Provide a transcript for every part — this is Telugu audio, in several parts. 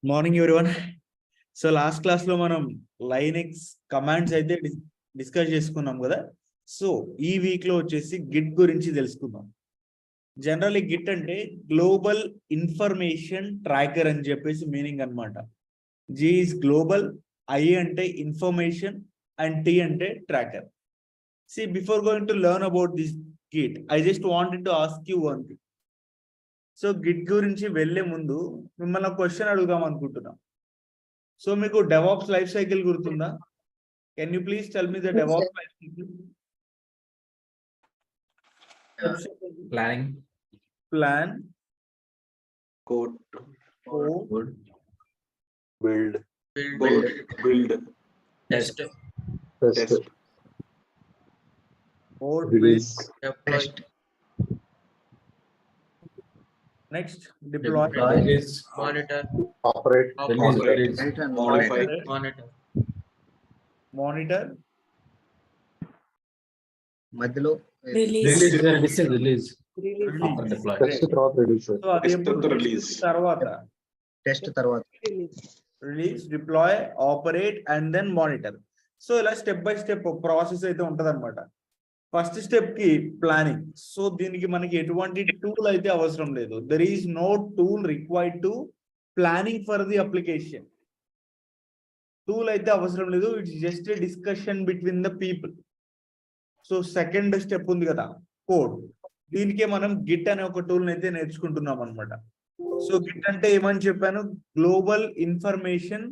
Morning everyone. So last class లో మనం లైనెక్స్ కమాండ్స్ అయితే డిస్కస్ చేసుకున్నాం కదా. సో ఈ వీక్ లో వచ్చేసి గిట్ గురించి తెలుసుకుందాం. జనరల్లీ గిట్ అంటే గ్లోబల్ ఇన్ఫర్మేషన్ ట్రాకర్ అని చెప్పేసి మీనింగ్ అనమాట. జి ఇస్ గ్లోబల్, ఐ అంటే ఇన్ఫర్మేషన్ అండ్ టి అంటే tracker. See before going to learn about this git, I just wanted to ask you one thing. So git గురించి వెళ్లే ముందు మిమ్మల్ని క్వశ్చన్ అడుగుదాం అనుకుంటున్నాం. సో మీకు డెవాప్స్ లైఫ్ సైకిల్ గుర్తుందా? Can you please tell me the DevOps life cycle? Planning, plan, code, code, build, test, code, release, test, next deploy, release, monitor, operate, release, modify, monitor, మధ్యలో release, release, after deploy. test తర్వాత release, సో అది ఎప్పుడు తర్వాత టెస్ట్ తర్వాత release, deploy, operate and then monitor. So ఇలా స్టెప్ బై స్టెప్ ప్రాసెస్ అయితే ఉంటది అనమాట. ఫస్ట్ స్టెప్ కి ప్లానింగ్. సో దీనికి మనకి ఎటువంటి టూల్ అయితే అవసరం లేదు. There is no tool required to planning for the application. Tool అయితే అవసరం లేదు. It's just a discussion between the people. So second step ఉంది కదా, కోడ్. దీనికే మనం గిట్ అనే ఒక టూల్ అయితే నేర్చుకుంటున్నాం అనమాట. సో గిట్ అంటే ఏమని చెప్పాను? Global information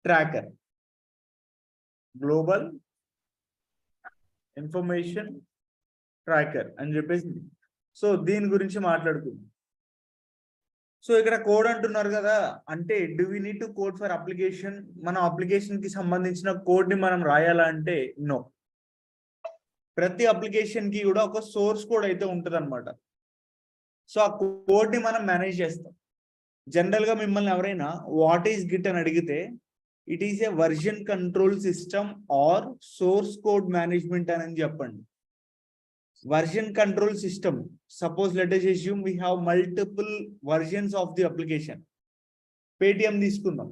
tracker. Global information tracker అని చెప్పేసి. సో దీని గురించి మాట్లాడుకుందాం. సో ఇక్కడ కోడ్ అంటున్నారు కదా, అంటే do we need to code for application? మన అప్లికేషన్ కి సంబంధించిన కోడ్ ని మనం రాయాలా అంటే నో. ప్రతి అప్లికేషన్ కి కూడా ఒక సోర్స్ కోడ్ అయితే ఉంటది అనమాట. సో ఆ కోడ్ ని మనం మేనేజ్ చేస్తాం. జనరల్ గా మిమ్మల్ని ఎవరైనా వాట్ ఈస్ గిట్ అని అడిగితే, it is a version control system or source code management అని చెప్పండి. Version control system, suppose let us assume we have multiple versions of the application. Paytm తీసుకుందాం.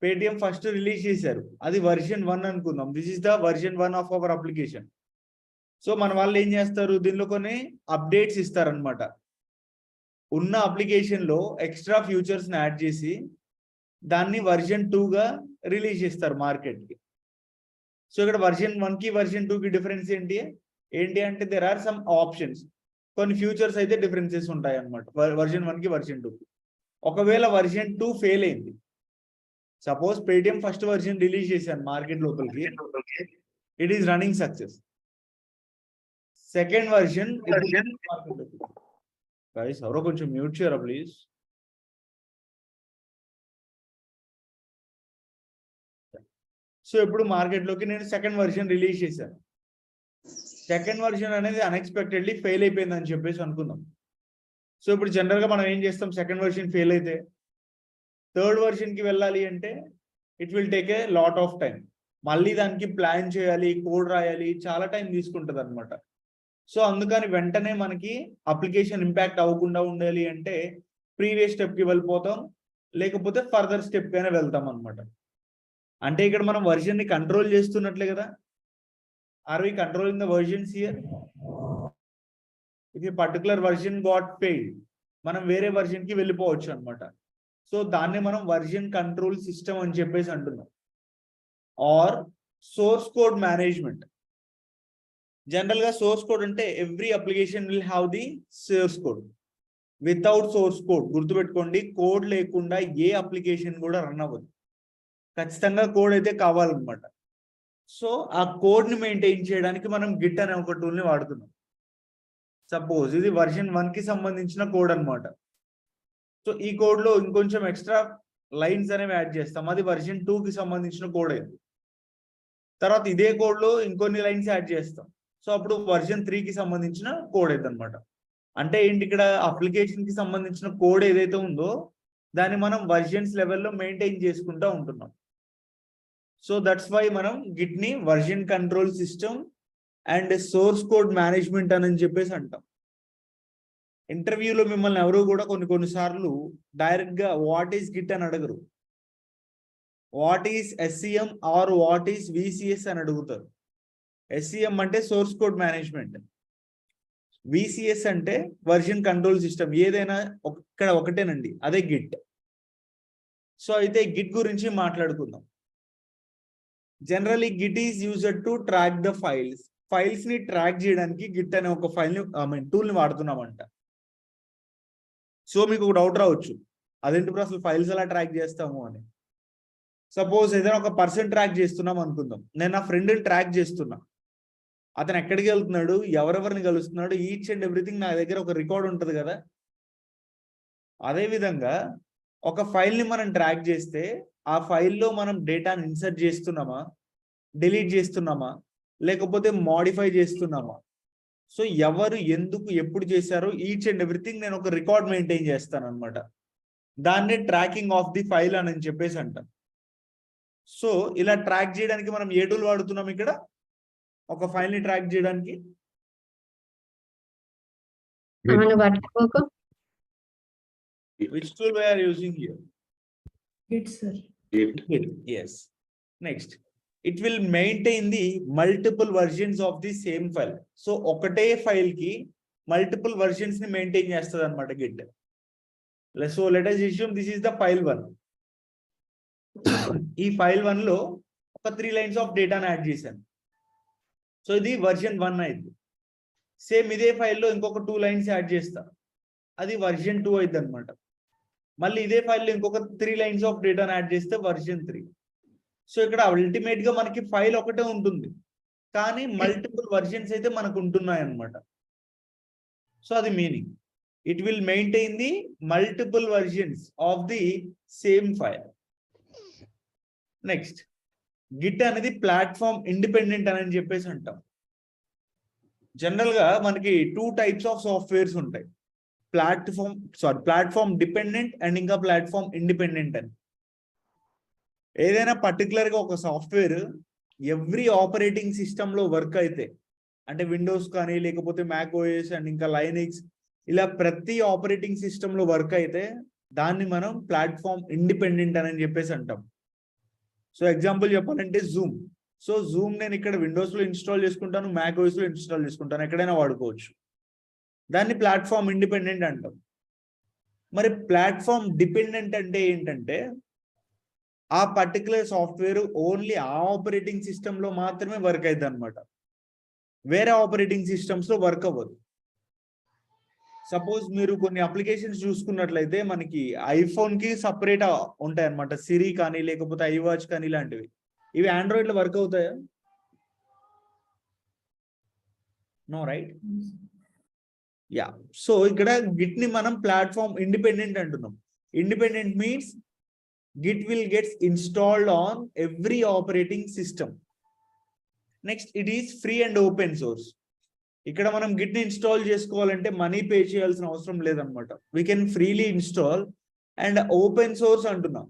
పేటిఎం ఫస్ట్ రిలీజ్ చేశారు, అది వర్జన్ 1 అనుకుందాం. This is the version 1 of our application. So మన వాళ్ళు ఏం చేస్తారు, దీనిలో కొన్ని అప్డేట్స్ ఇస్తారనమాట. ఉన్న అప్లికేషన్ లో ఎక్స్ట్రా ఫ్యూచర్స్ ని యాడ్ చేసి దాన్ని వర్జన్ 2 గా రిలీజ్ చేస్తారు మార్కెట్ కి. సో ఇక్కడ వర్జన్ 1 కి వర్జన్ 2 కి డిఫరెన్స్ ఏంటి అంటే దేర్ ఆర్ సమ్ ఆప్షన్స్. కొన్ని ఫ్యూచర్స్ అయితే డిఫరెన్సెస్ ఉంటాయి అనమాట వర్జన్ 1 కి వర్జన్ 2 కి. ఒకవేళ వర్జన్ 2 ఫెయిల్ అయింది, suppose Paytm first version release చేశాను మార్కెట్ లోపలికి, it is running success. Second version guys ఎవరో కొంచెం మ్యూట్ చేయరా ప్లీజ్. సో ఇప్పుడు మార్కెట్ లోకి నేను సెకండ్ వర్జన్ రిలీజ్ చేశాను. సెకండ్ వర్జన్ అనేది అన్ఎక్స్పెక్టెడ్లీ ఫెయిల్ అయిపోయింది అని చెప్పేసి అనుకుందాం. సో ఇప్పుడు జనరల్ గా మనం ఏం చేస్తాం, సెకండ్ వర్జన్ ఫెయిల్ అయితే థర్డ్ వర్జన్ కి వెళ్ళాలి అంటే it will take a lot of time. మళ్ళీ దానికి ప్లాన్ చేయాలి, కోడ్ రాయాలి, చాలా టైం తీసుకుంటది అనమాట. సో అందుకని వెంటనే మనకి అప్లికేషన్ ఇంపాక్ట్ అవ్వకుండా ఉండాలి అంటే ప్రీవియస్ స్టెప్ కి వెళ్ళిపోతాం, లేకపోతే ఫర్దర్ స్టెప్ కైనా వెళ్తాం అనమాట. అంటే ఇక్కడ మనం వర్జన్ ని కంట్రోల్ చేస్తున్నట్లే కదా. Are we controlling the versions here? If a particular version got failed, మనం వేరే వర్జన్ కి వెళ్ళిపోవచ్చు అనమాట. సో దాన్ని మనం వర్జన్ కంట్రోల్ సిస్టమ్ అని చెప్పేసి అంటున్నాం. Or source code management. General గా సోర్స్ కోడ్ అంటే every application will have the source code. Without source code, గుర్తుపెట్టుకోండి, కోడ్ లేకుండా ఏ అప్లికేషన్ కూడా రన్ అవ్వదు. ఖచ్చితంగా కోడ్ అయితే కావాలన్నమాట. సో ఆ కోడ్ ని మెయింటైన్ చేయడానికి మనం గిట్ అనే ఒక టూల్ ని వాడుతున్నాం. సపోజ్ ఇది వర్జన్ 1 కి సంబంధించిన కోడ్ అనమాట. సో ఈ కోడ్ లో ఇంకొంచెం ఎక్స్ట్రా లైన్స్ అనేవి యాడ్ చేస్తాం, అది వర్జన్ 2 కి సంబంధించిన కోడ్ అయింది. తర్వాత ఇదే కోడ్ లో ఇంకొన్ని లైన్స్ యాడ్ చేస్తాం, సో అప్పుడు వర్జన్ 3 కి సంబంధించిన కోడ్ అయితే అనమాట. అంటే ఏంటి, ఇక్కడ అప్లికేషన్ కి సంబంధించిన కోడ్ ఏదైతే ఉందో దాన్ని మనం వర్జన్స్ లెవెల్లో మెయింటైన్ చేసుకుంటూ ఉంటున్నాం. సో దట్స్ వై మనం గిట్ ని version control system and source code management అని చెప్పేసి అంటాం. ఇంటర్వ్యూలో మిమ్మల్ని ఎవరు కూడా కొన్ని సార్లు డైరెక్ట్ గా వాట్ ఈస్ గిట్ అని అడగరు. What is SCM or what is VCS అని అడుగుతారు. SCM అంటే సోర్స్ కోడ్ మేనేజ్మెంట్, VCS అంటే వర్షన్ కంట్రోల్ సిస్టమ్. ఏదైనా ఇక్కడ ఒకటేనండి, అదే గిట్. సో అయితే గిట్ గురించి మాట్లాడుకుందాం. Generally Git is used to track the files ని ట్రాక్ చేయడానికి గిట్ అనే ఒక టూల్ ని వాడుతున్నామంట. సో మీకు ఒక డౌట్ రావచ్చు, అదేంటి అసలు ఫైల్స్ ఎలా ట్రాక్ చేస్తాము అని. సపోజ్ ఏదైనా ఒక పర్సన్ ట్రాక్ చేస్తున్నాం అనుకుందాం. నేను నా ఫ్రెండ్ని ట్రాక్ చేస్తున్నా, అతను ఎక్కడికి వెళ్తున్నాడు, ఎవరెవరిని కలుస్తున్నాడు, ఈచ్ అండ్ ఎవ్రీథింగ్ నా దగ్గర ఒక రికార్డ్ ఉంటుంది కదా. అదేవిధంగా ఒక ఫైల్ని మనం ట్రాక్ చేస్తే ఆ ఫైల్లో మనం డేటాను ఇన్సర్ట్ చేస్తున్నామా, డిలీట్ చేస్తున్నామా, లేకపోతే మోడిఫై చేస్తున్నామా, సో ఎవరు ఎందుకు ఎప్పుడు చేశారో ఈచ్ అండ్ ఎవ్రీథింగ్ నేను ఒక రికార్డ్ మెయింటైన్ చేస్తాను అనమాట. దాన్నే ట్రాకింగ్ ఆఫ్ ది ఫైల్ అని చెప్పేసి అంటాం. సో ఇలా ట్రాక్ చేయడానికి మనం ఏ టూల్ వాడుతున్నాం ఇక్కడ, ఒక ఫైల్ ని ట్రాక్ చేయడానికి? Which tool we are using here? Git, sir. Git. Git, yes. Next, it will maintain the multiple versions of the same file. So ఒకటే ఫైల్ కి మల్టిపుల్ వర్షన్స్ ని మెయింటైన్ చేస్తుంది అనమాట Git. So let us assume this is the file 1. ఈ ఫైల్ 1 లో ఒక 3 lines ఆఫ్ డేటాను యాడ్ చేశాను. సో ఇది వర్షన్ 1 అయింది. సేమ్ ఇదే ఫైల్లో ఇంకొక 2 lines యాడ్ చేస్తా, అది వర్షన్ 2 అయింది అనమాట. మళ్ళీ ఇదే ఫైల్లో ఇంకొక 3 lines ఆఫ్ డేటాను యాడ్ చేస్తే వర్షన్ 3. సో ఇక్కడ అల్టిమేట్ గా మనకి ఫైల్ ఒకటే ఉంటుంది, కానీ మల్టిపుల్ వర్షన్స్ అయితే మనకు ఉంటున్నాయి అన్నమాట. సో అది meaning, it will maintain the multiple versions of the same file. Next, Git అనేది ప్లాట్ఫామ్ ఇండిపెండెంట్ అని చెప్పేసి అంటాం. జనరల్ గా మనకి 2 types ఆఫ్ సాఫ్ట్వేర్స్ ఉంటాయి, ప్లాట్ఫామ్ డిపెండెంట్ అండ్ ఇంకా ప్లాట్ఫామ్ ఇండిపెండెంట్ అని. ఏదైనా పర్టికులర్ గా ఒక సాఫ్ట్వేర్ ఎవ్రీ ఆపరేటింగ్ సిస్టమ్ లో వర్క్ అయితే, అంటే విండోస్ కానీ లేకపోతే మ్యాక్ ఓఎస్ అండ్ ఇంకా లైనక్స్, ఇలా ప్రతి ఆపరేటింగ్ సిస్టమ్ లో వర్క్ అయితే దాన్ని మనం ప్లాట్ఫామ్ ఇండిపెండెంట్ అని చెప్పేసి అంటాం. సో ఎగ్జాంపుల్ చెప్పాలంటే జూమ్. సో జూమ్ నేను ఇక్కడ విండోస్ లో ఇన్స్టాల్ చేసుకుంటాను, మ్యాక్ ఓఎస్ లో ఇన్స్టాల్ చేసుకుంటాను, ఎక్కడైనా వాడుకోవచ్చు. దాన్ని ప్లాట్ఫామ్ ఇండిపెండెంట్ అంటాం. మరి ప్లాట్ఫామ్ డిపెండెంట్ అంటే ఏంటంటే ఆ పర్టికులర్ సాఫ్ట్వేర్ ఓన్లీ ఆ ఆపరేటింగ్ సిస్టమ్ లో మాత్రమే వర్క్ అవుతుంది అనమాట, వేరే ఆపరేటింగ్ సిస్టమ్స్ లో వర్క్ అవ్వదు. సపోజ్ మీరు కొన్ని అప్లికేషన్స్ చూసుకున్నట్లయితే మనకి ఐఫోన్ కి సపరేట్ ఉంటాయి అనమాట, సిరి కానీ లేకపోతే ఐవాచ్ కానీ ఇలాంటివి. ఇవి ఆండ్రాయిడ్ లో వర్క్ అవుతాయా? No, right? యా. సో ఇక్కడ గిట్ ని మనం ప్లాట్ఫామ్ ఇండిపెండెంట్ అంటున్నాం. Independent means git will gets installed on every operating system. Next, it is free and open source. ఇక్కడ మనం గిట్ ని ఇన్స్టాల్ చేసుకోవాలంటే మనీ పే చేయాల్సిన అవసరం లేదనమాట. We can freely install. And open source అంటున్నాం.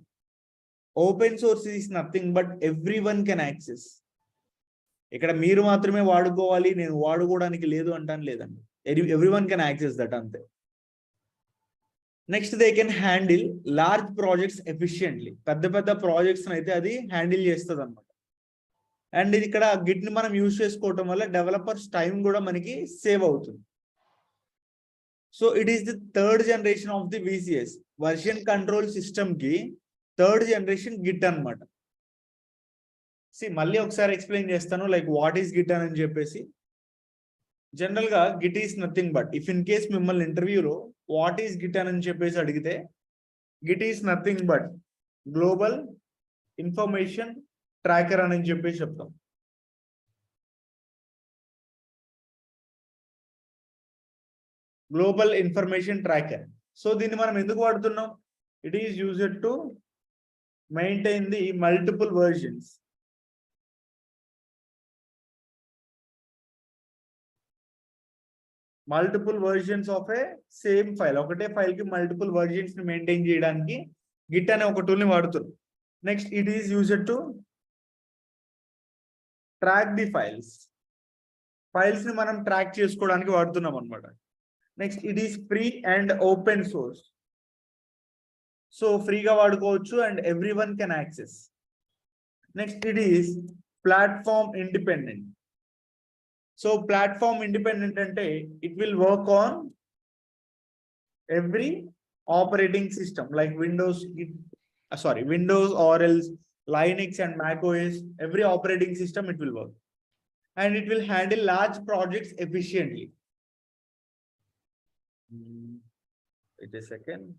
Open source is nothing but everyone can access. ఇక్కడ మీరు మాత్రమే వాడుకోవాలి, నేను వాడుకోవడానికి లేదు అంటాను లేదండి, everyone can access that, అంతే. Next, they can handle large projects efficiently. పెద్ద పెద్ద ప్రాజెక్ట్స్ అయితే అది హ్యాండిల్ చేస్తుంది అనమాట. అండ్ ఇది ఇక్కడ గిట్ ని మనం యూజ్ చేసుకోవటం వల్ల డెవలపర్స్ టైం కూడా మనకి సేవ్ అవుతుంది. So it is the 3rd generation of the VCS, version control system కి 3rd generation గిట్ అనమాట. మళ్ళీ ఒకసారి ఎక్స్ప్లెయిన్ చేస్తాను, లైక్ వాట్ ఈస్ గిట్ అని చెప్పేసి. జనరల్ గా Git is nothing but, if in case మిమ్మల్ని ఇంటర్వ్యూలో వాట్ ఈస్ గిట్ అని చెప్పేసి అడిగితే, Git is nothing but global information tracker అని చెప్పేసి చెప్తాం. Global information tracker. సో దీన్ని మనం ఎందుకు వాడుతున్నాం? It is used to maintain the multiple versions. Multiple versions of A same file. ఒకటే ఫైల్ కి మల్టిపుల్ వర్షన్స్ ని మెయింటైన్ చేయడానికి గిట్ అనే ఒక టూల్ ని వాడుతున్నాం. Next, it is used to track the files ని మనం ట్రాక్ చేసుకోవడానికి వాడుతున్నాం అనమాట. Next, it is free and open source. So ఫ్రీగా వాడుకోవచ్చు and every one can access. Next, it is platform independent. So platform independent ante it will work on every operating system like Windows, Windows or else Linux and Mac OS, every operating system it will work. And it will handle large projects efficiently. Wait a second.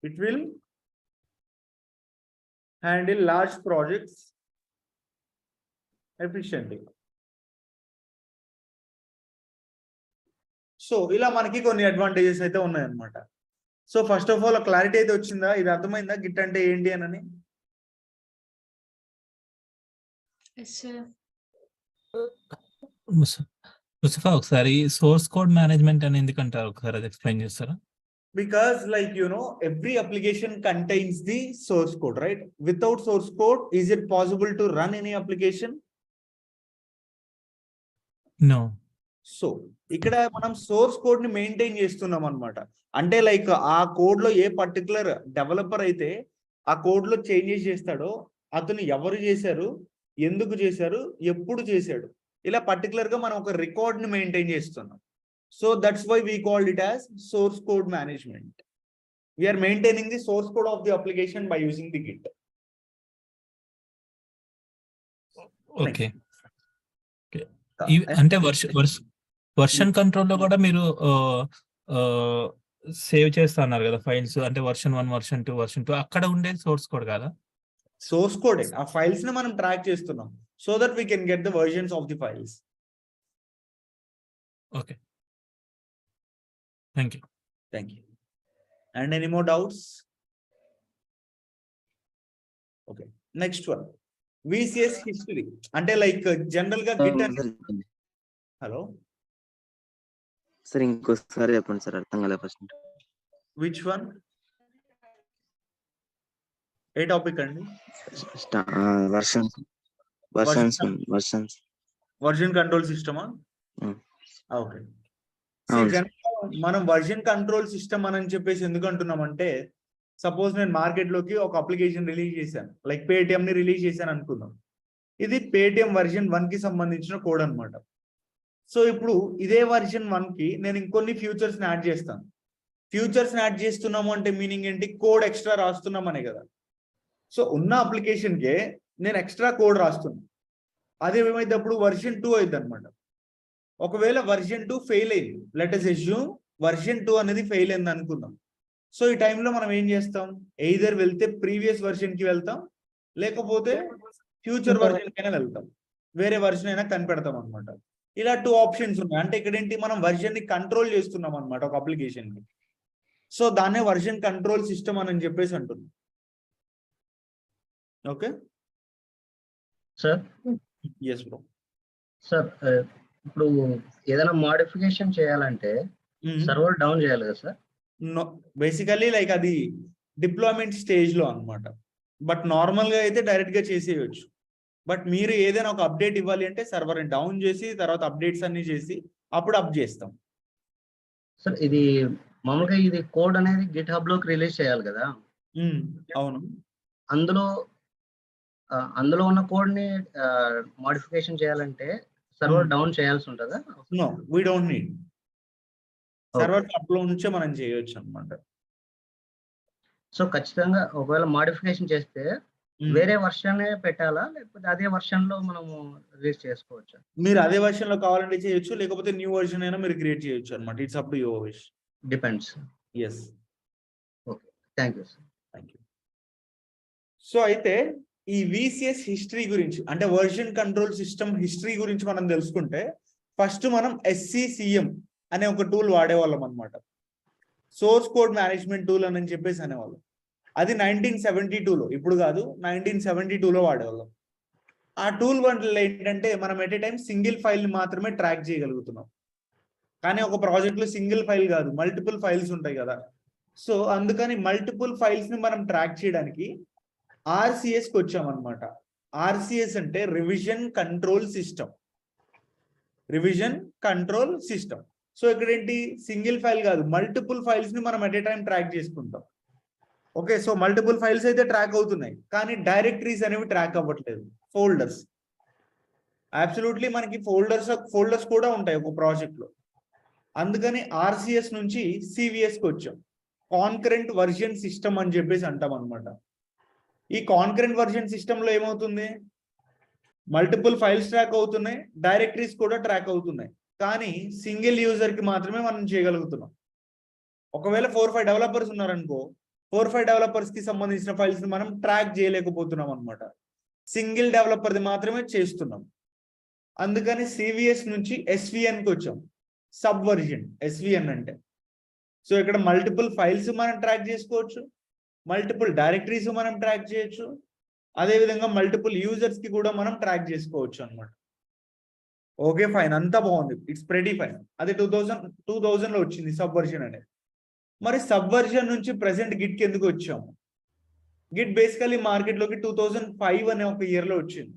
It will handle large projects efficiently. So ఇలా మనకి కొన్ని అడ్వాంటేజెస్ అయితే ఉన్నాయన్నమాట. So first of all clarity అయితే వచ్చిందా? ఇది అర్థమైందా గిట్ అంటే ఏంటి అని? ముస్తఫా ఒకసారి సోర్స్ కోడ్ మేనేజ్మెంట్ అని ఎందుకంటారు, ఒకసారి అది ఎక్స్ప్లెయిన్ చేస్తారా? Because like every application contains the source code, right? Without source code, is it possible to run any application? No. So ఇక్కడ మనం సోర్స్ కోడ్ ని మెయింటైన్ చేస్తున్నాం అనమాట. అంటే లైక్ ఆ కోడ్ లో ఏ పర్టికులర్ డెవలపర్ అయితే ఆ కోడ్ లో చేంజెస్ చేస్తాడో అతను ఎవరు చేశారు, ఎందుకు చేశారు, ఎప్పుడు చేశాడు, ఇలా పర్టికులర్ గా మనం ఒక రికార్డ్ ని మెయింటైన్ చేస్తున్నాం. So that's why we called it as source code management. We are maintaining the source code of the application by using the git. Okay. అంటే వర్షన్ కంట్రోల్ లో కూడా మీరు సేవ్ చేస్తా అన్నారు కదా ఫైల్స్, అంటే వర్షన్ 1, వర్షన్ 2, వర్షన్ 2 అక్కడ ఉండేది సోర్స్ కోడ్ కాదా? సోర్స్ కోడ్ ఆ ఫైల్స్ ని మనం ట్రాక్ చేస్తున్నాం so that we can get the versions of the files. Okay, thank you. Thank you. And any more doubts? Okay, next one VCS history. అంటే లైక్ జనరల్ గా గిట్ హలో సార్ ఇంకోసారి చెప్పండి సార్, అర్థం కాలే ఫస్ట్. Which one? ఏ టాపిక్ అండి? వర్జన్ కంట్రోల్ సిస్టమా? ఓకే. మనం వర్జన్ కంట్రోల్ సిస్టమ్ అని చెప్పేసి ఎందుకు అంటున్నామంటే, సపోజ్ నేను మార్కెట్ లోకి ఒక అప్లికేషన్ రిలీజ్ చేశాను, లైక్ పేటిఎం ని రిలీజ్ చేశాను అనుకుందాం. ఇది పేటిఎం వర్జన్ 1 కి సంబంధించిన కోడ్ అనమాట. సో ఇప్పుడు ఇదే వర్జన్ 1 కి నేను ఇంకొన్ని ఫ్యూచర్స్ ని యాడ్ చేస్తాను. ఫ్యూచర్స్ ని యాడ్ చేస్తున్నాము అంటే మీనింగ్ ఏంటి? కోడ్ ఎక్స్ట్రా రాస్తున్నామనే కదా. సో ఉన్న అప్లికేషన్ కే నేను ఎక్స్ట్రా కోడ్ రాస్తున్నాను. అదే ఏమైతే అప్పుడు వర్జన్ 2 అయింది అనమాట. ఒకవేళ వర్జన్ 2 ఫెయిల్ అయింది, లెట్ us assume వర్జన్ 2 అనేది ఫెయిల్ అయింది అనుకుందాం. సో ఈ టైంలో మనం ఏం చేస్తాం? ఎయిదర్ వెళ్తే ప్రీవియస్ వర్జన్ కి వెళ్తాం, లేకపోతే ఫ్యూచర్ వర్జన్ కైనా వెళ్తాం, వేరే వర్జన్ అయినా కనిపెడతాం అనమాట. ఇలా 2 ఆప్షన్స్ ఉన్నాయి. అంటే ఇక్కడ ఏంటి, మనం వర్జన్ ని కంట్రోల్ చేస్తున్నాం అనమాట ఒక అప్లికేషన్ కి. సో దాన్నే వర్జన్ కంట్రోల్ సిస్టమ్ అని చెప్పేసి అంటున్నాం. Okay sir. Yes bro. Sir ఇప్పుడు ఏదైనా మోడిఫికేషన్ చేయాలంటే సర్వర్ డౌన్ చేయాలి కదా సార్? నో, బేసికలీ లైక్ అది డిప్లాయ్మెంట్ స్టేజ్ లో అనమాట. బట్ నార్మల్ గా అయితే డైరెక్ట్ గా చేసేయచ్చు. బట్ మీరు ఏదైనా ఒక అప్డేట్ ఇవ్వాలి అంటే సర్వర్ ని డౌన్ చేసి తర్వాత అప్డేట్స్ అన్ని చేసి అప్పుడు అప్ చేస్తాం. సార్ ఇది మామూలుగా ఇది కోడ్ అనేది గిట్ హబ్ లోకి రిలీజ్ చేయాలి కదా? అవును. అందులో ఉన్న కోడ్ ని మోడిఫికేషన్ చేయాలంటే సర్వర్ డౌన్ చేయాల్సి ఉంటుందా? No, we don't need. Server up లో నుంచే మనం చేయొచ్చు అనమాట. సో ఖచ్చితంగా ఒకవేళ మోడిఫికేషన్ చేస్తే వేరే వర్షన్ పెట్టాలా, లేకపోతే అదే వర్షన్ లో మనము రిలీజ్ చేసుకోవచ్చా? మీరు అదే వర్షన్ లో కావాలంటే చేయొచ్చు, లేకపోతే న్యూ వర్షన్ అయినా మీరు క్రియేట్ చేయొచ్చు అనమాట. It's up to your wish. Depends. Yes. Okay, thank you sir. Thank you. So అయితే ఈ విసిఎస్ హిస్టరీ గురించి, అంటే వర్జన్ కంట్రోల్ సిస్టమ్ హిస్టరీ గురించి మనం తెలుసుకుంటే, ఫస్ట్ మనం SCCM అనే ఒక టూల్ వాడేవాళ్ళం అనమాట. సోర్స్ కోడ్ మేనేజ్మెంట్ టూల్ అని చెప్పేసి అనేవాళ్ళం. అది 1972లో, ఇప్పుడు కాదు, 1972లో వాడేవాళ్ళం. ఆ టూల్ వల్ల ఏంటంటే మనం at a time single file ని మాత్రమే ట్రాక్ చేయగలుగుతున్నాం. కానీ ఒక ప్రాజెక్ట్ లో సింగిల్ ఫైల్ కాదు, మల్టిపుల్ ఫైల్స్ ఉంటాయి కదా. సో అందుకని మల్టిపుల్ ఫైల్స్ ని మనం ట్రాక్ చేయడానికి RCS కి వచ్చామన్నమాట. RCS అంటే revision control system. Revision control system. So ఇక్కడ ఏంటి, సింగిల్ ఫైల్ కాదు, మల్టిపుల్ ఫైల్స్ ని మనం ఎట్ ఏ టైం ట్రాక్ చేసుకుంటాం. ఓకే, సో మల్టిపుల్ ఫైల్స్ అయితే ట్రాక్ అవుతున్నాయి, కానీ డైరెక్టరీస్ అనేవి ట్రాక్ అవ్వట్లేదు. ఫోల్డర్స్ అబ్సల్యూట్లీ మనకి ఫోల్డర్స్ కూడా ఉంటాయి ఒక ప్రాజెక్ట్ లో. అందుకని ఆర్సిఎస్ నుంచి సివిఎస్ కి వచ్చాం. కాన్కరెంట్ వర్జన్ సిస్టమ్ అని చెప్పేసి అంటాం అనమాట. ఈ కాన్కరెంట్ వర్జన్ సిస్టమ్ లో ఏమవుతుంది, మల్టిపుల్ ఫైల్స్ ట్రాక్ అవుతున్నాయి, డైరెక్టరీస్ కూడా ట్రాక్ అవుతున్నాయి, కానీ సింగిల్ యూజర్ కి మాత్రమే మనం చేయగలుగుతున్నాం. ఒకవేళ 4-5 డెవలపర్స్ ఉన్నారనుకో, 4-5 డెవలపర్స్ కి సంబంధించిన ఫైల్స్ ని మనం ట్రాక్ చేయలేకపోతున్నాం అనమాట. సింగిల్ డెవలపర్ది మాత్రమే చేస్తున్నాం. అందుకని సివిఎస్ నుంచి ఎస్విఎన్ కి వచ్చాం. సబ్ వర్జన్ ఎస్విఎన్ అంటే. సో ఇక్కడ మల్టిపుల్ ఫైల్స్ మనం ట్రాక్ చేసుకోవచ్చు, మల్టిపుల్ డైరెక్టరీస్ మనం ట్రాక్ చేయొచ్చు, అదేవిధంగా మల్టిపుల్ యూజర్స్ కి కూడా మనం ట్రాక్ చేసుకోవచ్చు అనమాట. ఓకే ఫైన్, అంతా బాగుంది, ఇట్స్ ప్రెటీ ఫైన్. అది 2000 లో వచ్చింది సబ్ వర్జన్ అనేది. మరి సబ్ వర్జన్ నుంచి ప్రెసెంట్ గిట్ కి ఎందుకు వచ్చాము? గిట్ బేసికలీ మార్కెట్ లోకి 2005 అనే ఒక ఇయర్ లో వచ్చింది.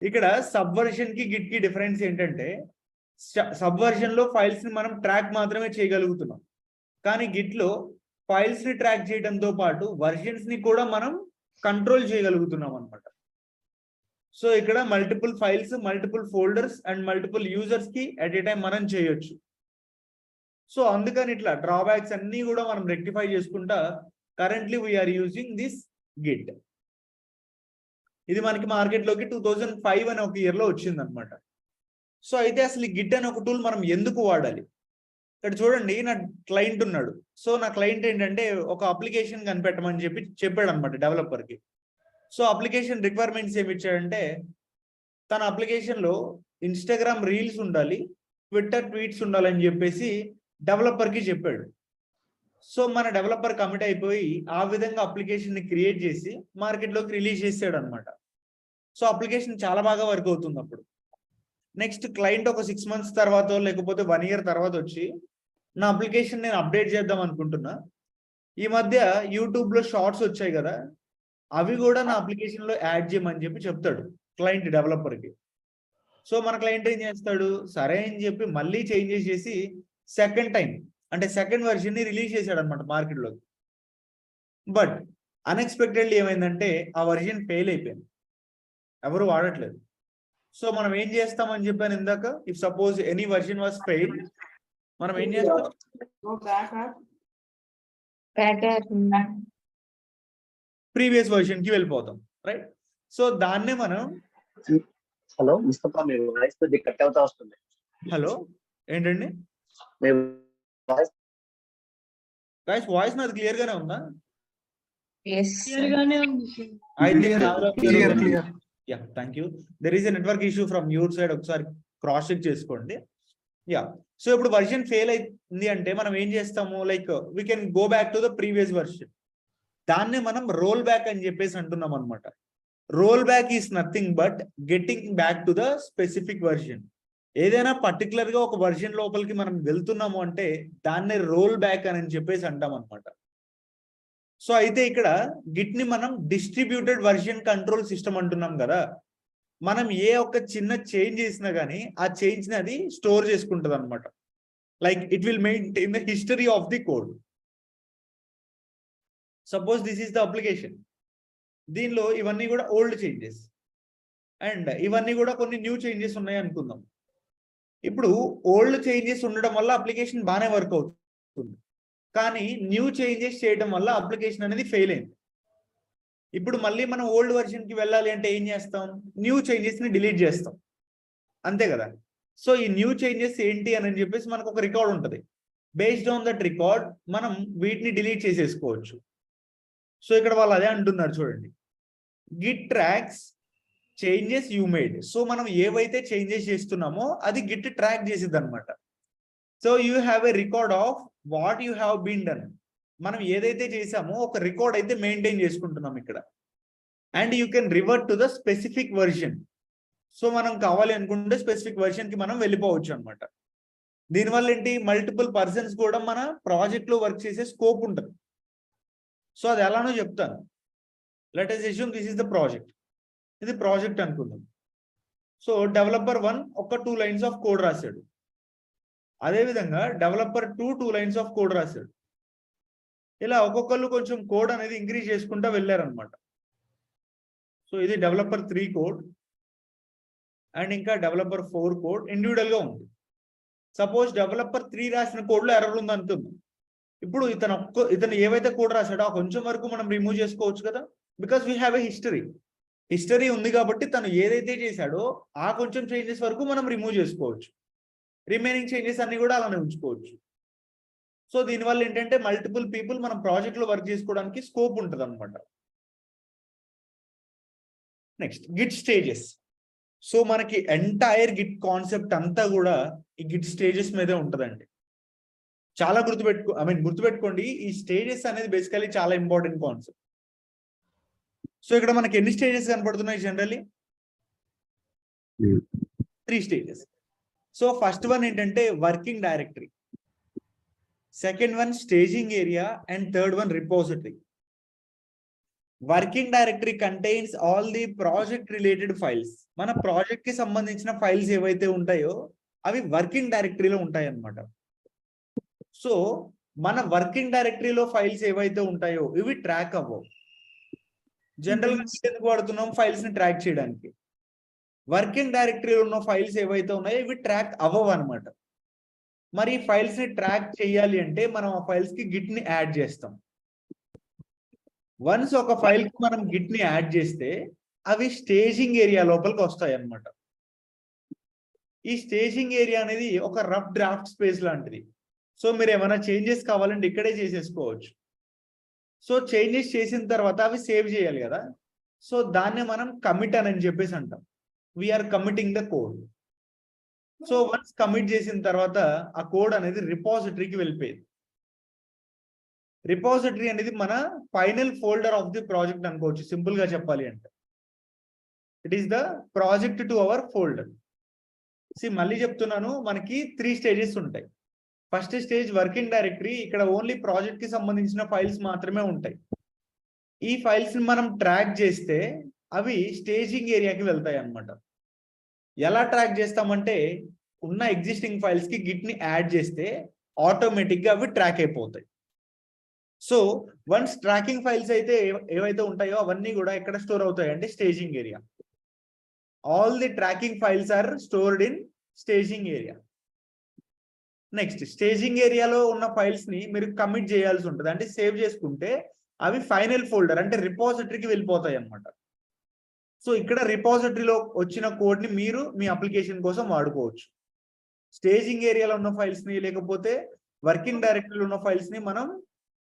ఇక్కడ సబ్ వర్జన్ కి గిట్ కి డిఫరెన్స్ ఏంటంటే, సబ్ వర్జన్ లో ఫైల్స్ ని మనం ట్రాక్ మాత్రమే చేయగలుగుతున్నాం, కానీ గిట్ లో ఫైల్స్ ని ట్రాక్ చేయడంతో పాటు వర్జన్స్ ని కూడా మనం కంట్రోల్ చేయగలుగుతున్నాం అనమాట. సో ఇక్కడ multiple files, multiple folders and multiple users కి అట్ ఏ టైం మనం చేయొచ్చు. సో అందుకని ఇట్లా డ్రాబ్యాక్స్ అన్ని కూడా మనం రెక్టిఫై చేసుకుంటా currently we are using this git. ఇది మనకి మార్కెట్ లోకి 2005 అనే ఒక ఇయర్ లో వచ్చింది అనమాట. సో అయితే అసలు ఈ గిట్ అనే ఒక టూల్ మనం ఎందుకు వాడాలి? ఇక్కడ చూడండి, నా క్లయింట్ ఉన్నాడు. సో నా క్లయింట్ ఏంటంటే ఒక అప్లికేషన్ కనిపెట్టమని చెప్పాడు అనమాట డెవలపర్ కి. సో అప్లికేషన్ రిక్వైర్మెంట్స్ ఏమి ఇచ్చాడంటే, తన అప్లికేషన్ లో ఇన్స్టాగ్రామ్ రీల్స్ ఉండాలి, ట్విట్టర్ ట్వీట్స్ ఉండాలని చెప్పేసి డెవలపర్ కి చెప్పాడు. సో మన డెవలపర్ కమిట్ అయిపోయి ఆ విధంగా అప్లికేషన్ ని క్రియేట్ చేసి మార్కెట్ లోకి రిలీజ్ చేసాడు అనమాట. సో అప్లికేషన్ చాలా బాగా వర్క్ అవుతుంది. అప్పుడు నెక్స్ట్ క్లయింట్ ఒక 6 months తర్వాత లేకపోతే 1 year తర్వాత వచ్చి, నా అప్లికేషన్ నేను అప్డేట్ చేద్దాం అనుకుంటున్నా, ఈ మధ్య యూట్యూబ్ లో షార్ట్స్ వచ్చాయి కదా, అవి కూడా నా అప్లికేషన్ లో యాడ్ చేయమని చెప్తాడు క్లయింట్ డెవలపర్ కి. సో మన క్లయింట్ ఏం చేస్తాడు, సరే అని చెప్పి మళ్ళీ చేంజెస్ చేసి సెకండ్ వర్షన్ ని రిలీజ్ చేశాడు అనమాట మార్కెట్ లోకి. బట్ అన్ఎక్స్పెక్టెడ్లీ ఏమైందంటే ఆ వర్షన్ ఫెయిల్ అయిపోయింది, ఎవరు వాడట్లేదు. సో మనం ఏం చేస్తామని చెప్పాను ఇందాక, if suppose any version was fail, మనం ఏం చేస్తాం, ప్రీవియస్ వర్షన్ కి వెళ్ళిపోతాం, రైట్? సో దాన్నే మనం హలో ముస్తఫా, మీ వాయిస్ కొద్దిగా కట్ అవుతా వస్తుంది. హలో ఏంటండి మీ వాయిస్ గైస్, వాయిస్ నాది క్లియర్ గానే ఉందా? Clear గానే ఉంది. I think clear. Yeah, thank you. There is a network issue from your side, ఒకసారి క్రాస్ చెక్ చేసుకోండి. యా, సో ఇప్పుడు వర్షన్ ఫెయిల్ అయింది అంటే మనం ఏం చేస్తాము, like we can go back to the previous version. దాన్నే మనం రోల్ బ్యాక్ అని చెప్పేసి అంటున్నాం అనమాట. Roll back is nothing but getting back to the specific version. ఏదైనా పర్టికులర్ గా ఒక వర్షన్ లోపలికి మనం వెళ్తున్నాము అంటే దాన్నే రోల్ బ్యాక్ అని చెప్పేసి అంటాం అనమాట. సో అయితే ఇక్కడ గిట్ ని మనం డిస్ట్రిబ్యూటెడ్ వర్షన్ కంట్రోల్ సిస్టమ్ అంటున్నాం కదా. మనం ఏ ఒక్క చిన్న చేంజ్ చేసినా కానీ ఆ చేంజ్ ని అది స్టోర్ చేసుకుంటది అనమాట. Like it will maintain the history of the code. Suppose this is the application, దీనిలో ఇవన్నీ కూడా ఓల్డ్ చేంజెస్ అండ్ ఇవన్నీ కూడా కొన్ని న్యూ చేంజెస్ ఉన్నాయి అనుకుందాం. ఇప్పుడు ఓల్డ్ చేంజెస్ ఉండడం వల్ల అప్లికేషన్ బాగానే వర్క్ అవుతుంది, కానీ న్యూ చేంజెస్ చేయడం వల్ల అప్లికేషన్ అనేది ఫెయిల్ అయింది. ఇప్పుడు మళ్ళీ మనం ఓల్డ్ వర్షన్ కి వెళ్ళాలి అంటే ఏం చేస్తాం, న్యూ చేంజెస్ ని డిలీట్ చేస్తాం, అంతే కదా. సో ఈ న్యూ చేంజెస్ ఏంటి అని చెప్పేసి మనకు ఒక రికార్డ్ ఉంటుంది. బేస్డ్ ఆన్ దట్ రికార్డ్ మనం వీటిని డిలీట్ చేసేసుకోవచ్చు. సో ఇక్కడ వాళ్ళు అదే అంటున్నారు చూడండి, git tracks changes you made. So మనం ఏవైతే చేంజెస్ చేస్తున్నామో అది గిట్ ట్రాక్ చేసిద్ది అనమాట. So you have a record of what you have been done. మనం ఏదైతే చేసామో ఒక రికార్డ్ అయితే మెయింటైన్ చేసుకుంటున్నాం ఇక్కడ. And you can revert to the specific version. So మనం కావాలి అనుకుంటే స్పెసిఫిక్ వర్షన్ కి మనం వెళ్ళిపోవచ్చు అనమాట. దీనివల్ల ఏంటి, మల్టిపుల్ పర్సన్స్ కూడా మన ప్రాజెక్ట్ లో వర్క్ చేసే స్కోప్ ఉంటుంది. సో అది ఎలానో చెప్తాను. Let us assume this is the project. ఇది ప్రాజెక్ట్ అనుకుందాం. సో డెవలపర్ 1 ఒక 2 lines ఆఫ్ కోడ్ రాశాడు, అదేవిధంగా డెవలపర్ 2 2 lines ఆఫ్ కోడ్ రాశాడు. ఇలా ఒక్కొక్కళ్ళు కొంచెం కోడ్ అనేది ఇంక్రీజ్ చేసుకుంటూ వెళ్ళారనమాట. సో ఇది డెవలపర్ 3 కోడ్ అండ్ ఇంకా డెవలపర్ 4 కోడ్ ఇండివిజువల్ గా ఉంది. సపోజ్ డెవలపర్ 3 రాసిన కోడ్లో ఎర్రర్ ఉంది అనుకుందాం. ఇప్పుడు ఇతను ఏవైతే కోడ్ రాశాడో ఆ కొంచెం వరకు మనం రిమూవ్ చేసుకోవచ్చు కదా, because we have a history ఉంది కాబట్టి తను ఏదైతే చేశాడో ఆ కొంచెం చేంజెస్ వరకు మనం రిమూవ్ చేసుకోవచ్చు. రిమైనింగ్ చేంజెస్ అన్ని కూడా అలానే ఉంచుకోవచ్చు. సో దీనివల్ల ఏంటంటే మల్టిపుల్ పీపుల్ మనం ప్రాజెక్ట్ లో వర్క్ చేసుకోవడానికి స్కోప్ ఉంటుంది అనమాట. Next Git stages. సో మనకి ఎంటైర్ గిట్ కాన్సెప్ట్ అంతా కూడా ఈ గిట్ స్టేజెస్ మీదే ఉంటుందండి. చాలా గుర్తుపెట్టుకోండి, ఈ స్టేజెస్ అనేది బేసికలీ చాలా ఇంపార్టెంట్ కాన్సెప్ట్. సో ఇక్కడ మనకి ఎన్ని స్టేజెస్ కనపడుతున్నాయి generally? 3 stages. So first one ఏంటంటే working directory, second one staging area and third one repository. Working directory contains all the project related files. మన ప్రాజెక్ట్ కి సంబంధించిన ఫైల్స్ ఏవైతే ఉంటాయో అవి వర్కింగ్ డైరెక్టరీలో ఉంటాయి అన్నమాట. సో మన వర్కింగ్ డైరెక్టరీలో ఫైల్స్ ఏవైతే ఉంటాయో ఇవి ట్రాక్ అవ్వవు. జనరల్ గా ఎందుకు వాడుతున్నాం? ఫైల్స్ ని ట్రాక్ చేయడానికి. వర్కింగ్ డైరెక్టరీలో ఉన్న ఫైల్స్ ఏవైతే ఉన్నాయో ఇవి ట్రాక్ అవ్వవు అనమాట. మరి ఫైల్స్ ని ట్రాక్ చేయాలి అంటే మనం ఆ ఫైల్స్ కి గిట్ ని యాడ్ చేస్తాం. వన్స్ ఒక ఫైల్ కి మనం గిట్ ని యాడ్ చేస్తే అవి స్టేజింగ్ ఏరియా లోపలికి వస్తాయి అన్నమాట. ఈ స్టేజింగ్ ఏరియా అనేది ఒక రఫ్ డ్రాఫ్ట్ స్పేస్ లాంటిది. సో మీరు ఏమైనా చేంజెస్ కావాలంటే ఇక్కడే చేసేసుకోవచ్చు. సో చేంజెస్ చేసిన తర్వాత అవి సేవ్ చేయాలి కదా, సో దాన్ని మనం కమిట్ అని చెప్పేసి అంటాం. We are committing the code. So once commit చేసిన తర్వాత ఆ కోడ్ అనేది రిపోజిటరీకి వెళ్ళిపోయింది. రిపోజిటరీ అనేది మన final folder of the project అనుకోవచ్చు, సింపుల్ గా చెప్పాలి అంటే. It is the project to our folder. మళ్ళీ చెప్తున్నాను, మనకి 3 స్టేజెస్ ఉంటాయి. First stage working directory. ఇక్కడ ఓన్లీ ప్రాజెక్ట్ కి సంబంధించిన ఫైల్స్ మాత్రమే ఉంటాయి. ఈ ఫైల్స్ ని మనం ట్రాక్ చేస్తే అవి స్టేజింగ్ ఏరియాకి వెళ్తాయి అన్నమాట. ఎలా ట్రాక్ చేస్తామంటే ఉన్న ఎగ్జిస్టింగ్ ఫైల్స్ కి గిట్ ని యాడ్ చేస్తే ఆటోమేటిక్ గా అవి ట్రాక్ అయిపోతాయి. సో వన్స్ ట్రాకింగ్ ఫైల్స్ అయితే ఏవైతే ఉంటాయో అవన్నీ కూడా ఎక్కడ స్టోర్ అవుతాయి అంటే staging area. All the tracking files are stored in staging area. Next staging ఏరియాలో ఉన్న ఫైల్స్ ని మీరు కమిట్ చేయాల్సి ఉంటుంది, అంటే సేవ్ చేసుకుంటే అవి ఫైనల్ ఫోల్డర్ అంటే రిపోజిటరీకి వెళ్ళిపోతాయి అన్నమాట. సో ఇక్కడ రిపోజిటరీలో వచ్చిన కోడ్ ని మీరు మీ అప్లికేషన్ కోసం వాడుకోవచ్చు. స్టేజింగ్ ఏరియాలో ఉన్న ఫైల్స్ ని లేకపోతే వర్కింగ్ డైరెక్టరీలో ఉన్న ఫైల్స్ ని మనం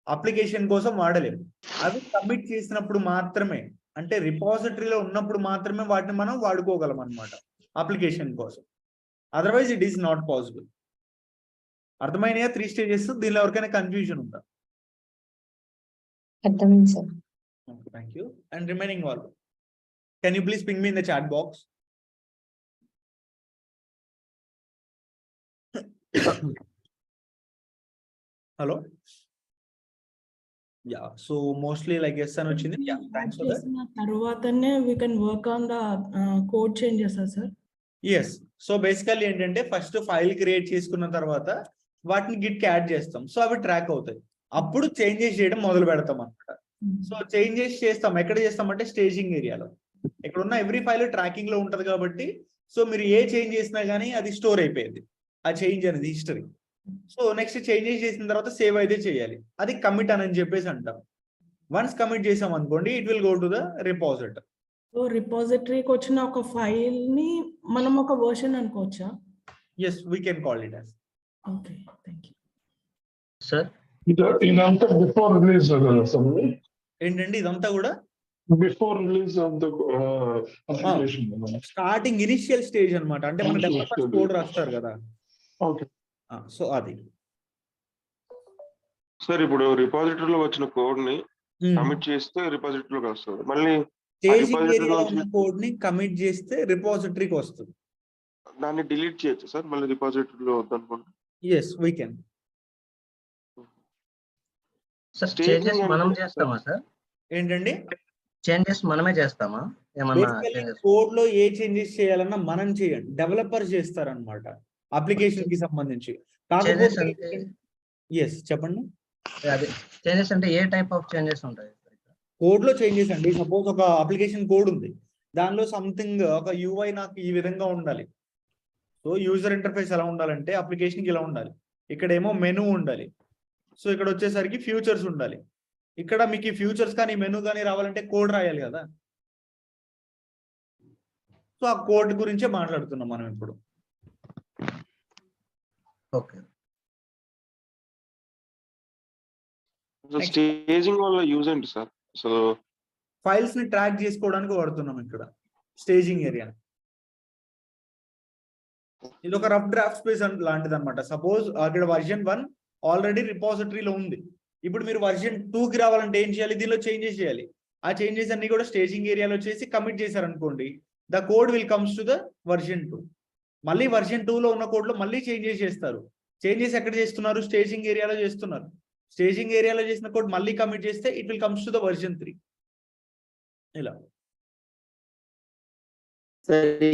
అప్లికేషన్ కోసం వాడలేము. అవి కమిట్ చేసినప్పుడు మాత్రమే, అంటే రిపోజిటరీలో ఉన్నప్పుడు మాత్రమే వాటిని మనం వాడుకోగలం అన్నమాట అప్లికేషన్ కోసం. Otherwise it is not possible. అర్థమైనయా 3 స్టేజెస్? దీనిలో ఎవరికైనా కన్ఫ్యూజన్ ఉందా? అర్థమైంది sir. Thank you. And remaining వాళ్ళు can you please ping me in the chat box? Hello. Yeah, so mostly like yes అని వచ్చింది. Yeah, thanks for that. తర్వాతనే we can work on the code changes sir. Yes. So basically ఏంటంటే ఫస్ట్ ఫైల్ క్రియేట్ చేసుకున్న తర్వాత వాటిని గిట్ కి యాడ్ చేస్తాం. సో అవి ట్రాక్ అవుతాయి. అప్పుడు చేంజెస్ చేయడం మొదలు పెడతాం అన్నమాట. సో చేంజెస్ చేస్తాం ఎక్కడ చేస్తామంటే స్టేజింగ్ ఏరియాలో. ఇక్కడ ఉన్న ఎవ్రీ ఫైల్ ట్రాకింగ్ లో ఉంటది కాబట్టి సో మీరు ఏ చేంజ్ చేసినా కానీ అది స్టోర్ అయిపోయింది, ఆ చేంజ్ అనేది హిస్టరీ. సో నెక్స్ట్ చేంజెస్ చేసిన తర్వాత సేవ్ అయితే చేయాలి, అది కమిట్ అని చెప్పేసి అంటాం. వన్స్ కమిట్ చేసాం అనుకోండి it will go to the repository. So రిపోజిటరీకి వచ్చిన ఒక ఫైల్ ని మనం ఒక వర్షన్ అనుకోవచ్చా? Yes, we can call it as. Okay, thank you sir. ఇదంతా బిఫోర్ రిలీజ్ ఏంటండి ఇదంతా కూడా before release of the application starting initial stage అన్నమాట. అంటే మన డెవలపర్స్ కోడ్ రాస్తారు కదా. ఓకే. సో అది సార్ ఇప్పుడు రిపోజిటరీలో వచ్చిన కోడ్ ని కమిట్ చేస్తే రిపోజిటరీలోకి వస్తుంది. మళ్ళీ స్టేజింగ్ ఏరియాలో ఉన్న కోడ్ ని కమిట్ చేస్తే రిపోజిటరీకి వస్తుంది. దాన్ని డిలీట్ చేయొచ్చు సార్ మళ్ళీ రిపోజిటరీలో వద్దనుకోండి? Yes, we can. Sir changes మనం చేస్తామా సార్? ఏంటండి చేంజెస్ మనమే చేస్తామా? ఏమన్నా కోడ్ లో ఏ చేంజెస్ చేయాలన్నా మనం చేయండి, డెవలపర్ చేస్తారన్నమాట అప్లికేషన్ కి సంబంధించి. కాకపోతే ఎస్ చెప్పండి. అదే చేంజెస్ అంటే ఏ టైప్ ఆఫ్ చేంజెస్ ఉంటాయి? కోడ్ లో చేంజెస్ అండి. సపోజ్ ఒక అప్లికేషన్ కోడ్ ఉంది, దానిలో సంథింగ్ ఒక యూఐ నాకు ఈ విధంగా ఉండాలి. సో యూజర్ ఇంటర్ఫేస్ ఎలా ఉండాలంటే అప్లికేషన్కి ఇలా ఉండాలి. ఇక్కడేమో మెనూ ఉండాలి. సో ఇక్కడ వచ్చేసరికి ఫ్యూచర్స్ ఉండాలి. ఇక్కడ మీకు ఈ ఫ్యూచర్స్ కానీ మెనూ కానీ రావాలంటే కోడ్ రాయాలి కదా. సో ఆ కోడ్ గురించే మాట్లాడుతున్నాం మనం ఇప్పుడు. ఓకే. స్టేజింగ్ వల్ల యూజ్ ఏంటి సార్? అసలు ఫైల్స్ ని ట్రాక్ చేసుకోవడానికి వాడుతున్నాం ఇక్కడ స్టేజింగ్ ఏరియా. ఇది ఒక రఫ్ డ్రాఫ్ట్ స్పేస్ లాంటిది అనమాట. సపోజ్ అక్కడ వర్జన్ 1 ఆల్రెడీ రిపాజిటరీలో ఉంది. ఇప్పుడు మీరు వర్జన్ 2కి రావాలంటే ఏం చేయాలి? దీనిలో చేంజెస్ చేయాలి. ఆ చేంజెస్ అన్ని కూడా స్టేజింగ్ ఏరియాలో చేసి కమిట్ చేశారనుకోండి, the code will comes to the version 2. మళ్ళీ వర్జన్ 2లో ఉన్న కోడ్ లో మళ్ళీ చేంజెస్ చేస్తారు. చేంజెస్ ఎక్కడ చేస్తున్నారు? స్టేజింగ్ ఏరియాలో చేస్తున్నారు. స్టేజింగ్ ఏరియాలో చేసిన కోడ్ మళ్ళీ కమిట్ చేస్తే it will comes to the version 3. ఇలా సరే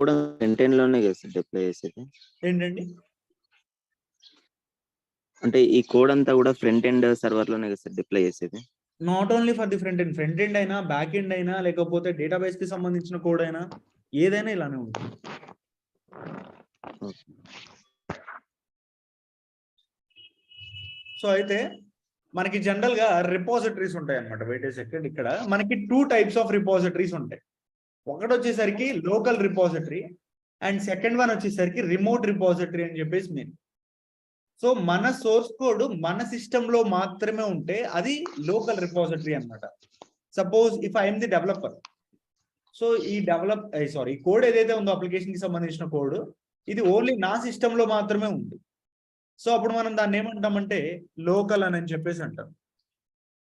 కూడా ఫ్రంట్ లోనే కదా సార్ డిప్లాయ్ చేసేది? ఏంటండి? అంటే ఈ కోడ్ అంతా కూడా ఫ్రంట్ ఎండ్ సర్వర్ లోనే కదా సార్ డిప్లాయ్ చేసేది? Not only for the front end అయినా, బ్యాక్ ఎండ్ అయినా, లేకపోతే డేటాబేస్ కి సంబంధించిన కోడ్ అయినా, ఏదైనా ఇలానే ఉంటుంది. సో అయితే మనకి జనరల్ గా రిపాజిటరీస్ ఉంటాయి అనమాట. వెయిట్ ఏ సెకండ్, ఇక్కడ మనకి 2 టైప్స్ ఆఫ్ రిపాజిటరీస్ ఉంటాయి. ఒకటి వచ్చేసరికి local repository and second one వచ్చేసరికి రిమోట్ రిపాజిటరీ అని చెప్పేసి మీరు. సో మన సోర్స్ కోడ్ మన సిస్టమ్ లో మాత్రమే ఉంటే అది లోకల్ రిపాజిటరీ అన్నమాట. Suppose if I'm the developer, so ఈ ఈ కోడ్ ఏదైతే ఉందో అప్లికేషన్ కి సంబంధించిన కోడ్, ఇది ఓన్లీ నా సిస్టమ్ లో మాత్రమే ఉంది. సో అప్పుడు మనం దాన్ని ఏమంటామంటే లోకల్ అని చెప్పేసి అంటాం.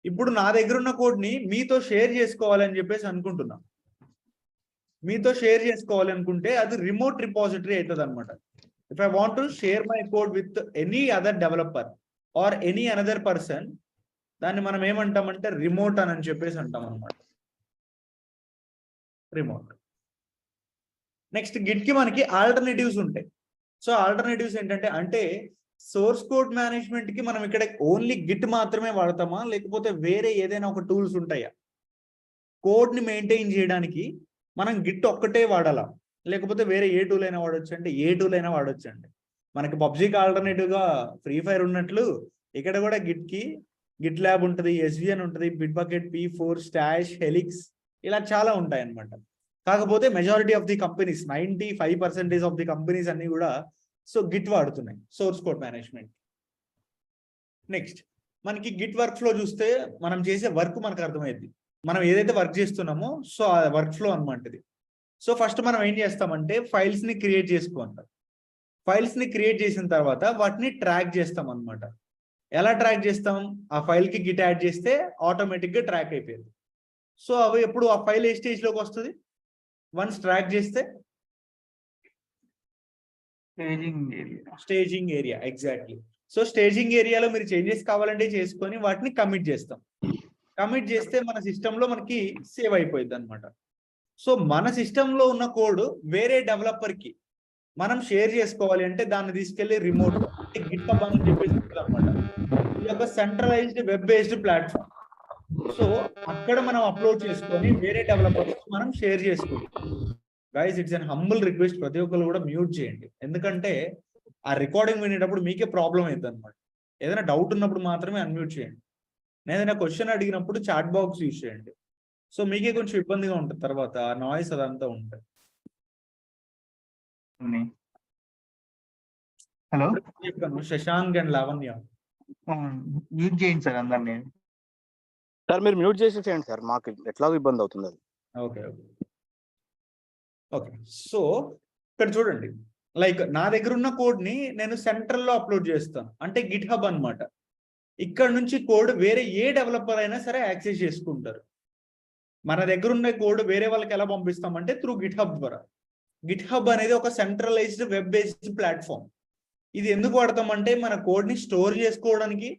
ఇప్పుడు నా దగ్గర ఉన్న కోడ్ ని మీతో షేర్ చేసుకోవాలని చెప్పేసి అనుకుంటున్నాం. మీతో షేర్ చేసుకోవాలి అనుకుంటే అది రిమోట్ రిపాజిటరీ అవుతుంది అనమాట. If I want to share my code with any other developer or any another person, దాన్ని మనం ఏమంటామంటే రిమోట్ అని చెప్పేసి అంటాం అనమాట. రిమోట్. నెక్స్ట్ గిట్ కి మనకి ఆల్టర్నేటివ్స్ ఉంటాయి. సో ఆల్టర్నేటివ్స్ ఏంటంటే, అంటే సోర్స్ కోడ్ మేనేజ్మెంట్ కి మనం ఇక్కడ ఓన్లీ గిట్ మాత్రమే వాడతామా, లేకపోతే వేరే ఏదైనా ఒక టూల్స్ ఉంటాయా? కోడ్ ని మెయింటైన్ చేయడానికి మనం గిట్ ఒక్కటే వాడాలా, లేకపోతే వేరే ఏ టూల్ అయినా వాడొచ్చు అంటే ఏ టూల్ అయినా వాడొచ్చు అండి. మనకి పబ్జీకి ఆల్టర్నేటివ్ గా ఫ్రీ ఫైర్ ఉన్నట్లు ఇక్కడ కూడా గిట్ కి గిట్ ల్యాబ్ ఉంటుంది, SVN ఉంటుంది, Bitbucket, P4, Stash, Helix, ఇలా చాలా ఉంటాయి అన్నమాట. కాకపోతే majority of the companies 95% of the companies అన్ని కూడా సో గిట్ వాడుతున్నాయి సోర్స్ కోడ్ మేనేజ్మెంట్. నెక్స్ట్ మనకి గిట్ వర్క్ ఫ్లో చూస్తే మనం చేసే వర్క్ మనకు అర్థమైంది. మనం ఏదైతే వర్క్ చేస్తున్నామో సో ఆ వర్క్ ఫ్లో అనమాట ఇది. సో ఫస్ట్ మనం ఏం చేస్తామంటే ఫైల్స్ ని క్రియేట్ చేసుకుంటాం. ఫైల్స్ ని క్రియేట్ చేసిన తర్వాత వాటిని ట్రాక్ చేస్తాం అనమాట. ఎలా ట్రాక్ చేస్తాం? ఆ ఫైల్ కి గిట్ యాడ్ చేస్తే ఆటోమేటిక్ గా ట్రాక్ అయిపోయింది. సో అవి ఎప్పుడు ఆ ఫైల్ ఏ స్టేజ్ లోకి వస్తుంది? వన్స్ ట్రాక్ చేస్తే staging area. Exactly. So staging ఏరియాలో మీరు చేంజెస్ కావాలంటే చేసుకొని వాటిని కమిట్ చేస్తాం. కమిట్ చేస్తే మన సిస్టమ్ లో మనకి సేవ్ అయిపోయింది అనమాట. సో మన సిస్టమ్ లో ఉన్న కోడ్ వేరే డెవలపర్ కి మనం షేర్ చేసుకోవాలి అంటే దాన్ని తీసుకెళ్లి రిమోట్ అంటే గిట్హబ్ అని చెప్పేసి అనమాట. ఇది ఒక centralised web based platform. So అక్కడ మనం అప్లోడ్ చేసుకొని వేరే డెవలపర్స్ మనం షేర్ చేసుకోవాలి. Guys, it's an humble request, ప్రతి ఒక్కరు కూడా మ్యూట్ చేయండి. ఎందుకంటే ఆ రికార్డింగ్ వినేటప్పుడు మీకే ప్రాబ్లం అవుతుంది అనమాట. ఏదైనా డౌట్ ఉన్నప్పుడు మాత్రమే అన్మ్యూట్ చేయండి. ఏదైనా క్వశ్చన్ అడిగినప్పుడు చాట్ బాక్స్ యూజ్ చేయండి. సో మీకే కొంచెం ఇబ్బందిగా ఉంటుంది తర్వాత ఆ నాయిస్ అదంతా ఉంటుంది. హలో, చెప్పాను శశాంక్ అండ్ లావణ్య మ్యూట్ చేయండి సార్ అందరినీ. సార్ మీరు మ్యూట్ చేసేసేయండి సార్, మాకు ఎట్లాగో ఇబ్బంది అవుతుంది అది. Okay okay. సో ఇక్కడ చూడండి, లైక్ నా దగ్గర ఉన్న కోడ్ ని నేను సెంట్రల్ లో అప్లోడ్ చేస్తాను అంటే గిట్ హబ్ అనమాట. ఇక్కడ నుంచి కోడ్ వేరే ఏ డెవలపర్ అయినా సరే యాక్సెస్ చేసుకుంటారు. మన దగ్గర ఉన్న కోడ్ వేరే వాళ్ళకి ఎలా పంపిస్తామంటే త్రూ గిట్ హబ్ ద్వారా. గిట్ హబ్ అనేది ఒక సెంట్రలైజ్డ్ వెబ్ బేస్డ్ ప్లాట్ఫామ్. ఇది ఎందుకు వాడతామంటే మన కోడ్ ని స్టోర్ చేసుకోవడానికి,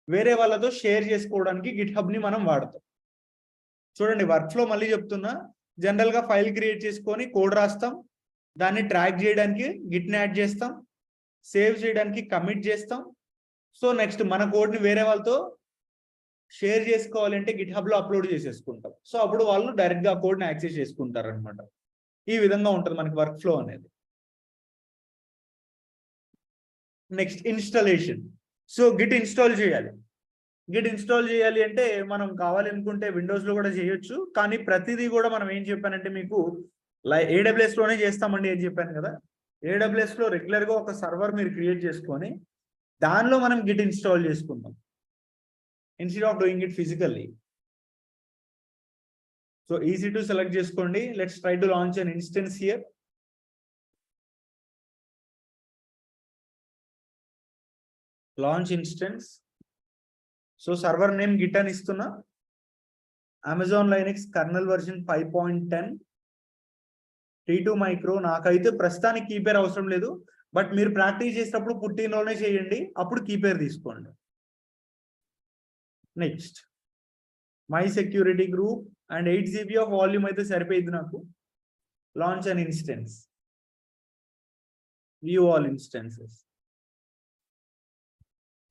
వేరే వాళ్ళతో షేర్ చేసుకోవడానికి గిట్ హబ్ ని మనం వాడతాం. చూడండి వర్క్ ఫ్లో మళ్ళీ చెప్తున్నా. జనరల్ గా ఫైల్ క్రియేట్ చేసుకొని కోడ్ రాస్తాం, దాన్ని ట్రాక్ చేయడానికి గిట్ ని యాడ్ చేస్తాం, సేవ్ చేయడానికి కమిట్ చేస్తాం, సో నెక్స్ట్ మన కోడ్ని వేరే వాళ్ళతో షేర్ చేసుకోవాలి అంటే గిట్హబ్ లో అప్లోడ్ చేసేసుకుంటాం. సో అప్పుడు వాళ్ళు డైరెక్ట్ గా ఆ కోడ్ని యాక్సెస్ చేసుకుంటారు అనమాట. ఈ విధంగా ఉంటుంది మనకి వర్క్ ఫ్లో అనేది. Next installation. So Git install చేయాలి. గిట్ ఇన్స్టాల్ చేయాలి అంటే మనం కావాలనుకుంటే విండోస్ లో కూడా చేయొచ్చు, కానీ ప్రతిదీ కూడా మనం ఏం చెప్పానంటే మీకు AWS లోనే చేస్తామండి అని చెప్పాను కదా. AWS లో రెగ్యులర్ గా ఒక సర్వర్ మీరు క్రియేట్ చేసుకొని దానిలో మనం గిట్ ఇన్స్టాల్ చేసుకుందాం instead of doing it physically. So EC2 select చేసుకోండి. Let's try to launch an instance here. Launch instance. So server name Git అని ఇస్తున్నా. Amazon Linux kernel version 5.10 T2 micro. నాకైతే ప్రస్తుతానికి కీ పేరు అవసరం లేదు, బట్ మీరు ప్రాక్టీస్ చేసేటప్పుడు పుట్టినలోనే చేయండి, అప్పుడు కీ పేరు తీసుకోండి. Next my security group and 8 GB of volume అయితే సరిపోయింది నాకు. Launch an instance. View all instances.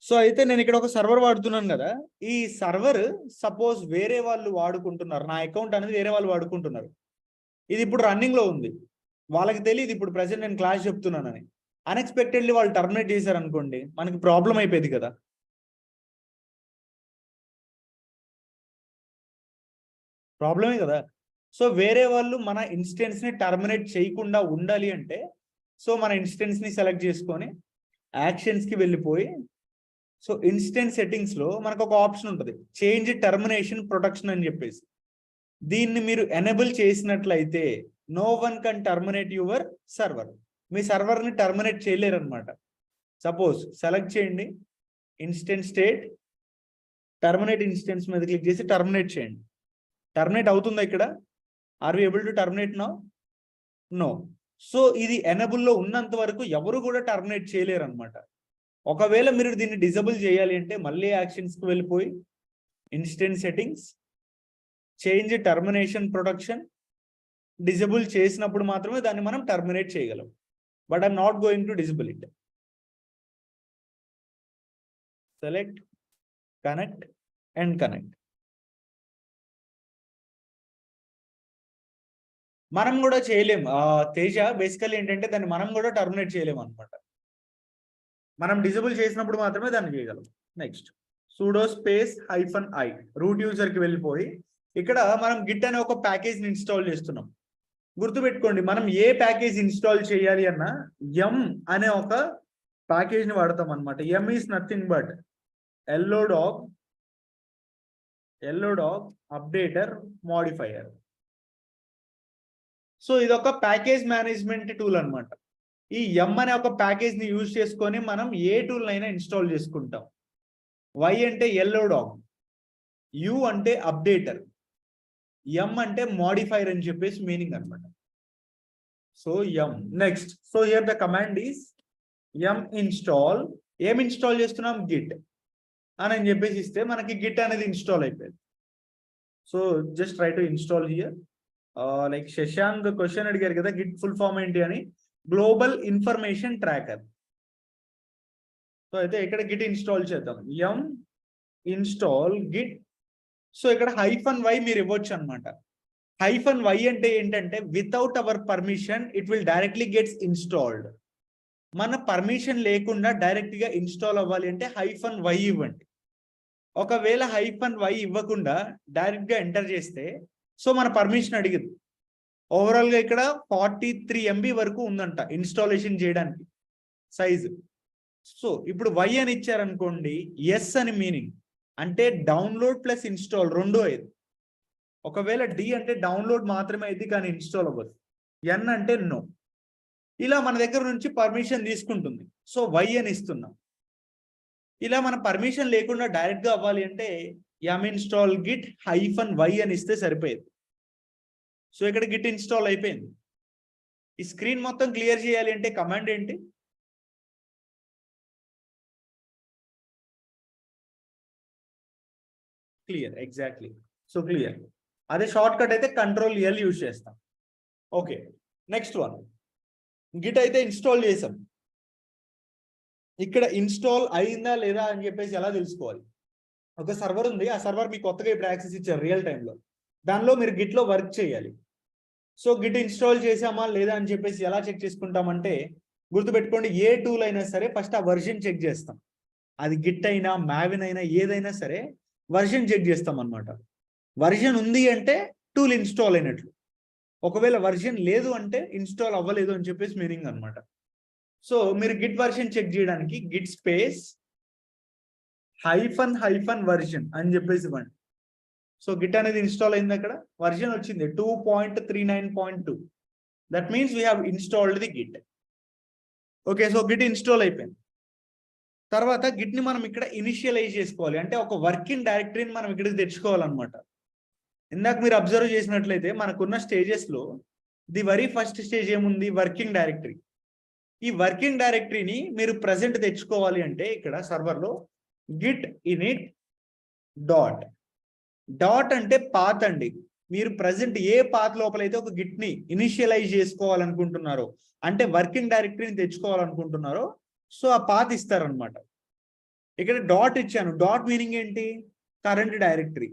So అయితే నేను ఇక్కడ ఒక సర్వర్ వాడుతున్నాను కదా. ఈ సర్వర్ సపోజ్ వేరే వాళ్ళు వాడుకుంటున్నారు, నా అకౌంట్ అనేది వేరే వాళ్ళు వాడుకుంటున్నారు. ఇది ఇప్పుడు రన్నింగ్ లో ఉంది, వాళ్ళకి తెలియదు ఇప్పుడు ప్రజెంట్ నేను క్లాస్ చెప్తున్నానని. అన్ఎక్స్పెక్టెడ్లీ వాళ్ళు టర్మినేట్ చేశారు అనుకోండి, మనకి ప్రాబ్లం అయిపోయింది కదా. ప్రాబ్లమే కదా. సో వేరే వాళ్ళు మన ఇన్స్టెన్స్ ని టర్మినేట్ చేయకుండా ఉండాలి అంటే సో మన ఇన్స్టెన్స్ ని సెలెక్ట్ చేసుకొని యాక్షన్స్ కి వెళ్ళిపోయి సో ఇన్స్టెన్స్ సెట్టింగ్స్ లో మనకు ఒక ఆప్షన్ ఉంటుంది, చేంజ్ టర్మినేషన్ ప్రొటెక్షన్ అని చెప్పేసి. దీన్ని మీరు ఎనేబుల్ చేసినట్లయితే no one can terminate your server. మీ సర్వర్ ని టర్మినేట్ చేయలేరు అనమాట. సపోజ్ సెలెక్ట్ చేయండి ఇన్స్టెన్స్ స్టేట్, టర్మినేట్ ఇన్స్టెన్స్ మీద క్లిక్ చేసి టర్మినేట్ చేయండి. టర్మినేట్ అవుతుందా ఇక్కడ? Are we able to terminate now? No. So ఇది ఎనేబుల్ లో ఉన్నంత వరకు ఎవరు కూడా టర్మినేట్ చేయలేరు అనమాట. ఒకవేళ మీరు దీన్ని డిజబుల్ చేయాలి అంటే మళ్ళీ యాక్షన్స్ కి వెళ్ళిపోయి instance settings, change termination protection, disable చేసినప్పుడు మాత్రమే దాన్ని మనం టర్మినేట్ చేయగలం. But I'm not going to disable it. Select, connect and connect. మనం కూడా చేయలేం తేజ. బేసికల్లీ ఏంటంటే దాన్ని మనం కూడా టర్మినేట్ చేయలేము అనమాట. మనం డిజబుల్ చేసినప్పుడు మాత్రమే దాన్ని చేయగలం. Next sudo space -i root user కి వెళ్ళిపోయి ఇక్కడ మనం గిట్ అనే ఒక ప్యాకేజ్ ని ఇన్స్టాల్ చేస్తున్నాం. గుర్తుపెట్టుకోండి, మనం ఏ ప్యాకేజ్ ఇన్స్టాల్ చేయాలి అన్నా m అనే ఒక ప్యాకేజ్ ని వాడతాం అనమాట. m is nothing but llog updater modifier. So ఇది ఒక ప్యాకేజ్ మేనేజ్మెంట్ టూల్ అనమాట. ఈ m అనే ఒక ప్యాకేజ్ ని యూజ్ చేసుకొని మనం ఏ టూల్ అయినా ఇన్స్టాల్ చేసుకుంటాం. y అంటే llog, u అంటే అప్డేటర్, m అంటే మోడిఫైర్ అని చెప్పేసి మీనింగ్ అనమాట. So m. Next so here the command is m install. ఏం ఇన్స్టాల్ చేస్తున్నాం? గిట్ అని చెప్పేసి ఇస్తే మనకి గిట్ అనేది ఇన్స్టాల్ అయిపోయింది. So just try to install here. Like Shashank question అడిగారు కదా గిట్ ఫుల్ ఫామ్ ఏంటి అని. Global information tracker. సో అయితే ఇక్కడ గిట్ ఇన్స్టాల్ చేద్దాం. m install Git. సో ఇక్కడ -y మీరు ఇవ్వచ్చు అనమాట. -y అంటే ఏంటంటే without hour permission it will directly gets installed. మన పర్మిషన్ లేకుండా డైరెక్ట్ గా ఇన్స్టాల్ అవ్వాలి అంటే -y ఇవ్వండి. ఒకవేళ -y ఇవ్వకుండా డైరెక్ట్ గా ఎంటర్ చేస్తే సో మన పర్మిషన్ అడిగింది. ఓవరాల్ గా ఇక్కడ 43 MB వరకు ఉందంట ఇన్స్టాలేషన్ చేయడానికి సైజు. సో ఇప్పుడు y అని ఇచ్చారనుకోండి, ఎస్ అని మీనింగ్ అంటే డౌన్లోడ్ ప్లస్ ఇన్స్టాల్ రెండు అయ్యింది. ఒకవేళ d అంటే డౌన్లోడ్ మాత్రమే అయింది కానీ ఇన్స్టాల్ అవ్వదు. n అంటే నో. ఇలా మన దగ్గర నుంచి పర్మిషన్ తీసుకుంటుంది. సో y అని ఇస్తున్నాం. ఇలా మన పర్మిషన్ లేకుండా డైరెక్ట్ గా అవ్వాలి అంటే m ఇన్స్టాల్ గిట్ -y అని ఇస్తే సరిపోయేది. సో ఇక్కడ గిట్ ఇన్స్టాల్ అయిపోయింది. ఈ స్క్రీన్ మొత్తం క్లియర్ చేయాలి అంటే కమాండ్ ఏంటి? క్లియర్. ఎగ్జాక్ట్లీ. So clear. అదే షార్ట్ కట్ అయితే Ctrl+L యూజ్ చేస్తాం. Okay, next one. గిట్ అయితే ఇన్స్టాల్ చేసాం. ఇక్కడ ఇన్స్టాల్ అయిందా లేదా అని చెప్పేసి ఎలా తెలుసుకోవాలి? ఒక సర్వర్ ఉంది, ఆ సర్వర్ మీకు కొత్తగా ఇప్పుడు యాక్సెస్ ఇచ్చారు రియల్ టైంలో, దానిలో మీరు గిట్లో వర్క్ చేయాలి. సో గిట్ ఇన్స్టాల్ చేసామా లేదా అని చెప్పేసి ఎలా చెక్ చేసుకుంటామంటే, గుర్తుపెట్టుకోండి, ఏ టూల్ అయినా సరే ఫస్ట్ ఆ వర్షన్ చెక్ చేస్తాం. అది గిట్ అయినా మావిన్ అయినా ఏదైనా సరే వర్షన్ చెక్ చేస్తాం అనమాట. వర్షన్ ఉంది అంటే టూల్ ఇన్స్టాల్ అయినట్లు, ఒకవేళ వర్షన్ లేదు అంటే ఇన్స్టాల్ అవ్వలేదు అని చెప్పేసి మీనింగ్ అనమాట. సో మీరు గిట్ వర్షన్ చెక్ చేయడానికి గిట్ స్పేస్ --- వర్షన్ అని చెప్పేసి ఇవ్వండి. సో గిట్ అనేది ఇన్స్టాల్ అయింది, అక్కడ వర్షన్ వచ్చింది 2.39.2. That means we have installed the git. Okay, so Git install అయిపోయింది. తర్వాత గిట్ ని మనం ఇక్కడ ఇనిషియలైజ్ చేసుకోవాలి, అంటే ఒక వర్కింగ్ డైరెక్టరీని మనం ఇక్కడికి తెచ్చుకోవాలన్నమాట. ఇందాక మీరు అబ్జర్వ్ చేసినట్లయితే మనకున్న స్టేజెస్ లో ది వెరీ ఫస్ట్ స్టేజ్ ఏముంది? Working directory. ఈ వర్కింగ్ డైరెక్టరీని మీరు ప్రజెంట్ తెచ్చుకోవాలి అంటే ఇక్కడ సర్వర్లో గిట్ ఇనిట్ డాట్ అంటే పాత్ అండి. మీరు ప్రజెంట్ ఏ పాత్ లోపలైతే ఒక గిట్ ని ఇనిషియలైజ్ చేసుకోవాలనుకుంటున్నారో, అంటే వర్కింగ్ డైరెక్టరీని తెచ్చుకోవాలనుకుంటున్నారో, సో ఆ పాత్ ఇస్తారనమాట. ఇక్కడ డాట్ ఇచ్చాను, డాట్ మీనింగ్ ఏంటి? Current directory.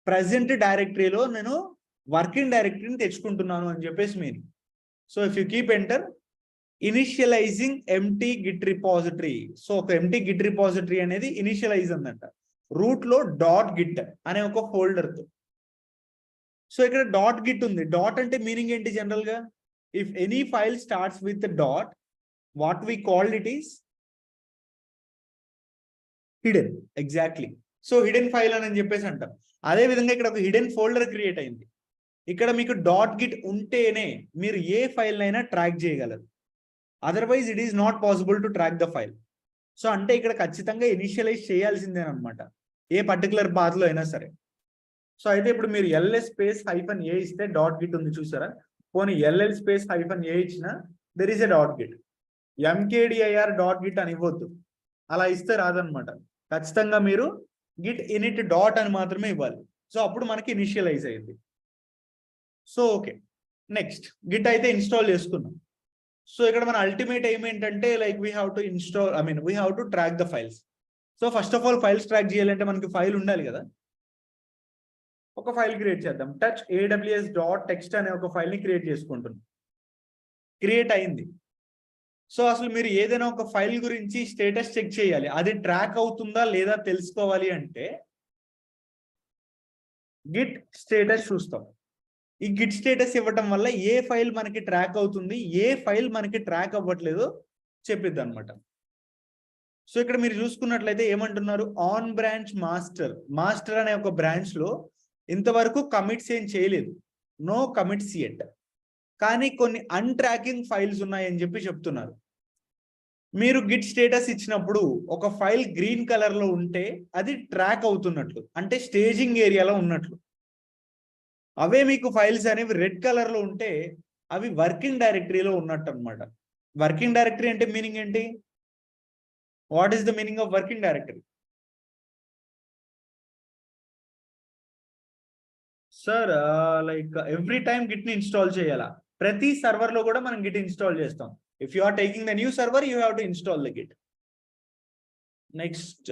ప్రజెంట్ డైరెక్టరీలో నేను వర్కింగ్ డైరెక్టరీని తెచ్చుకుంటున్నాను అని చెప్పేసి meaning. So if you keep enter initialising empty Git repository. So ఒక ఎంటీ గిట్ రిపాజిటరీ అనేది ఇనిషియలైజ్ అందంట రూట్ లో డాట్ గిట్ అనే ఒక ఫోల్డర్ తో. సో ఇక్కడ డాట్ గిట్ ఉంది. డాట్ అంటే మీనింగ్ ఏంటి? జనరల్ గా if any file starts with dot, what we called it is hidden. Exactly. So hidden file అని చెప్పేసి అంటాం. అదే విధంగా ఇక్కడ ఒక హిడెన్ ఫోల్డర్ క్రియేట్ అయింది. ఇక్కడ మీకు డాట్ గిట్ ఉంటేనే మీరు ఏ ఫైల్ అయినా ట్రాక్ చేయగలరు, otherwise it is not possible to track the file. So అంటే ఇక్కడ ఖచ్చితంగా ఇనిషియలైజ్ చేయాల్సిందేనమాట, ఏ పర్టికులర్ పాత్ లో అయినా సరే. సో అయితే ఇప్పుడు మీరు LS స్పేస్ -a ఇస్తే డాట్ గిట్ ఉంది చూసారా? పోనీ LL స్పేస్ -a ఇచ్చిన there is a dot Git. MKDIR dot Git అని ఇవ్వద్దు, అలా ఇస్తే రాదనమాట. ఖచ్చితంగా మీరు గిట్ ఇనిట్ డాట్ అని మాత్రమే ఇవ్వాలి. సో అప్పుడు మనకి ఇనిషియలైజ్ అయింది. సో ఓకే, నెక్స్ట్ గిట్ అయితే ఇన్స్టాల్ చేసుకున్నాం. సో ఇక్కడ మన అల్టిమేట్ ఎయిమ్ ఏంటంటే like we have to install, we have to track the files. So first of all files track చేయాలంటే మనకి ఫైల్ ఉండాలి కదా. ఒక ఫైల్ క్రియేట్ చేద్దాం. టచ్ aws.txt అనే ఒక ఫైల్ ని క్రియేట్ చేసుకుంటున్నాం. క్రియేట్ అయింది. సో అసలు మీరు ఏదైనా ఒక ఫైల్ గురించి స్టేటస్ చెక్ చేయాలి, అది ట్రాక్ అవుతుందా లేదా తెలుసుకోవాలి అంటే గిట్ స్టేటస్ చూస్తాం. ఈ గిట్ స్టేటస్ ఇవ్వటం వల్ల ఏ ఫైల్ మనకి ట్రాక్ అవుతుంది, ఏ ఫైల్ మనకి ట్రాక్ అవ్వట్లేదో చెప్పిద్ది అనమాట. సో ఇక్కడ మీరు చూసుకున్నట్లయితే ఏమంటున్నారు? ఆన్ బ్రాంచ్ మాస్టర్ అనే ఒక బ్రాంచ్ లో ఇంతవరకు కమిట్స్ ఏం చేయలేదు, నో కమిట్స్ యెట్. కానీ కొన్ని అన్ట్రాకింగ్ ఫైల్స్ ఉన్నాయని చెప్పి చెప్తున్నారు. మీరు గిట్ స్టేటస్ ఇచ్చినప్పుడు ఒక ఫైల్ గ్రీన్ కలర్ లో ఉంటే అది ట్రాక్ అవుతున్నట్లు, అంటే స్టేజింగ్ ఏరియాలో ఉన్నట్లు. అవే మీకు ఫైల్స్ అనేవి రెడ్ కలర్ లో ఉంటే అవి వర్కింగ్ డైరెక్టరీలో ఉన్నట్టు అనమాట. వర్కింగ్ డైరెక్టరీ అంటే మీనింగ్ ఏంటి? What is the meaning of working directory? Sir like every time git ని ఇన్స్టాల్ చేయాలా? ప్రతి సర్వర్ లో కూడా మనం గిట్ ఇన్స్టాల్ చేస్తాం. If you are taking the new server you have to install the git. Next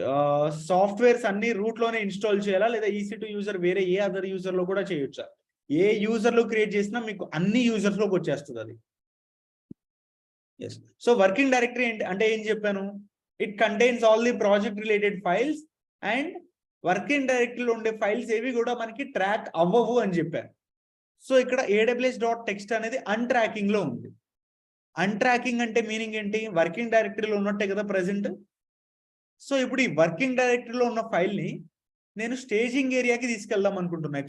softwares అన్ని రూట్ లోనే ఇన్స్టాల్ చేయాలా లేదా EC2 యూజర్ వేరే ఏ అదర్ యూజర్ లో కూడా చేయొచ్చా? ఏ యూజర్ లో క్రియేట్ చేసినా మీకు అన్ని యూజర్స్ లోకి వచ్చేస్తుంది అది. ఎస్. సో వర్కింగ్ డైరెక్టరీ అంటే ఏం చెప్పాను? It contains all the project related files and working డైరెక్టరీలో ఉండే ఫైల్స్ ఏవి కూడా మనకి ట్రాక్ అవ్వవు అని చెప్పారు. సో ఇక్కడ aws.txt అనేది అన్ట్రాకింగ్ లో ఉంది. అన్ట్రాకింగ్ అంటే మీనింగ్ ఏంటి? వర్కింగ్ డైరెక్టరీలో ఉన్నట్టే కదా ప్రెసెంట్. సో ఇప్పుడు ఈ వర్కింగ్ డైరెక్టరీలో ఉన్న ఫైల్ ని నేను స్టేజింగ్ ఏరియాకి తీసుకెళ్దాం అనుకుంటున్నా.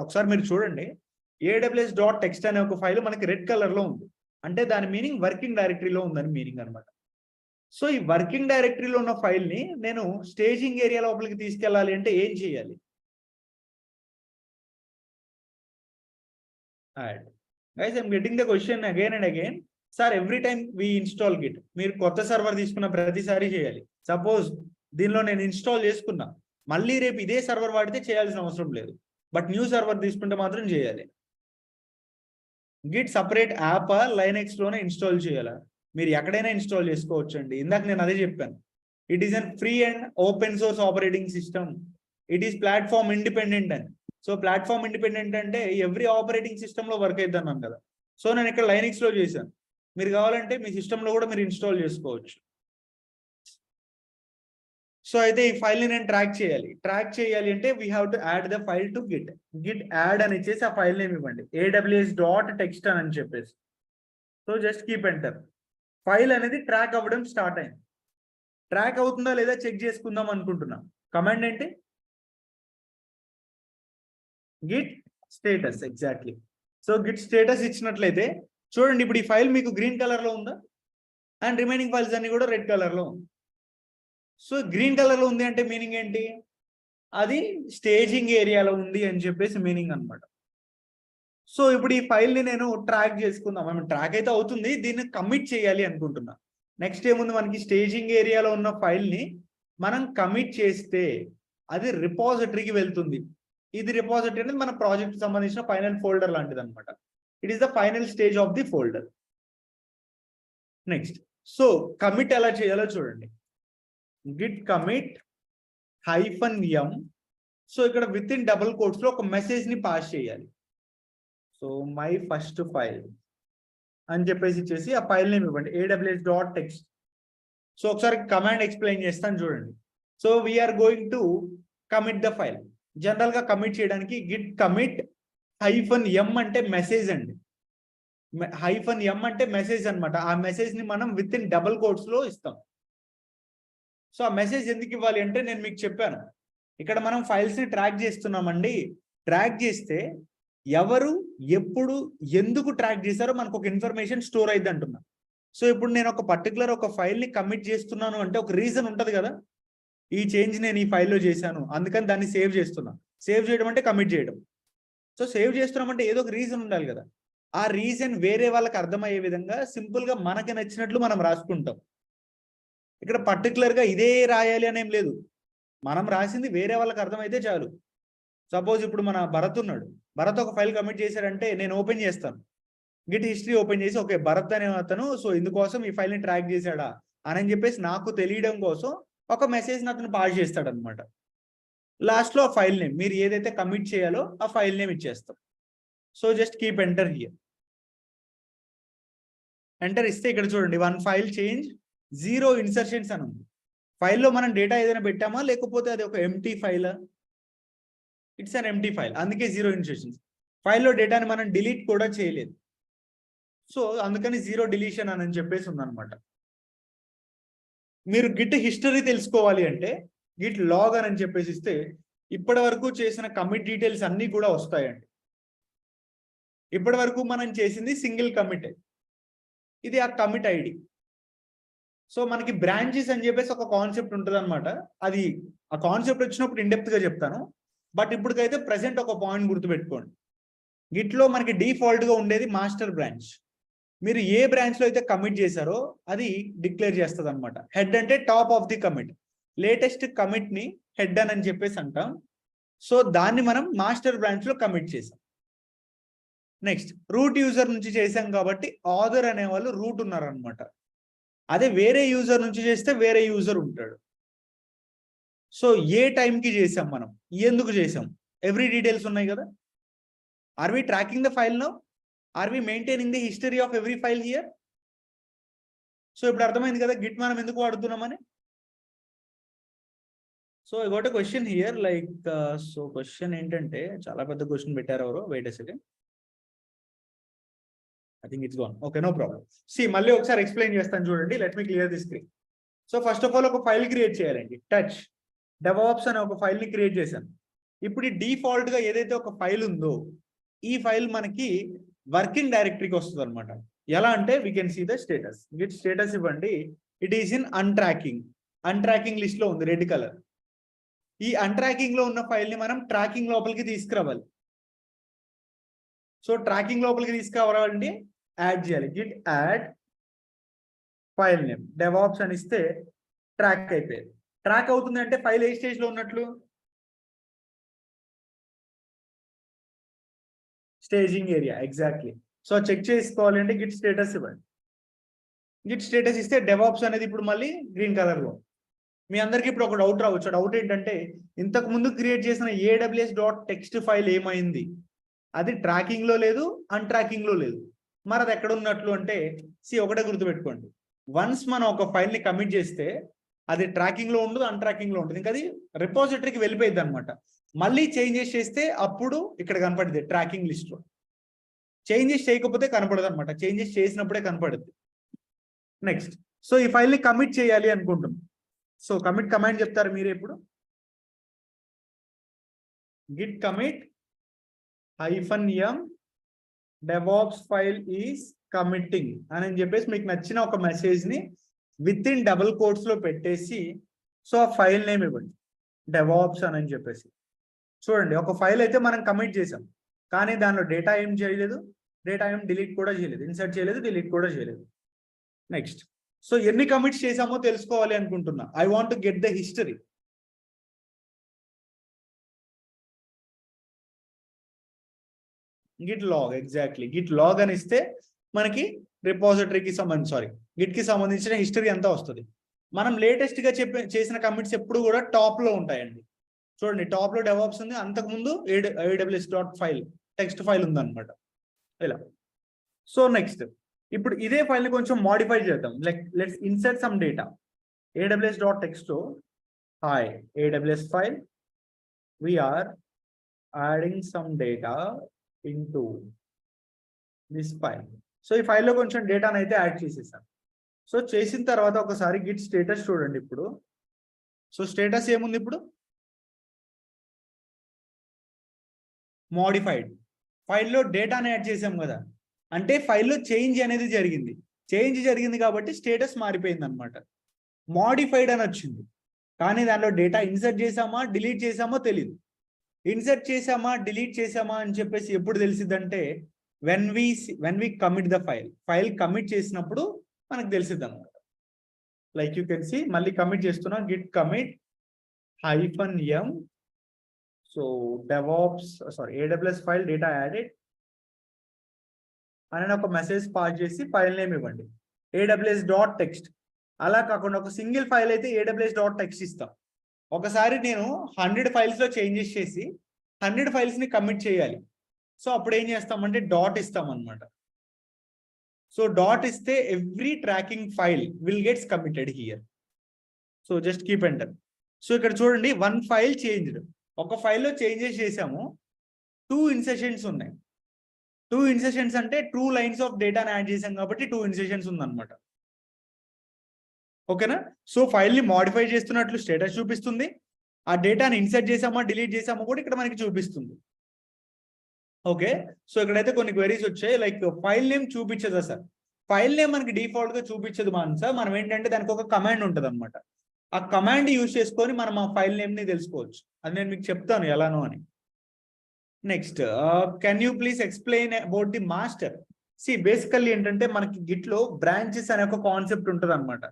ఒకసారి మీరు చూడండి, aws.txt అనే ఒక ఫైల్ మనకి రెడ్ కలర్ లో ఉంది, అంటే దాని మీనింగ్ వర్కింగ్ డైరెక్టరీలో ఉందని మీనింగ్ అనమాట. సో ఈ వర్కింగ్ డైరెక్టరీలో ఉన్న ఫైల్ ని నేను స్టేజింగ్ ఏరియా లోపలికి తీసుకెళ్ళాలి అంటే ఏం చేయాలి? Guys I'm getting the question again and again. Sir every time we install git, మీరు కొత్త సర్వర్ తీసుకున్న ప్రతిసారి చేయాలి. సపోజ్ దీనిలో నేను ఇన్స్టాల్ చేసుకున్నా, మళ్ళీ రేపు ఇదే సర్వర్ వాడితే చేయాల్సిన అవసరం లేదు, బట్ న్యూ సర్వర్ తీసుకుంటే మాత్రం చేయాలి. గిట్ సపరేట్ యాప్ లైనెక్స్ లోనే ఇన్స్టాల్ చేయాలా? మీరు ఎక్కడైనా ఇన్స్టాల్ చేసుకోవచ్చు అండి. ఇందాక నేను అదే చెప్పాను, it is an free and open source operating system. It is platform independent అని. సో ప్లాట్ఫామ్ ఇండిపెండెంట్ అంటే ఎవ్రీ ఆపరేటింగ్ సిస్టమ్ లో వర్క్ అవుతుంది అన్నాను కదా. సో నేను ఇక్కడ లైనక్స్ లో చేశాను. మీరు కావాలంటే మీ సిస్టమ్ లో కూడా మీరు ఇన్స్టాల్ చేసుకోవచ్చు. సో అయితే ఈ ఫైల్ ని నేను ట్రాక్ చేయాలి అంటే we have to add the file to Git add అని ఇచ్చేసి ఆ ఫైల్ నేమ్ ఇవ్వండి, aws.txt అని చెప్పేసి. So just keep enter. File అనేది ట్రాక్ అవ్వడం స్టార్ట్ అయింది. ట్రాక్ అవుతుందా లేదా చెక్ చేసుకుందాం అనుకుంటున్నాం. కమాండ్ ఏంటి? Git status. Exactly. So Git status ఇచ్చినట్లయితే చూడండి, ఇప్పుడు ఈ ఫైల్ మీకు గ్రీన్ కలర్ లో ఉందా, అండ్ రిమైనింగ్ ఫైల్స్ అన్ని కూడా రెడ్ కలర్ లో ఉంది. సో గ్రీన్ కలర్ లో ఉంది అంటే మీనింగ్ ఏంటి? అది స్టేజింగ్ ఏరియాలో ఉంది అని చెప్పేసి మీనింగ్ అనమాట. సో ఇప్పుడు ఈ ఫైల్ ని నేను ట్రాక్ చేసుకుందాం. ట్రాక్ అయితే అవుతుంది, దీన్ని కమిట్ చేయాలి అనుకుంటున్నా. నెక్స్ట్ ఏముంది, మనకి స్టేజింగ్ ఏరియాలో ఉన్న ఫైల్ ని మనం కమిట్ చేస్తే అది రిపాజిటరీకి వెళ్తుంది. ఇది రిపాజిటరీ అనేది మన ప్రాజెక్ట్ సంబంధించిన ఫైనల్ ఫోల్డర్ లాంటిది అనమాట. It is the final stage of the folder. Next, so commit ఎలా చేయాలో చూడండి. Git commit -m. సో ఇక్కడ విత్ ఇన్ డబుల్ కోట్స్ లో ఒక మెసేజ్ ని పాస్ చేయాలి. సో మై ఫస్ట్ ఫైల్ అని చెప్పేసి ఇచ్చేసి ఆ ఫైల్ నేమ్ ఇవ్వండి, aws.txt. సో ఒకసారి కమాండ్ ఎక్స్ప్లెయిన్ చేస్తాను చూడండి. So we are going to commit the file. General గా కమిట్ చేయడానికి గిట్ కమిట్ -m అంటే మెసేజ్ అండి. -m అంటే మెసేజ్ అనమాట. ఆ మెసేజ్ ని మనం విత్ ఇన్ డబుల్ కోట్స్ లో ఇస్తాం. సో ఆ మెసేజ్ ఎందుకు ఇవ్వాలి అంటే నేను మీకు చెప్పాను, ఇక్కడ మనం ఫైల్స్ ని ట్రాక్ చేస్తున్నామండి. ట్రాక్ చేస్తే ఎవరు ఎప్పుడు ఎందుకు ట్రాక్ చేశారో మనకు ఒక ఇన్ఫర్మేషన్ స్టోర్ అయింది అంటున్నా. సో ఇప్పుడు నేను ఒక పర్టికులర్ ఒక ఫైల్ ని కమిట్ చేస్తున్నాను అంటే ఒక రీజన్ ఉంటది కదా, ఈ చేంజ్ నేను ఈ ఫైల్లో చేశాను అందుకని దాన్ని సేవ్ చేస్తున్నా. సేవ్ చేయడం అంటే కమిట్ చేయడం. సో సేవ్ చేస్తున్నాం అంటే ఏదో ఒక రీజన్ ఉండాలి కదా. ఆ రీజన్ వేరే వాళ్ళకి అర్థమయ్యే విధంగా సింపుల్ గా మనకి నచ్చినట్లు మనం రాసుకుంటాం. ఇక్కడ పర్టికులర్ గా ఇదే రాయాలి అనేం లేదు, మనం రాసింది వేరే వాళ్ళకి అర్థమైతే చాలు. సపోజ్ ఇప్పుడు మన భరత్ ఉన్నాడు, భరత్ ఒక ఫైల్ కమిట్ చేశాడంటే నేను ఓపెన్ చేస్తాను, గిట్ హిస్టరీ ఓపెన్ చేసి ఓకే భరత్ అనే అతను సో ఇందుకోసం ఈ ఫైల్ ని ట్రాక్ చేశాడా అని చెప్పేసి నాకు తెలియడం కోసం ఒక మెసేజ్ అతను పాస్ చేస్తాడు అనమాట. లాస్ట్ లో ఆ ఫైల్ నేమ్ మీరు ఏదైతే కమిట్ చేయాలో ఆ ఫైల్ నేమ్ ఇచ్చేస్తాం. So just keep enter here. Enter ఇస్తే ఇక్కడ చూడండి 1 ఫైల్ చేంజ్ 0 ఇన్సర్షన్స్ అని ఉంది. ఫైల్లో మనం డేటా ఏదైనా పెట్టామా లేకపోతే అది ఒక empty file? It's an empty file, అందుకే 0 ఇన్సర్షన్స్. ఫైల్లో డేటాని మనం డిలీట్ కూడా చేయలేదు, సో అందుకని 0 డిలీషన్ అని చెప్పేసి ఉందన్నమాట. మీరు గిట్ హిస్టరీ తెలుసుకోవాలి అంటే గిట్ లాగ్ అని చెప్పేసి ఇస్తే ఇప్పటి వరకు చేసిన కమిట్ డీటెయిల్స్ అన్ని కూడా వస్తాయండి. ఇప్పటి వరకు మనం చేసింది సింగిల్ కమిట్, ఇది ఆ కమిట్ ఐడి. సో మనకి బ్రాంచెస్ అని చెప్పేసి ఒక కాన్సెప్ట్ ఉంటుంది అనమాట. అది ఆ కాన్సెప్ట్ వచ్చినప్పుడు ఇండెప్త్ గా చెప్తాను. బట్ ఇప్పటికైతే ప్రెసెంట్ ఒక పాయింట్ గుర్తుపెట్టుకోండి, గిట్లో మనకి డిఫాల్ట్ గా ఉండేది మాస్టర్ బ్రాంచ్. మీరు ఏ బ్రాంచ్ లో అయితే కమిట్ చేశారో అది డిక్లేర్ చేస్తుంది అనమాట. హెడ్ అంటే top of the commit, latest commit ని హెడ్ అని చెప్పేసి అంటాం. సో దాన్ని మనం మాస్టర్ బ్రాంచ్ లో కమిట్ చేసాం. నెక్స్ట్ రూట్ యూజర్ నుంచి చేసాం కాబట్టి ఆథర్ అనే వాళ్ళు రూట్ ఉన్నారనమాట. అదే వేరే యూజర్ నుంచి చేస్తే వేరే యూజర్ ఉంటాడు. సో ఏ టైంకి చేసాం మనం, ఎందుకు చేసాం, ఎవ్రీ డీటెయిల్స్ ఉన్నాయి కదా. Are we tracking the file now? Are we maintaining the history of every file here? So ఇప్పుడు అర్థమైంది కదా గిట్ మనం ఎందుకు వాడుతున్నామని. So I got a question here like so question ఏంటంటే చాలా పెద్ద క్వశ్చన్ పెట్టారు ఎవరు, wait a second. I think it's gone. Okay, no problem. See, మళ్ళీ ఒకసారి ఎక్స్ప్లెయిన్ చేస్తాను చూడండి. Let me clear the screen. So first of all ఒక ఫైల్ క్రియేట్ చేయాలండి. టచ్ డెవాప్స్ అనే ఒక ఫైల్ ని క్రియేట్ చేశాను. ఇప్పుడు డిఫాల్ట్ గా ఏదైతే ఒక ఫైల్ ఉందో ఈ ఫైల్ మనకి వర్కింగ్ డైరెక్టరీకి వస్తుంది అనమాట. ఎలా అంటే we can see the status. Git status ఇవ్వండి. It is in untracking list లో ఉంది రెడ్ కలర్. ఈ అన్ట్రాకింగ్ లో ఉన్న ఫైల్ ని మనం ట్రాకింగ్ లోపలికి తీసుకురావాలి. సో ట్రాకింగ్ లోపలికి తీసుకురావాలండి, యాడ్ చేయాలి. Git add file name DevOps అని ఇస్తే ట్రాక్ అయిపోయింది. ట్రాక్ అవుతుంది అంటే ఫైల్ ఏ స్టేజ్ లో ఉన్నట్లు, staging area. Exactly. So check చేసుకోవాలి అంటే గిట్ స్టేటస్ ఇవ్వండి. గిట్ స్టేటస్ ఇస్తే డెవాప్స్ అనేది ఇప్పుడు మళ్ళీ గ్రీన్ కలర్ లో. మీ అందరికి ఇప్పుడు ఒక డౌట్ రావచ్చు. డౌట్ ఏంటంటే ఇంతకు ముందు క్రియేట్ చేసిన aws.txt ఫైల్ ఏమైంది? అది ట్రాకింగ్ లో లేదు, అన్ట్రాకింగ్ లో లేదు. మరి అది ఎక్కడ ఉన్నట్లు అంటే ఒకటే గుర్తుపెట్టుకోండి, వన్స్ మనం ఒక ఫైల్ ని కమిట్ చేస్తే అది ట్రాకింగ్ లో ఉండదు, అన్ట్రాకింగ్ లో ఉంటుంది. ఇంకా అది రిపోజిటరీకి వెళ్ళిపోయింది అనమాట. మళ్ళీ చేంజెస్ చేస్తే అప్పుడు ఇక్కడ కనపడుతుంది ట్రాకింగ్ లిస్ట్ లో. చేంజెస్ చేయకపోతే కనపడదు అనమాట, చేంజెస్ చేసినప్పుడే కనపడుద్ది. నెక్స్ట్, సో ఈ ఫైల్ ని కమిట్ చేయాలి అనుకుంటున్నాం. సో కమిట్ కమాండ్ చెప్తారు మీరు ఇప్పుడు. Git commit -m DevOps file is committing అని చెప్పేసి మీకు నచ్చిన ఒక మెసేజ్ ని విత్ ఇన్ డబుల్ కోట్స్ లో పెట్టేసి సో ఆ ఫైల్ నేమ్ ఇవ్వండి DevOps అని చెప్పేసి. చూడండి, ఒక ఫైల్ అయితే మనం కమిట్ చేసాం, కానీ దానిలో డేటా ఏం చేయలేదు, డేటా ఏం డిలీట్ కూడా చేయలేదు, ఇన్సర్ట్ చేయలేదు, డిలీట్ కూడా చేయలేదు. నెక్స్ట్, సో ఎన్ని కమిట్స్ చేసామో తెలుసుకోవాలి అనుకుంటున్నా. I want to get the history. Git log, exactly git log అని ఇస్తే మనకి రిపోజిటరీకి గిట్ కి సంబంధించిన హిస్టరీ అంతా వస్తుంది. మనం లేటెస్ట్ గా చేసిన కమిట్స్ ఎప్పుడు కూడా టాప్ లో ఉంటాయండి. చూడండి, టాప్ లో DevOps ఉంది, అంతకుముందు aws.file టెక్స్ట్ ఫైల్ ఉందన్నమాట. ఇలా. సో నెక్స్ట్, ఇప్పుడు ఇదే ఫైల్ ని కొంచెం మాడిఫై చేద్దాం. Let's insert some data. aws.txt లో hi aws file we are adding some data into this file. So ఈ ఫైల్లో కొంచెం డేటాను అయితే యాడ్ చేసేసాను. సో చేసిన తర్వాత ఒకసారి గిట్ స్టేటస్ చూడండి ఇప్పుడు. సో స్టేటస్ ఏముంది ఇప్పుడు? మోడిఫైడ్. ఫైల్లో డేటాను యాడ్ చేసాం కదా, అంటే ఫైల్లో చేంజ్ అనేది జరిగింది. చేంజ్ జరిగింది కాబట్టి స్టేటస్ మారిపోయింది అనమాట. మోడిఫైడ్ అని వచ్చింది, కానీ దానిలో డేటా ఇన్సర్ట్ చేసామా డిలీట్ చేసామో తెలియదు. ఇన్సర్ట్ చేసామా డిలీట్ చేసామా అని చెప్పేసి ఎప్పుడు తెలిసిద్దంటే when we commit the file commit చేసినప్పుడు మనకు తెలిసిద్ది అనమాట. లైక్ యూ కెన్ సి, మళ్ళీ కమిట్ చేస్తున్నా, Git commit -m so aws file data added అని ఒక మెసేజ్ పాస్ చేసి ఫైల్ నేమ్ ఇవ్వండి aws.txt. అలా కాకుండా ఒక సింగిల్ ఫైల్ అయితే aws.txt ఇస్తాం. ఒకసారి నేను 100 ఫైల్స్ లో చేంజెస్ చేసి 100 ఫైల్స్ ని కమిట్ చేయాలి. సో అప్పుడు ఏం చేస్తామంటే డాట్ ఇస్తాం అనమాట. సో డాట్ ఇస్తే every tracking file will gets committed here. So just keep enter. So ఇక్కడ చూడండి, 1 ఫైల్ చేంజ్డ్. ఒక ఫైల్లో చేంజెస్ చేసాము, 2 ఇన్సెషన్స్ ఉన్నాయి. 2 ఇన్సెషన్స్ అంటే 2 లైన్స్ ఆఫ్ డేటాను యాడ్ చేసాం కాబట్టి 2 ఇన్సెషన్స్ ఉందన్నమాట. ఓకేనా? సో ఫైల్ ని మాడిఫై చేస్తున్నట్లు స్టేటస్ చూపిస్తుంది. ఆ డేటాని ఇన్సర్ట్ చేసామా డిలీట్ చేసామా కూడా ఇక్కడ మనకి చూపిస్తుంది. ఓకే, సో ఇక్కడైతే కొన్ని క్వెరీస్ వచ్చాయి. లైక్ ఫైల్ నేమ్ చూపించదా సార్? ఫైల్ నేమ్ మనకి డిఫాల్ట్ గా చూపించదు సార్. మనం ఏంటంటే దానికి ఒక కమాండ్ ఉంటుంది అనమాట. ఆ కమాండ్ యూజ్ చేసుకొని మనం ఆ ఫైల్ నేమ్ ని తెలుసుకోవచ్చు. అది నేను మీకు చెప్తాను ఎలానో అని. Next, can you please explain about the master? Basically ఏంటంటే మనకి గిట్ లో బ్రాంచెస్ అనే ఒక కాన్సెప్ట్ ఉంటుంది అనమాట.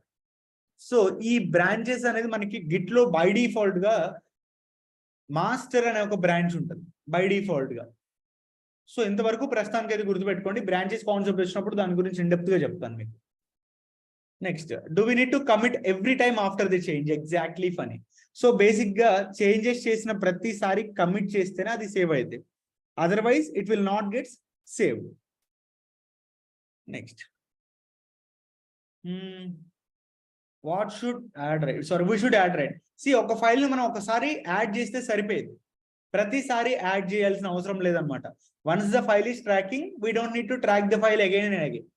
సో ఈ బ్రాంచెస్ అనేది మనకి గిట్ లో బై డిఫాల్ట్ గా మాస్టర్ అనే ఒక బ్రాంచ్ ఉంటుంది బై డిఫాల్ట్ గా. సో ఇంతవరకు ప్రస్తుతానికి అయితే గుర్తుపెట్టుకోండి. బ్రాంచెస్ కాన్సెప్ట్ వచ్చినప్పుడు దాని గురించి ఇన్డెప్త్ గా చెప్తాను మీకు. Next, do we need to commit every time after the change? Exactly funny. So basic గా చేంజెస్ చేసిన ప్రతిసారి కమిట్ చేస్తేనే అది సేవ్ అయితే, otherwise it will not gets saved. Next, what should add right? We should add right. ఒక ఫైల్ ని మనం ఒకసారి యాడ్ చేస్తే సరిపోయేది, ప్రతిసారి యాడ్ చేయాల్సిన అవసరం లేదనమాట. Once the file is tracking, we don't need to track the file again and again.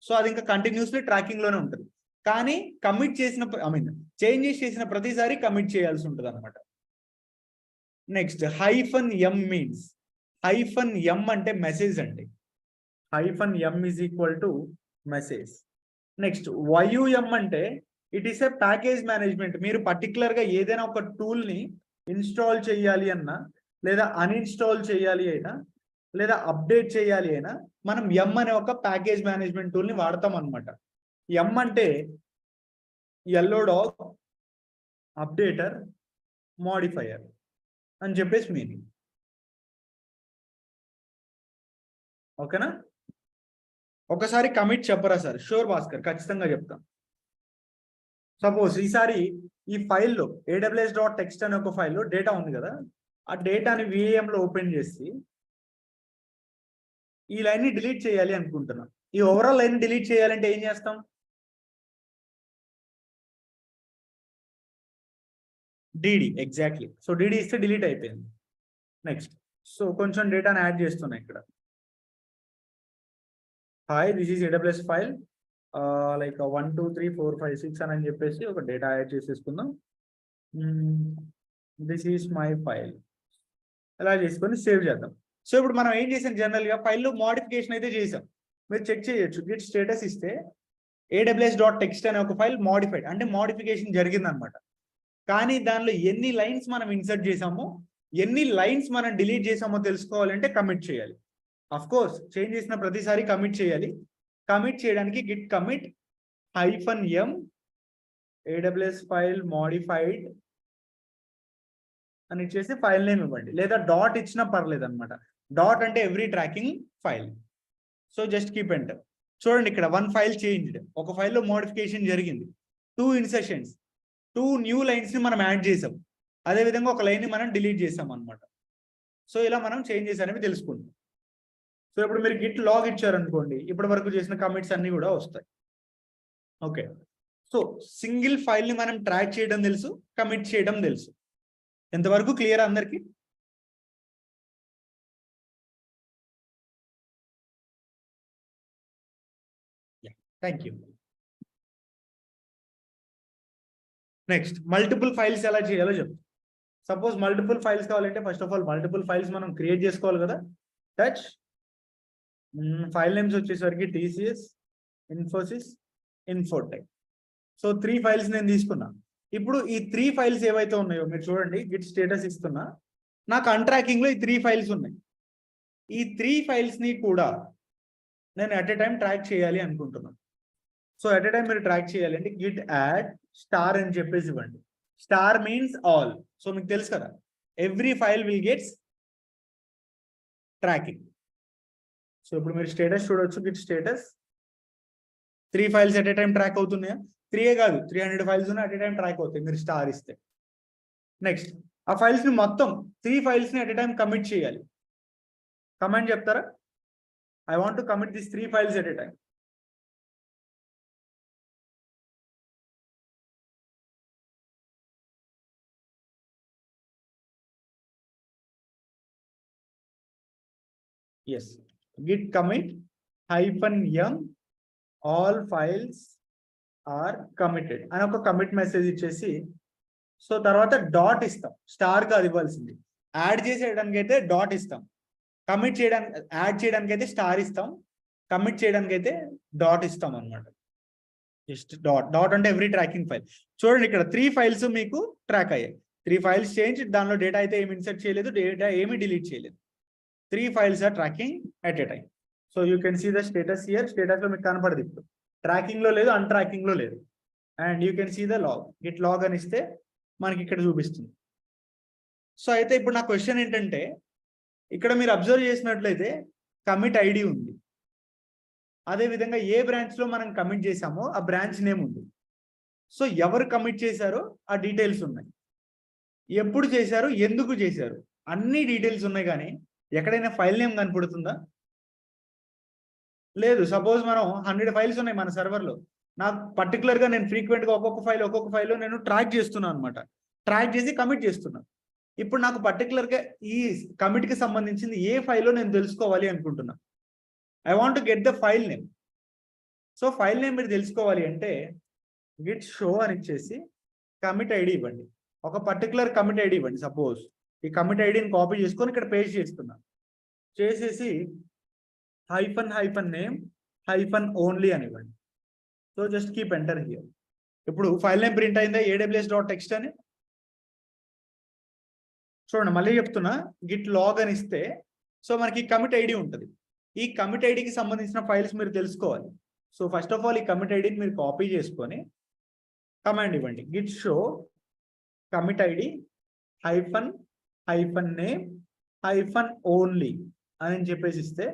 So అది ఇంకా కంటిన్యూస్లీ ట్రాకింగ్ లోనే ఉంటుంది. కానీ కమిట్ చేసిన చేంజెస్ చేసిన ప్రతిసారి కమిట్ చేయాల్సి ఉంటుంది అనమాట. నెక్స్ట్, -m మీన్స్, -m అంటే మెసేజ్ అండి. -m is equal to message. Next, yum అంటే it is a package management. మీరు పర్టికులర్ గా ఏదైనా ఒక టూల్ ని ఇన్స్టాల్ చేయాలి అన్నా, లేదా అన్ఇన్స్టాల్ చేయాలి అయినా, లేదా అప్డేట్ చేయాలి అయినా మనం m అనే ఒక ప్యాకేజ్ మేనేజ్మెంట్ టూల్ ని వాడతాం అనమాట. m అంటే yellow dog, అప్డేటర్, మోడిఫైయర్ అని చెప్పేసి మీనింగ్. ఓకేనా? ఒకసారి కమిట్ చెప్పరా సార్? షూర్ భాస్కర్, ఖచ్చితంగా చెప్తాం. సపోజ్ ఈసారి ఈ ఫైల్లో aws.txt అనే ఒక ఫైల్లో డేటా ఉంది కదా, ఆ డేటాని VAM లో ఓపెన్ చేసి ఈ లైన్ ని డిలీట్ చేయాలి అనుకుంటున్నాం. ఈ ఓవరాల్ లైన్ డిలీట్ చేయాలంటే ఏం చేస్తాం? DD, exactly. సో డిడి ఇస్తే డిలీట్ అయిపోయింది. నెక్స్ట్, సో కొంచెం డేటాని యాడ్ చేస్తున్నా ఇక్కడ. Hi, this is AWS file, like 1 2 3 4 5 6 అని చెప్పేసి ఒక డేటా యాడ్ చేసేసుకుందాం. దిస్ ఈజ్ మై ఫైల్, అలా చేసుకొని సేవ్ చేద్దాం. సో ఇప్పుడు మనం ఏం చేసాం, జనరల్గా ఫైల్లో మోడిఫికేషన్ అయితే చేసాం. మీరు చెక్ చేయొచ్చు, గిట్ స్టేటస్ ఇస్తే aws.txt అనే ఒక ఫైల్ మోడిఫైడ్, అంటే మోడిఫికేషన్ జరిగిందనమాట. కానీ దానిలో ఎన్ని లైన్స్ మనం ఇన్సర్ట్ చేసామో, ఎన్ని లైన్స్ మనం డిలీట్ చేసామో తెలుసుకోవాలంటే కమిట్ చేయాలి. అఫ్ కోర్స్ చేంజ్ చేసిన ప్రతిసారి కమిట్ చేయాలి. కమిట్ చేయడానికి git commit -m AWS file modified అని ఇచ్చేసి ఫైల్ నేమ్ ఇవ్వండి, లేదా డాట్ ఇచ్చినా పర్లేదు అనమాట. డాట్ అంటే every tracking file. So just keep enter. చూడండి ఇక్కడ 1 ఫైల్ చేంజ్డ్, ఒక ఫైల్లో మోడిఫికేషన్ జరిగింది. 2 ఇన్సర్షన్స్, 2 న్యూ లైన్స్ ని మనం యాడ్ చేసాం. అదేవిధంగా ఒక లైన్ ని మనం డిలీట్ చేసాం అనమాట. సో ఇలా మనం చేంజెస్ అనేవి తెలుసుకుంటాం. సో ఇప్పుడు మీరు గిట్ లాగ్ ఇచ్చారనుకోండి, ఇప్పటి వరకు చేసిన కమిట్స్ అన్ని కూడా వస్తాయి. ఓకే, సో సింగిల్ ఫైల్ ని మనం ట్రాక్ చేయడం తెలుసు, కమిట్ చేయడం తెలుసు. ఎంతవరకు క్లియర్ అందరికి? Thank you. Next, multiple files ఎలా చేయాలో చెప్తాం. సపోజ్ మల్టిపుల్ ఫైల్స్ కావాలంటే first of all multiple files మనం క్రియేట్ చేసుకోవాలి కదా. టచ్ ఫైల్ నేమ్స్ వచ్చేసరికి TCS, Infosys, Infotech. So 3 files నేను తీసుకున్నా. ఇప్పుడు ఈ 3 ఫైల్స్ ఏవైతే ఉన్నాయో మీరు చూడండి, గిట్ స్టేటస్ ఇస్తున్నా, నాకు అన్ట్రాకింగ్ లో ఈ 3 ఫైల్స్ ఉన్నాయి. ఈ 3 ఫైల్స్ ని కూడా నేను అట్ ఎ టైం ట్రాక్ చేయాలి అనుకుంటున్నాను. సో అట్ ఎ టైం మీరు ట్రాక్ చేయాలంటే గిట్ యాడ్ స్టార్ అని చెప్పేసి ఇవ్వండి. Star means all. సో మీకు తెలుసు కదా, every file will gets tracking. So ఇప్పుడు మీరు స్టేటస్ చూడొచ్చు, Git status 3 files at a time track అవుతున్నాయా? 3 కాదు, 300 ఫైల్స్ ఉన్నాయి, అట్ ఎ టైం ట్రాక్ అవుతాయి మీరు స్టార్ ఇస్తే. నెక్స్ట్, ఆ ఫైల్స్ ని మొత్తం 3 ఫైల్స్ ని అట్ ఎ టైం కమిట్ చేయాలి. కమాండ్ చెప్తారా? I want to commit this 3 files at a time. Yes, git commit -m all files are committed అని ఒక కమిట్ మెసేజ్ ఇచ్చేసి, సో తర్వాత డాట్ ఇస్తాం. స్టార్ కాదు ఇవ్వాల్సింది. యాడ్ చేసేయడానికి అయితే డాట్ ఇస్తాం, కమిట్ చేయడానికి యాడ్ చేయడానికి అయితే స్టార్ ఇస్తాం, కమిట్ చేయడానికి అయితే డాట్ ఇస్తాం అనమాట. Just dot. డాట్ అంటే ఎవ్రీ ట్రాకింగ్ ఫైల్. చూడండి ఇక్కడ 3 ఫైల్స్ మీకు ట్రాక్ అయ్యాయి. 3 ఫైల్స్ చేంజ్, దానిలో డేటా అయితే ఏమి ఇన్సర్ట్ చేయలేదు, డేటా ఏమి డిలీట్ చేయలేదు. 3 files are tracking at a time. So you can see the status here. Status లో మీకు కనపడదు, ఇప్పుడు ట్రాకింగ్ లో లేదు, అన్ట్రాకింగ్ లో లేదు. And you can see the log. Git log అని ఇస్తే మనకి ఇక్కడ చూపిస్తుంది. సో అయితే ఇప్పుడు నా క్వశ్చన్ ఏంటంటే, ఇక్కడ మీరు అబ్జర్వ్ చేసినట్లయితే కమిట్ ఐడి ఉంది, అదేవిధంగా ఏ బ్రాంచ్ లో మనం కమిట్ చేసామో ఆ బ్రాంచ్ నేమ్ ఉంది. సో ఎవరు కమిట్ చేశారో ఆ డీటెయిల్స్ ఉన్నాయి, ఎప్పుడు చేశారు, ఎందుకు చేశారు, అన్ని డీటెయిల్స్ ఉన్నాయి. కానీ ఎక్కడైనా ఫైల్ నేమ్ కనపడుతుందా? లేదు. సపోజ్ మనం 100 ఫైల్స్ ఉన్నాయి మన సర్వర్లో, నాకు పర్టికులర్ గా నేను ఫ్రీక్వెంట్ గా ఒక్కొక్క ఫైల్ నేను ట్రాక్ చేస్తున్నాను అనమాట. ట్రాక్ చేసి కమిట్ చేస్తున్నాను. ఇప్పుడు నాకు పర్టికులర్ గా ఈ కమిట్ కి సంబంధించింది ఏ ఫైల్లో నేను తెలుసుకోవాలి అనుకుంటున్నా. I want to get the file name. So file name మీరు తెలుసుకోవాలి అంటే గిట్ షో అని ఇచ్చేసి కమిట్ ఐడి ఇవ్వండి. ఒక పర్టికులర్ కమిట్ ఐడి ఇవ్వండి. సపోజ్ ఈ కమిట్ ఐడిని కాపీ చేసుకొని ఇక్కడ పేస్ట్ చేస్తున్నా. చేసేసి -name -only అని ఇవ్వండి. So just keep enter here. ఇప్పుడు ఫైల్ నేమ్ ప్రింట్ అయిందా aws.txt అని? చూడండి మళ్ళీ చెప్తున్నా, గిట్ లాగ్ అని ఇస్తే సో మనకి కమిట్ ఐడి ఉంటుంది. ఈ కమిట్ ఐడికి సంబంధించిన ఫైల్స్ మీరు తెలుసుకోవాలి. సో ఫస్ట్ ఆఫ్ ఆల్ ఈ కమిట్ ఐడిని మీరు కాపీ చేసుకొని కమాండ్ ఇవ్వండి. Git show commit ID -name -only అని చెప్పేసి ఇస్తే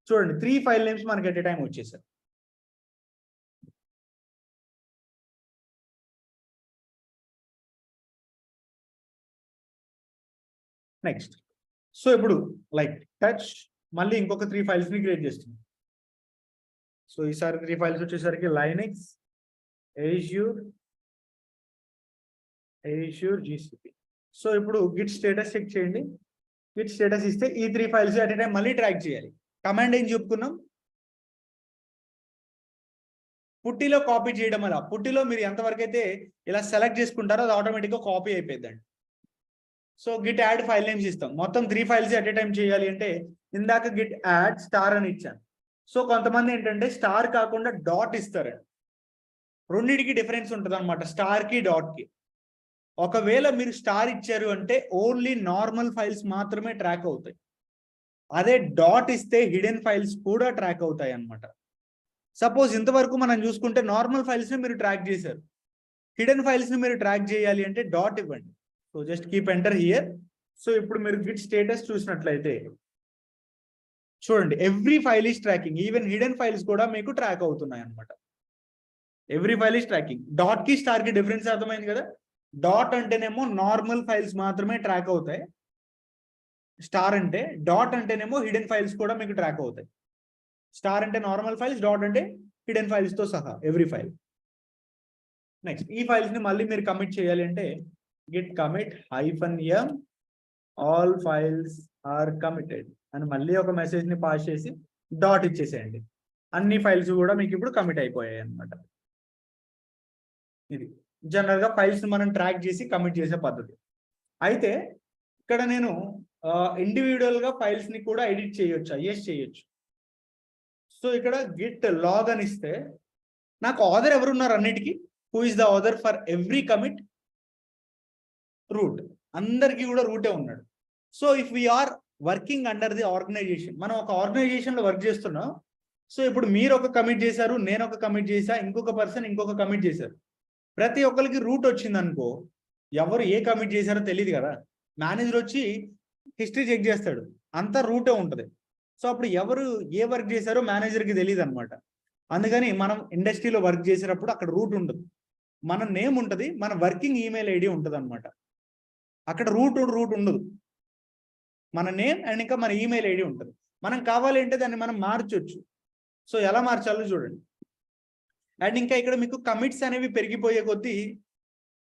చూడండి 3 ఫైల్ నేమ్స్ మనకి ఎట్ ఎ టైం వచ్చేసారు. నెక్స్ట్ సో ఇప్పుడు లైక్ టచ్ మళ్ళీ ఇంకొక 3 ఫైల్స్ ని క్రియేట్ చేస్తుంది. సో ఈసారి 3 ఫైల్స్ వచ్చేసరికి లైనక్స్, ఏజ్యూర్ GCP. సో ఇప్పుడు గిట్ స్టేటస్ చెక్ చేయండి. గిట్ స్టేటస్ ఇస్తే ఈ 3 ఫైల్స్ అట్ ఏ టైం మళ్ళీ ట్రాక్ చేయాలి. కమాండ్ ఏం చెప్పుకున్నాం, పుట్టిలో కాపీ చేయడం వల్ల పుట్టిలో మీరు ఎంతవరకు అయితే ఇలా సెలెక్ట్ చేసుకుంటారో అది ఆటోమేటిక్గా కాపీ అయిపోయిందండి. So Git add file names ఇస్తాం. మొత్తం 3 ఫైల్స్ అట్ ఏ టైం చేయాలి అంటే ఇందాక గిట్ యాడ్ స్టార్ అని ఇచ్చాను. సో కొంతమంది ఏంటంటే స్టార్ కాకుండా డాట్ ఇస్తారండి. రెండింటికి డిఫరెన్స్ ఉంటుంది అనమాట, స్టార్ కి డాట్ కి. ఒకవేళ మీరు స్టార్ ఇచ్చారు అంటే ఓన్లీ నార్మల్ ఫైల్స్ మాత్రమే ట్రాక్ అవుతాయి. అదే డాట్ ఇస్తే హిడెన్ ఫైల్స్ కూడా ట్రాక్ అవుతాయి అన్నమాట. సపోజ్ ఇంతవరకు మనం చూసుకుంటే నార్మల్ ఫైల్స్ ని మీరు ట్రాక్ చేశారు, హిడెన్ ఫైల్స్ ని మీరు ట్రాక్ చేయాలి అంటే డాట్ ఇవ్వండి. So just keep enter here. So ఇప్పుడు మీరు గిట్ స్టేటస్ చూసినట్లయితే చూడండి, every file is tracking, even hidden files కూడా మీకు ట్రాక్ అవుతున్నాయి అనమాట. Every file is tracking. Dot కి స్టార్ కి డిఫరెన్స్ అర్థమైంది కదా. డాట్ అంటేనేమో నార్మల్ ఫైల్స్ మాత్రమే ట్రాక్ అవుతాయి, స్టార్ అంటే డాట్ అంటేనేమో హిడెన్ ఫైల్స్ కూడా మీకు ట్రాక్ అవుతాయి. స్టార్ అంటే నార్మల్ ఫైల్స్, డాట్ అంటే హిడెన్ ఫైల్స్ తో సహా ఎవ్రీ ఫైల్. నెక్స్ట్ ఈ ఫైల్స్ ని మళ్ళీ మీరు కమిట్ చేయాలి అంటే git commit -m all files are committed అని మళ్ళీ ఒక మెసేజ్ ని పాస్ చేసి డాట్ ఇచ్చేసేయండి. అన్ని ఫైల్స్ కూడా మీకు ఇప్పుడు కమిట్ అయిపోయాయి అన్నమాట. ఇది జనరల్ గా ఫైల్స్ మనం ట్రాక్ చేసి కమిట్ చేసే పద్ధతి. అయితే ఇక్కడ నేను ఇండివిజువల్ గా ఫైల్స్ ని కూడా ఎడిట్ చేయొచ్చు, ఎస్ చేయొచ్చు. సో ఇక్కడ గిట్ లాగ్ అని ఇస్తే నాకు ఆథర్ ఎవరున్నారు అన్నిటికీ, who is the author for every commit, root. అందరికీ కూడా రూటే ఉన్నాడు. So if we are working under the organization, మనం ఒక ఆర్గనైజేషన్ లో వర్క్ చేస్తున్నాం. సో ఇప్పుడు మీరు ఒక కమిట్ చేశారు, నేను ఒక కమిట్ చేశా, ఇంకొక పర్సన్ ఇంకొక కమిట్ చేశారు. ప్రతి ఒక్కరికి రూట్ వచ్చింది అనుకో, ఎవరు ఏ కమిట్ చేశారో తెలియదు కదా. మేనేజర్ వచ్చి హిస్టరీ చెక్ చేస్తాడు, అంతా రూటే ఉంటుంది. సో అప్పుడు ఎవరు ఏ వర్క్ చేశారో మేనేజర్కి తెలియదు అనమాట. అందుకని మనం ఇండస్ట్రీలో వర్క్ చేసేటప్పుడు అక్కడ రూట్ ఉండదు, మన నేమ్ ఉంటుంది, మన వర్కింగ్ ఈమెయిల్ ఐడి ఉంటుంది అనమాట. అక్కడ రూట్ ఉండదు, మన నేమ్ అండ్ ఇంకా మన ఈమెయిల్ ఐడి ఉంటుంది. మనం కావాలి అంటే దాన్ని మనం మార్చొచ్చు. సో ఎలా మార్చాలో చూడండి. అండ్ ఇంకా ఇక్కడ మీకు కమిట్స్ అనేవి పెరిగిపోయే కొద్దీ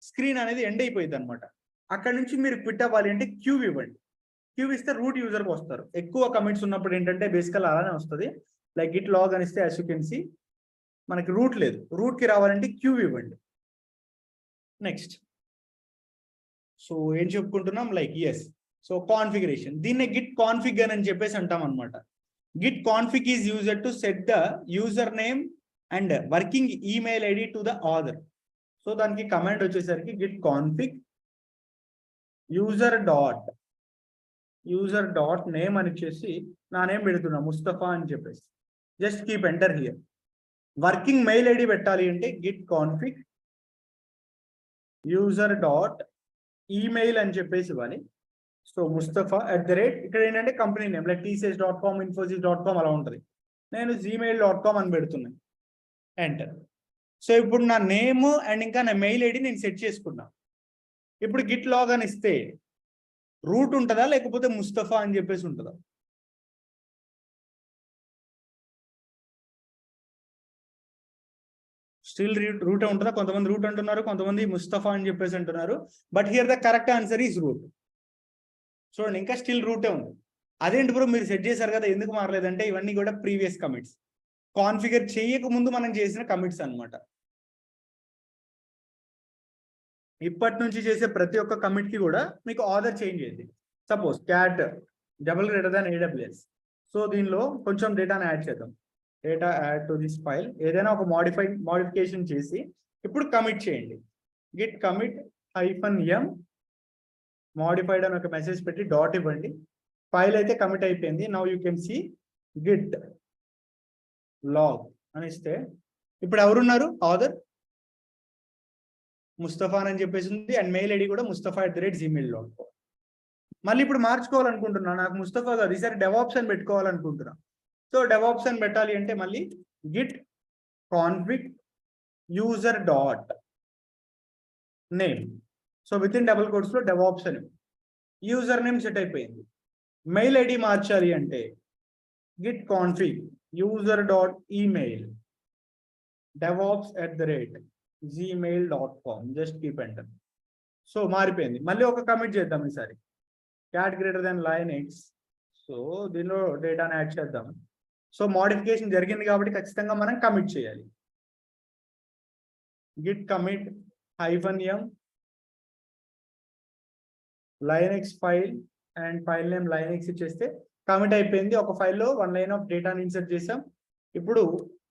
స్క్రీన్ అనేది ఎండ్ అయిపోయింది అనమాట. అక్కడ నుంచి మీరు క్విట్ అవ్వాలి అంటే క్యూ ఇవ్వండి. క్యూ ఇస్తే రూట్ యూజర్కి వస్తారు. ఎక్కువ కమిట్స్ ఉన్నప్పుడు ఏంటంటే బేసికల్ అలానే వస్తుంది. లైక్ గిట్ లాగ్ అని ఇస్తే యాజ్ యూ కెన్ సీ మనకి రూట్ లేదు, రూట్కి రావాలంటే క్యూ ఇవ్వండి. నెక్స్ట్ సో ఏం చెప్పుకుంటున్నాం, లైక్ ఎస్. సో కాన్ఫిగరేషన్, దీన్నే గిట్ కాన్ఫిగ్ అని చెప్పేసి అంటాం అనమాట. Git config is user to set the user name and working email ID to the author. So దానికి కమాండ్ వచ్చేసరికి git config user dot name అని ఇచ్చేసి నా నేమ్ పెడుతున్నా ముస్తఫా అని చెప్పేసి just keep enter here. Working mail ID పెట్టాలి అంటే Git config user dot email అని చెప్పేసి ఇవ్వాలి. సో ముస్తఫా @ ఇక్కడ ఏంటంటే company name like tcs.com, infosys.com అలా ఉంటుంది. నేను gmail.com అని పెడుతున్నాను, ఎంటర్. సో ఇప్పుడు నా నేమ్ అండ్ ఇంకా నా మెయిల్ ఐడి నేను సెట్ చేసుకున్నా. ఇప్పుడు గిట్ లాగ్ అని ఇస్తే రూట్ ఉంటుందా లేకపోతే ముస్తఫా అని చెప్పేసి ఉంటుందా? స్టిల్ రూట్ ఉంటుందా? కొంతమంది రూట్ అంటున్నారు, కొంతమంది ముస్తఫా అని చెప్పేసి అంటున్నారు. But here the correct answer is root. చూడండి ఇంకా స్టిల్ రూటే ఉంది. అదేంటి బ్రో మీరు సెట్ చేశారు కదా ఎందుకు మారలేదంటే ఇవన్నీ కూడా ప్రీవియస్ కమిట్స్, కాన్ఫిగర్ చేయక ముందు మనం చేసిన కమిట్స్ అన్నమాట. ఇప్పటి నుంచి చేసే ప్రతి ఒక్క కమిట్ కి కూడా మీకు ఆర్డర్ చేంజ్ అయింది. Suppose cat $AWS. సో దీనిలో కొంచెం డేటాను యాడ్ చేద్దాం. Data add to this file, ఏదైనా ఒక మోడిఫికేషన్ చేసి ఇప్పుడు కమిట్ చేయండి. గిట్ కమిట్ -m మోడిఫైడ్ అని ఒక మెసేజ్ పెట్టి డాట్ ఇవ్వండి. ఫైల్ అయితే కమిట్ అయిపోయింది. Now you can see git log అని ఇస్తే ఇప్పుడు ఎవరున్నారు, ఆథర్ ముస్తఫా అని చెప్పేసి ఉంది అండ్ మెయిల్ ఐడి కూడా mustafa@gmail.com. మళ్ళీ ఇప్పుడు మార్చుకోవాలనుకుంటున్నా, నాకు ముస్తఫా గారు ఈసారి డెవాప్స్ అని పెట్టుకోవాలనుకుంటున్నా. సో డెవాప్స్ అని పెట్టాలి అంటే మళ్ళీ git config user dot name. So with in double quotes లో డెవాప్స్ అని. యూజర్ నేమ్ సెట్ అయిపోయింది. మెయిల్ ఐడి మార్చాలి అంటే git config user.email devops@gmail.com just keep enter. So మారిపోయింది. మళ్ళీ ఒక కమిట్ చేద్దాం ఈసారి, cat greater than linux. So దీనిలో డేటాని యాడ్ చేద్దాం. సో మోడిఫికేషన్ జరిగింది కాబట్టి ఖచ్చితంగా మనం కమిట్ చేయాలి. git commit -m linux file and file name linux ఇచ్చేస్తే కమిట్ అయిపోయింది. ఒక ఫైల్లో 1 లైన్ ఆఫ్ డేటాని ఇన్సర్ట్ చేసాం. ఇప్పుడు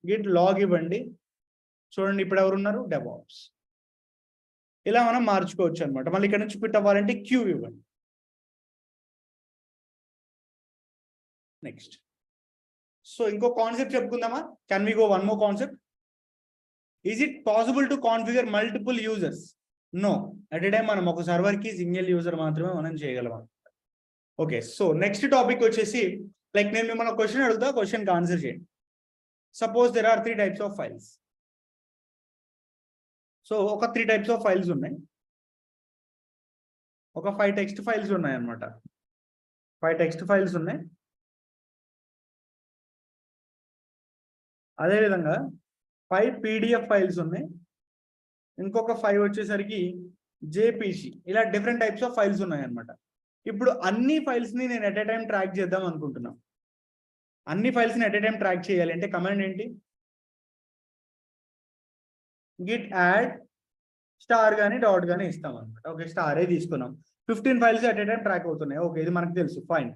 గిట్ లాగ్ ఇవ్వండి. చూడండి ఇప్పుడు ఎవరున్నారు, డెవాప్స్. ఇలా మనం మార్చుకోవచ్చు అనమాట. మళ్ళీ ఇక్కడ నుంచి పిట్ అవ్వాలంటే క్యూ ఇవ్వండి. నెక్స్ట్, సో ఇంకో కాన్సెప్ట్ చెప్పుకుందామా? Can we go one more concept? Is it possible to configure multiple users? No, at a time మనం ఒక సర్వర్ కి సింగిల్ యూజర్ మాత్రమే మనం చేయగలం. ఓకే, సో నెక్స్ట్ టాపిక్ వచ్చేసి, లైక్ నేను మిమ్మల్ని క్వశ్చన్ అడుగుతా, క్వశ్చన్కి ఆన్సర్ చేయండి. Suppose there are 3 types of files. So ఒక 3 types ఆఫ్ ఫైల్స్ ఉన్నాయి. ఒక 5 text ఫైల్స్ ఉన్నాయి అన్నమాట. 5 text ఫైల్స్ ఉన్నాయి. అదేవిధంగా 5 PDF ఫైల్స్ ఉన్నాయి. ఇంకొక 5 వచ్చేసరికి JPG. ఇలా డిఫరెంట్ టైప్స్ ఆఫ్ ఫైల్స్ ఉన్నాయి అన్నమాట. ఇప్పుడు అన్ని ఫైల్స్ ని నేను ఎట్ ఏ టైం ట్రాక్ చేద్దాం అనుకుంటున్నాను. అన్ని ఫైల్స్ ని ఎట్ ఏ టైం ట్రాక్ చేయాలి అంటే కమాండ్ ఏంటి? గిట్ యాడ్ స్టార్ కానీ డాట్ కానీ ఇస్తాం అనమాట. ఓకే, స్టారే తీసుకున్నాం. 15 files at a time track అవుతున్నాయి. ఓకే, ఇది మనకు తెలుసు, ఫైన్.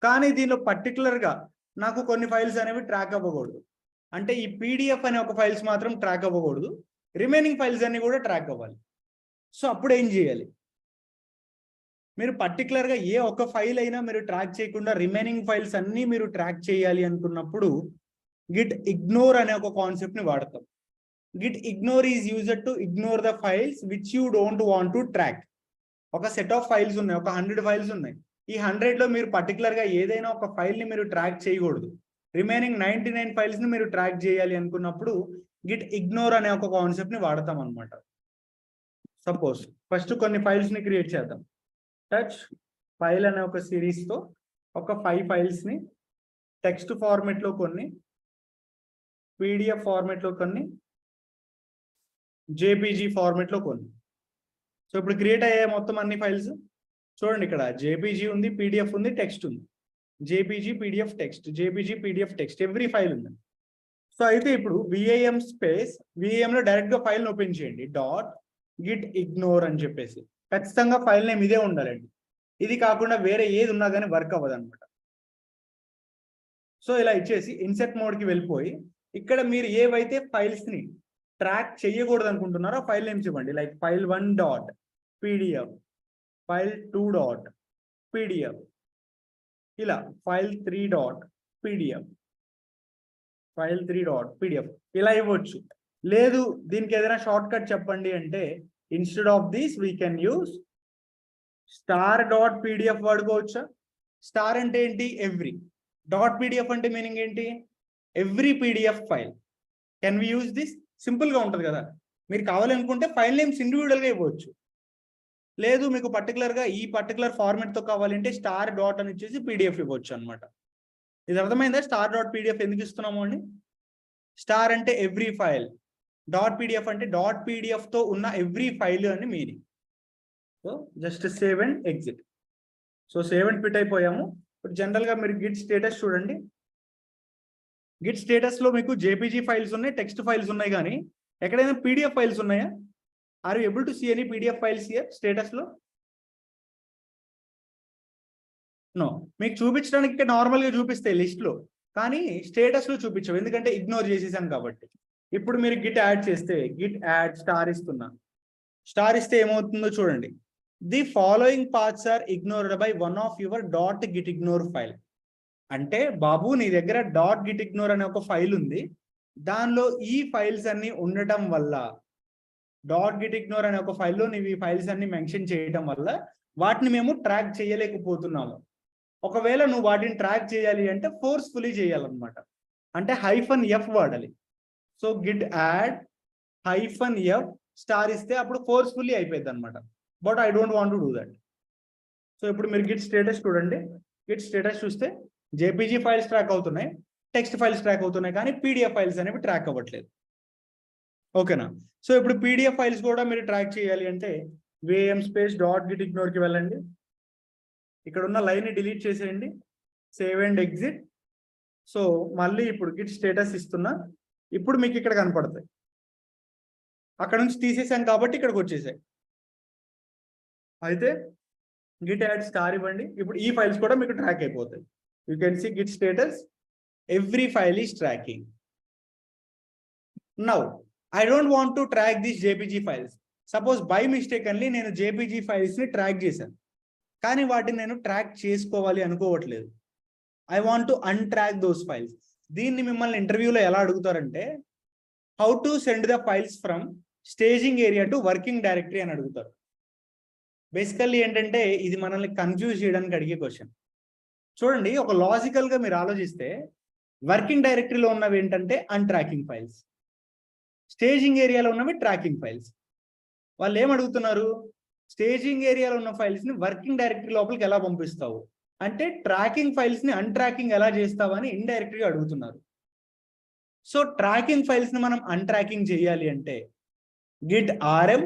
కానీ దీనిలో పర్టికులర్ గా నాకు కొన్ని ఫైల్స్ అనేవి ట్రాక్ అవ్వకూడదు. అంటే ఈ PDF అనే ఒక ఫైల్స్ మాత్రం ట్రాక్ అవ్వకూడదు, రిమైనింగ్ ఫైల్స్ అన్ని కూడా ట్రాక్ అవ్వాలి. సో అప్పుడు ఏం చేయాలి? మీరు పర్టికులర్ గా ఏ ఒక్క ఫైల్ అయినా మీరు ట్రాక్ చేయకుండా రిమైనింగ్ ఫైల్స్ అన్ని మీరు ట్రాక్ చేయాలి అనుకున్నప్పుడు గిట్ ఇగ్నోర్ అనే ఒక కాన్సెప్ట్ ని వాడతాం. Git ignore is used to ignore the files which you don't want to track. ఒక సెట్ ఆఫ్ ఫైల్స్ ఉన్నాయి, ఒక 100 ఫైల్స్ ఉన్నాయి. ఈ 100 లో మీరు పర్టికులర్ గా ఏదైనా ఒక ఫైల్ ని మీరు ట్రాక్ చేయకూడదు, రిమైనింగ్ 99 ఫైల్స్ ని మీరు ట్రాక్ చేయాలి అనుకున్నప్పుడు గిట్ ఇగ్నోర్ అనే ఒక కాన్సెప్ట్ ని వాడతాం అనమాట. సపోజ్ ఫస్ట్ కొన్ని ఫైల్స్ ని క్రియేట్ చేద్దాం. టచ్ ఫైల్ అనే ఒక సిరీస్ తో ఒక 5 ఫైల్స్ ని టెక్స్ట్ ఫార్మెట్ లో కొన్ని, PDF ఫార్మెట్ లో కొన్ని, JPG ఫార్మెట్ లో కొన్ని. సో ఇప్పుడు క్రియేట్ అయ్యాయి మొత్తం అన్ని ఫైల్స్. చూడండి ఇక్కడ JPG ఉంది, PDF ఉంది, టెక్స్ట్ ఉంది. JPG PDF text, JPG PDF text, every file ఉంది. సో అయితే ఇప్పుడు VAM స్పేస్ VAM లో డైరెక్ట్ గా ఫైల్ ఓపెన్ చేయండి. డాట్ గిట్ ఇగ్నోర్ అని చెప్పేసి ఖచ్చితంగా ఫైల్ నేమ్ ఇదే ఉండాలండి. ఇది కాకుండా వేరే ఏది ఉన్నా కానీ వర్క్ అవ్వదు అనమాట. సో ఇలా ఇచ్చేసి ఇన్సెట్ మోడ్ కి వెళ్ళిపోయి ఇక్కడ మీరు ఏవైతే ఫైల్స్ ని ట్రాక్ చేయకూడదు అనుకుంటున్నారో ఫైల్ నేమ్స్ ఇవ్వండి. లైక్ file1.pdf, file2.pdf, ఇలా file3.pdf, file3.pdf ఇలా ఇవ్వచ్చు. లేదు దీనికి ఏదైనా షార్ట్ కట్ చెప్పండి అంటే instead of this we can use star.pdf వాడుకోవచ్చా? స్టార్ అంటే ఏంటి? ఎవ్రీ. .pdf అంటే మీనింగ్ ఏంటి? Every PDF file. Can we use this? Simple గా ఉంటుంది కదా. మీరు కావాలనుకుంటే ఫైల్ నేమ్స్ ఇండివిజువల్ గా ఇవ్వచ్చు. లేదు మీకు పర్టికులర్ గా ఈ పర్టికులర్ ఫార్మెట్ తో కావాలంటే స్టార్ డాట్ అని ఇచ్చేసి PDF ఇవ్వచ్చు అనమాట. ఇది అర్థమైందా? star.pdf ఎందుకు ఇస్తున్నాము అండి? స్టార్ అంటే ఎవ్రీ ఫైల్, .pdf అంటే .pdf తో ఉన్న ఎవ్రీ ఫైల్ అని meaning. So just save and exit. So save and quit అయిపోయాము. ఇప్పుడు జనరల్ గా మీరు గిట్ స్టేటస్ చూడండి. గిట్ స్టేటస్ లో మీకు JPG ఫైల్స్ ఉన్నాయి, టెక్స్ట్ ఫైల్స్ ఉన్నాయి, కానీ ఎక్కడైనా PDF ఫైల్స్ ఉన్నాయా? Are you able to see any PDF files here status లో? నో. మీకు చూపించడానికి ఇక్కడ నార్మల్ గా చూపిస్తాయి లిస్ట్ లో, కానీ స్టేటస్ లో చూపించవు, ఎందుకంటే ఇగ్నోర్ చేసేసాం కాబట్టి. ఇప్పుడు మీరు గిట్ యాడ్ చేస్తే గిట్ యాడ్ స్టార్ ఇస్తున్నా. స్టార్ ఇస్తే ఏమవుతుందో చూడండి. The following parts are ignored by one of your .gitignore file. అంటే బాబు నీ దగ్గర .gitignore అనే ఒక ఫైల్ ఉంది, దానిలో ఈ ఫైల్స్ అన్ని ఉండటం వల్ల, .gitignore అనే ఒక ఫైల్లో నీవు ఈ ఫైల్స్ అన్ని మెన్షన్ చేయటం వల్ల వాటిని మేము ట్రాక్ చేయలేకపోతున్నాము. ఒకవేళ నువ్వు వాటిని ట్రాక్ చేయాలి అంటే ఫోర్స్ఫుల్లీ చేయాలన్నమాట. అంటే -f వాడాలి. So Git add -f star ఇస్తే అప్పుడు ఫోర్స్ఫుల్లీ అయిపోయింది అనమాట. But I don't want to do that. So ఇప్పుడు మీరు గిట్ స్టేటస్ చూడండి. గిట్ స్టేటస్ చూస్తే జేపీజీ ఫైల్స్ ట్రాక్ అవుతున్నాయి, టెక్స్ట్ ఫైల్స్ ట్రాక్ అవుతున్నాయి, కానీ పీడిఎఫ్ ఫైల్స్ అనేవి ట్రాక్ అవ్వట్లేదు. ఓకేనా? సో ఇప్పుడు పీడిఎఫ్ ఫైల్స్ కూడా మీరు ట్రాక్ చేయాలి అంటే VM space .git ignore వెళ్ళండి. ఇక్కడ ఉన్న లైన్ ని డిలీట్ చేసేయండి, సేవ్ అండ్ ఎగ్జిట్. సో మళ్ళీ ఇప్పుడు గిట్ స్టేటస్ ఇస్తున్నా, ఇప్పుడు మీకు ఇక్కడ కనపడతాయి. అక్కడ నుంచి తీసేసాం కాబట్టి ఇక్కడికి వచ్చేసాయి. అయితే గిట్ యాడ్ స్టార్ ఇవ్వండి, ఇప్పుడు ఈ ఫైల్స్ కూడా మీకు ట్రాక్ అయిపోతాయి. You can see Git status, every file is tracking. Now I don't want to track this JPG files. Suppose by mistake only నేను జేపీజీ ఫైల్స్ ని ట్రాక్ చేశాను, కానీ వాటిని నేను ట్రాక్ చేసుకోవాలి అనుకోవట్లేదు. I want to untrack those files. దీన్ని మిమ్మల్ని ఇంటర్వ్యూలో ఎలా అడుగుతారంటే how to send the files from staging area to working directory అని అడుగుతారు. బేసికల్లీ ఏంటంటే ఇది మనల్ని కన్ఫ్యూజ్ చేయడానికి అడిగే క్వశ్చన్. చూడండి, ఒక లాజికల్ గా మీరు ఆలోచిస్తే వర్కింగ్ డైరెక్టరీలో ఉన్నవి ఏంటంటే అన్ట్రాకింగ్ ఫైల్స్, స్టేజింగ్ ఏరియాలో ఉన్నవి ట్రాకింగ్ ఫైల్స్. వాళ్ళు ఏం అడుగుతున్నారు, స్టేజింగ్ ఏరియాలో ఉన్న ఫైల్స్ ని వర్కింగ్ డైరెక్టరీ లోపలికి ఎలా పంపిస్తావు అంటే ట్రాకింగ్ ఫైల్స్ ని అన్ట్రాకింగ్ ఎలా చేస్తావు అని ఇండైరెక్ట్గా అడుగుతున్నారు. సో ట్రాకింగ్ ఫైల్స్ ని మనం అన్ట్రాకింగ్ చేయాలి అంటే గిట్ rm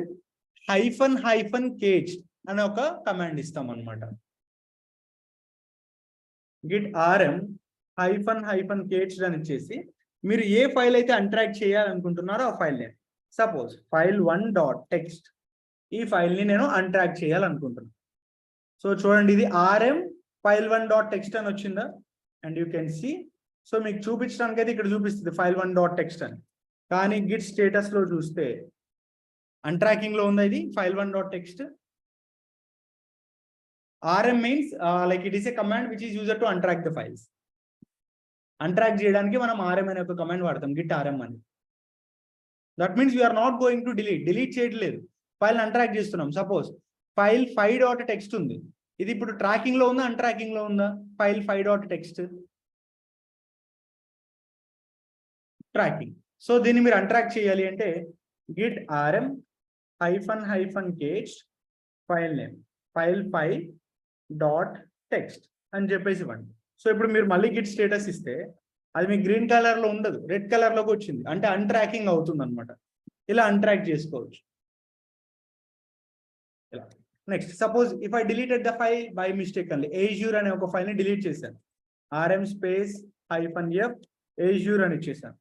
--- అనే ఒక కమాండ్ ఇస్తాం అనమాట. గిట్ rm --- అని ఇచ్చేసి మీరు ఏ ఫైల్ అయితే అన్ట్రాక్ చేయాలనుకుంటున్నారో ఆ ఫైల్ నేమ్, సపోజ్ file1.txt, ఈ ఫైల్ ని నేను అన్ట్రాక్ చేయాలనుకుంటున్నాను. సో చూడండి, ఇది rm file1.txt అని వచ్చిందా, and you can see. So మీకు చూపించడానికి అయితే ఇక్కడ చూపిస్తుంది file1.txt అని, కానీ గిట్ స్టేటస్ లో చూస్తే అన్ట్రాకింగ్ లో ఉంది ఇది file1.txt. rm means like it is a command which is user to untrack the files. Untrack చేయడానికి మనం rm అనే ఒక కమాండ్ వాడతాం, గిట్ rm అని. That means we're not going to delete చేయట్లేదు, ఫైల్ అన్ట్రాక్ చేస్తున్నాం. సపోజ్ ఫైల్ 5.txt ఉంది, ఇది ఇప్పుడు ట్రాకింగ్ లో ఉందా అన్ట్రాకింగ్ లో ఉందా? File 5.txt tracking. సో దీన్ని మీరు అన్ట్రాక్ చేయాలి అంటే Git rm --- file name file5.txt అని చెప్పేసి ఇవ్వండి. సో ఇప్పుడు మీరు మళ్ళీ గిట్ స్టేటస్ ఇస్తే అది మీకు గ్రీన్ కలర్ లో ఉండదు, రెడ్ కలర్ లోకి వచ్చింది, అంటే అన్ట్రాకింగ్ అవుతుంది అనమాట. ఇలా అన్ట్రాక్ చేసుకోవచ్చు. ఇలా next, suppose if I deleted the file by mistake అండి, azure అనే ఒక ఫైల్ ని డిలీట్ చేశాను, rm -f azure అని ఇచ్చేసాను,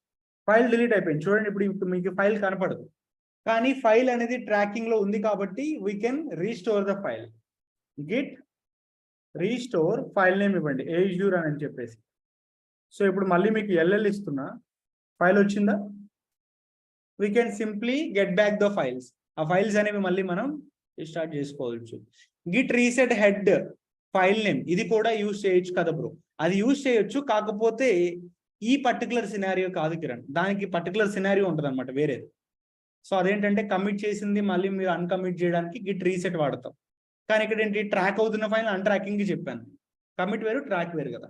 ఫైల్ డిలీట్ అయిపోయింది. చూడండి, ఇప్పుడు మీకు ఫైల్ కనపడదు, కానీ ఫైల్ అనేది ట్రాకింగ్ లో ఉంది కాబట్టి we can restore the file. Git restore file name ఇవ్వండి, azure అని చెప్పేసి. సో ఇప్పుడు మళ్ళీ మీకు LL ఇస్తున్నా, ఫైల్ వచ్చిందా? We can simply get back the files. ఆ ఫైల్స్ అనేవి మళ్ళీ మనం స్టార్ట్ చేసుకోవచ్చు. Git reset head file name, ఇది కూడా యూజ్ చేయొచ్చు కదా బ్రో. అది యూజ్ చేయొచ్చు, కాకపోతే ఈ పర్టికులర్ సినారియో కాదు కిరణ్, దానికి పర్టికులర్ సినారియో ఉంటుంది అనమాట వేరేది. సో అదేంటంటే కమిట్ చేసింది మళ్ళీ మీరు అన్కమిట్ చేయడానికి గిట్ రీసెట్ వాడతాం. కానీ ఇక్కడ ఏంటి, ట్రాక్ అవుతున్న ఫైల్ అన్ట్రాకింగ్ చెప్పాను, కమిట్ వేరు ట్రాక్ వేరు కదా.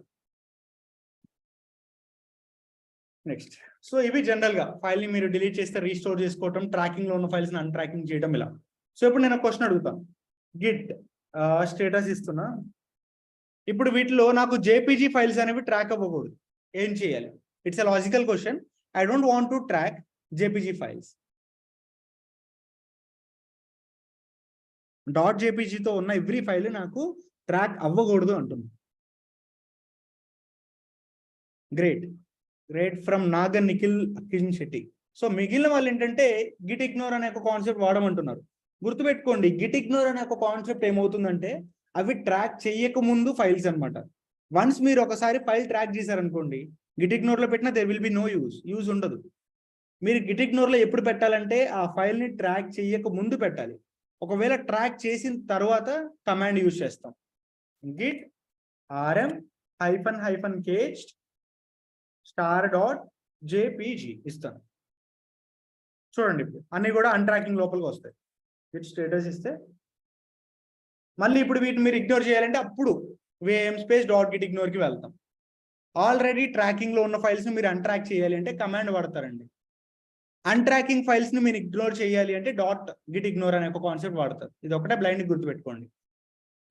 నెక్స్ట్, సో ఇవి జనరల్ గా ఫైల్ ని మీరు డిలీట్ చేస్తే రీస్టోర్ చేసుకోవటం, ట్రాకింగ్ లో ఉన్న ఫైల్స్ ని అన్ట్రాకింగ్ చేయడం ఇలా. సో ఇప్పుడు నేను క్వశ్చన్ అడుగుతాను, గిట్ స్టేటస్ ఇస్తున్నా, ఇప్పుడు వీటిలో నాకు జేపీజీ ఫైల్స్ అనేవి ట్రాక్ అవ్వకూడదు, ఏం చేయాలి? It's a logical question. I don't want to track JPG files. .jpgతో ఉన్న ఎవ్రీ ఫైల్ నాకు ట్రాక్ అవ్వకూడదు అంటుంది. Great from Nagar Nikhil Kishan Shetty. So మిగిలిన వాళ్ళు ఏంటంటే గిట్ ఇగ్నోర్ అనే ఒక కాన్సెప్ట్ వాడమంటున్నారు. గుర్తుపెట్టుకోండి, గిట్ ఇగ్నోర్ అనే ఒక కాన్సెప్ట్ ఏమవుతుందంటే అవి ట్రాక్ చేయక ముందు ఫైల్స్ అనమాట. వన్స్ మీరు ఒకసారి ఫైల్ ట్రాక్ చేశారనుకోండి, గిట్ ఇగ్నోర్ లో పెట్టినా there will be no use ఉండదు. మీరు గిట్ ఇగ్నోర్ లో ఎప్పుడు పెట్టాలంటే ఆ ఫైల్ ని ట్రాక్ చేయక ముందు పెట్టాలి. ఒకవేళ ట్రాక్ చేసిన తర్వాత కమాండ్ యూజ్ చేస్తాం, గిట్ rm --- star.jpg ఇస్తాను. చూడండి, ఇప్పుడు అన్ని కూడా అన్ట్రాకింగ్ లోపలికి వస్తాయి. గిట్ స్టేటస్ ఇస్తే మళ్ళీ ఇప్పుడు వీటిని మీరు ఇగ్నోర్ చేయాలంటే అప్పుడు VM space .git ignore కి వెళ్తాం. ఆల్రెడీ ట్రాకింగ్ లో ఉన్న ఫైల్స్ ని మీరు అన్ట్రాక్ చేయాలి అంటే కమాండ్ వాడతారండి. అన్ట్రాకింగ్ ఫైల్స్ ని మీరు ఇగ్నోర్ చేయాలి అంటే .git ignore అనే ఒక కాన్సెప్ట్ వాడతారు. ఇది ఒకటే బ్లైండ్ గుర్తుపెట్టుకోండి.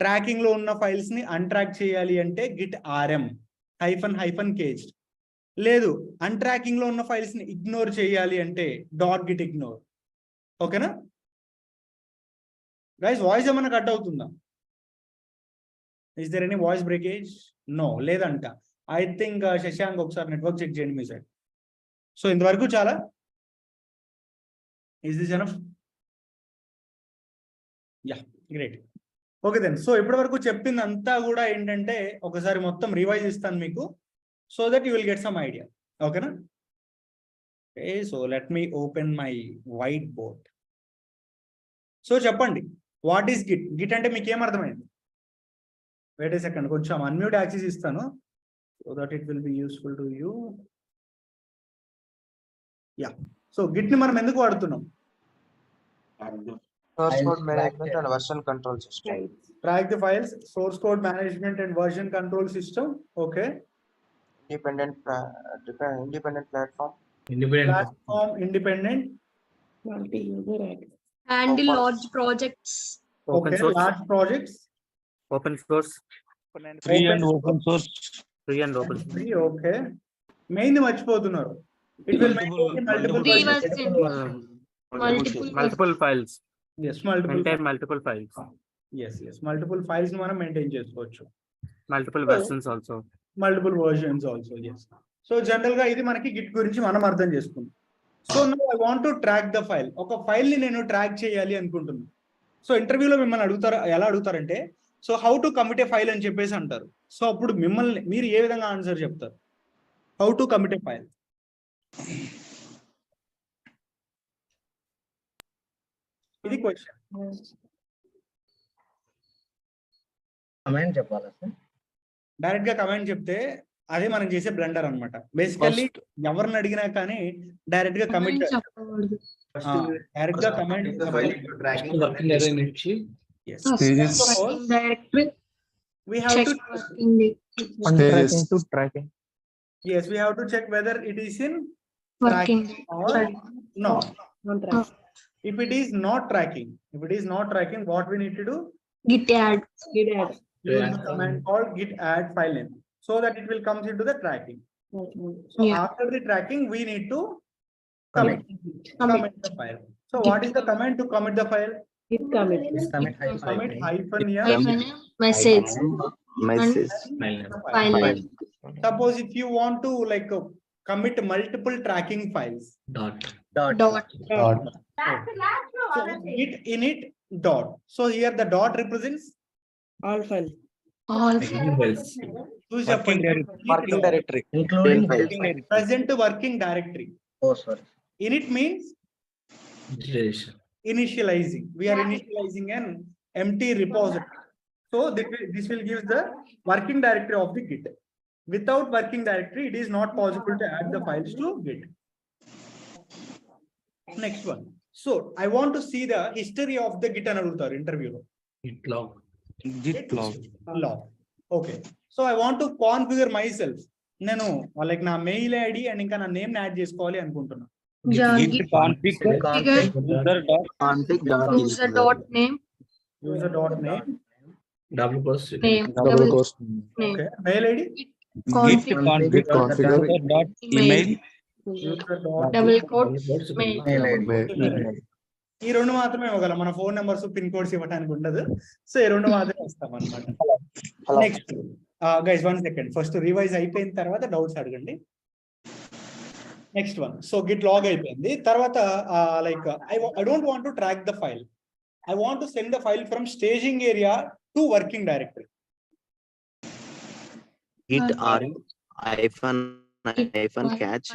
ట్రాకింగ్ లో ఉన్న ఫైల్స్ ని అన్ట్రాక్ చేయాలి అంటే గిట్ ఆర్ఎం హైఫన్ కేజ్డ్. లేదు అన్ట్రాకింగ్ లో ఉన్న ఫైల్స్ ని ఇగ్నోర్ చేయాలి అంటే డాట్ గిట్ ఇగ్నోర్. ఓకేనా గైస్? వాయిస్ ఏమైనా కట్ అవుతుందా? Is there any voice breakage? No లేదంట. ఐ థింక్ శశాంక్ ఒకసారి నెట్వర్క్ చెక్ చేయండి మీ సైడ్. సో ఇంతవరకు చాలా. Is this enough? Ya great. Okay then. So ఇప్పటి వరకు చెప్పింది అంతా కూడా ఏంటంటే ఒకసారి మొత్తం రివైజ్ ఇస్తాను మీకు, so that you will get some idea. ఓకేనా? Okay, so let me open my white board. So చెప్పండి, వాట్ ఈస్ గిట్? గిట్ అంటే మీకు ఏమర్థమైంది? వెయిట్ ఏ సెకండ్, కొంచెం అన్మ్యూట్ యాక్సెస్ ఇస్తాను so that it will be useful to you. Yeah, so Git ని మనం ఎందుకు వాడుతున్నాం? Source code management and version control system. Track the files, source code management and version control system. Okay. Independent platform. Platform independent. Handle large projects. Okay. Large projects. Open source, Free and open source. Free and open source. Free, okay. Main మర్చిపోతున్నారు. It will maintain multiple Free versions. version. Multiple files, Yes, multiple. Maintain multiple files, Yes. Multiple files ని మనం మెయింటైన్ చేసుకోవచ్చు. Multiple versions also. Multiple versions also. Yes. So general గా ఇది మనకి గిట్ గురించి మనం అర్థం చేసుకుందాం. So now I want to track the file. ఒక ఫైల్ ని నేను ట్రాక్ చేయాలి అనుకుంటున్నాను. సో ఇంటర్వ్యూలో మిమ్మల్ని అడుగుతారు, ఎలా అడుగుతారంటే so how to commit a file అని చెప్పేసి అంటారు. సో అప్పుడు మిమ్మల్ని మీరు ఏ విధంగా ఆన్సర్ చెప్తారు? How to commit a file. ఇది క్వశ్చన్. కమెంట్ చెప్పాలా సార్? డైరెక్ట్ గా కమెంట్ చెప్తే అదే మనం చేసే బ్లండర్ అన్నమాట. బేసికల్లీ ఎవరిని అడిగినా కానీ డైరెక్ట్ గా కమిట్, చెప్పకూడదు. డైరెక్ట్ గా కమెంట్. వర్కింగ్ డైరెక్టరీ నుంచి Directory. We have Check to, working day. yes, we have to check whether it is in Working tracking or not. If it is not tracking, what we need to do? Git add. Use the command called git add file name so that it will comes into the tracking. So Yeah. after the tracking, we need to commit the file. So what is the command to commit the file? Commit Commit hyphen yeah. Hyphen message. Message. File name. Suppose if you want to like commit multiple tracking files. dot. Dot. So git init dot. So here the dot represents All file. All use a Working directory. including present working directory. Oh, sorry. Init means Installation. initializing. We are initializing an empty repository. So this will give the working directory of the Git. Without working directory, it is not possible to add the files to Git. Next one. So I want to see the history of the Git another interview. Git log. Git log. Okay. So I want to configure myself. నేను like నా మెయిల్ ఐడి అండ్ ఇంకా నా నేమ్ యాడ్ చేసుకోవాలి అనుకుంటున్నా. Git configure. User dot name. User dot name. Double post. Name. Okay. Mail ID. Configure. Email. User dot Double quote. Mail. ఈ రెండు మాత్రమే ఇవ్వగలం. మన ఫోన్ నెంబర్స్ పిన్ కోడ్స్ ఇవ్వడానికి ఉండదు. సో ఈ రెండు మాత్రమే ఇస్తాం అనమాట. Next guys 1 second, first revise అయిపోయిన తర్వాత డౌట్స్ అడగండి. Next one. So git log అయిపోయింది తర్వాత like I don't want to track the file. I want to send the file from staging area to working directory. Git rm hyphen catch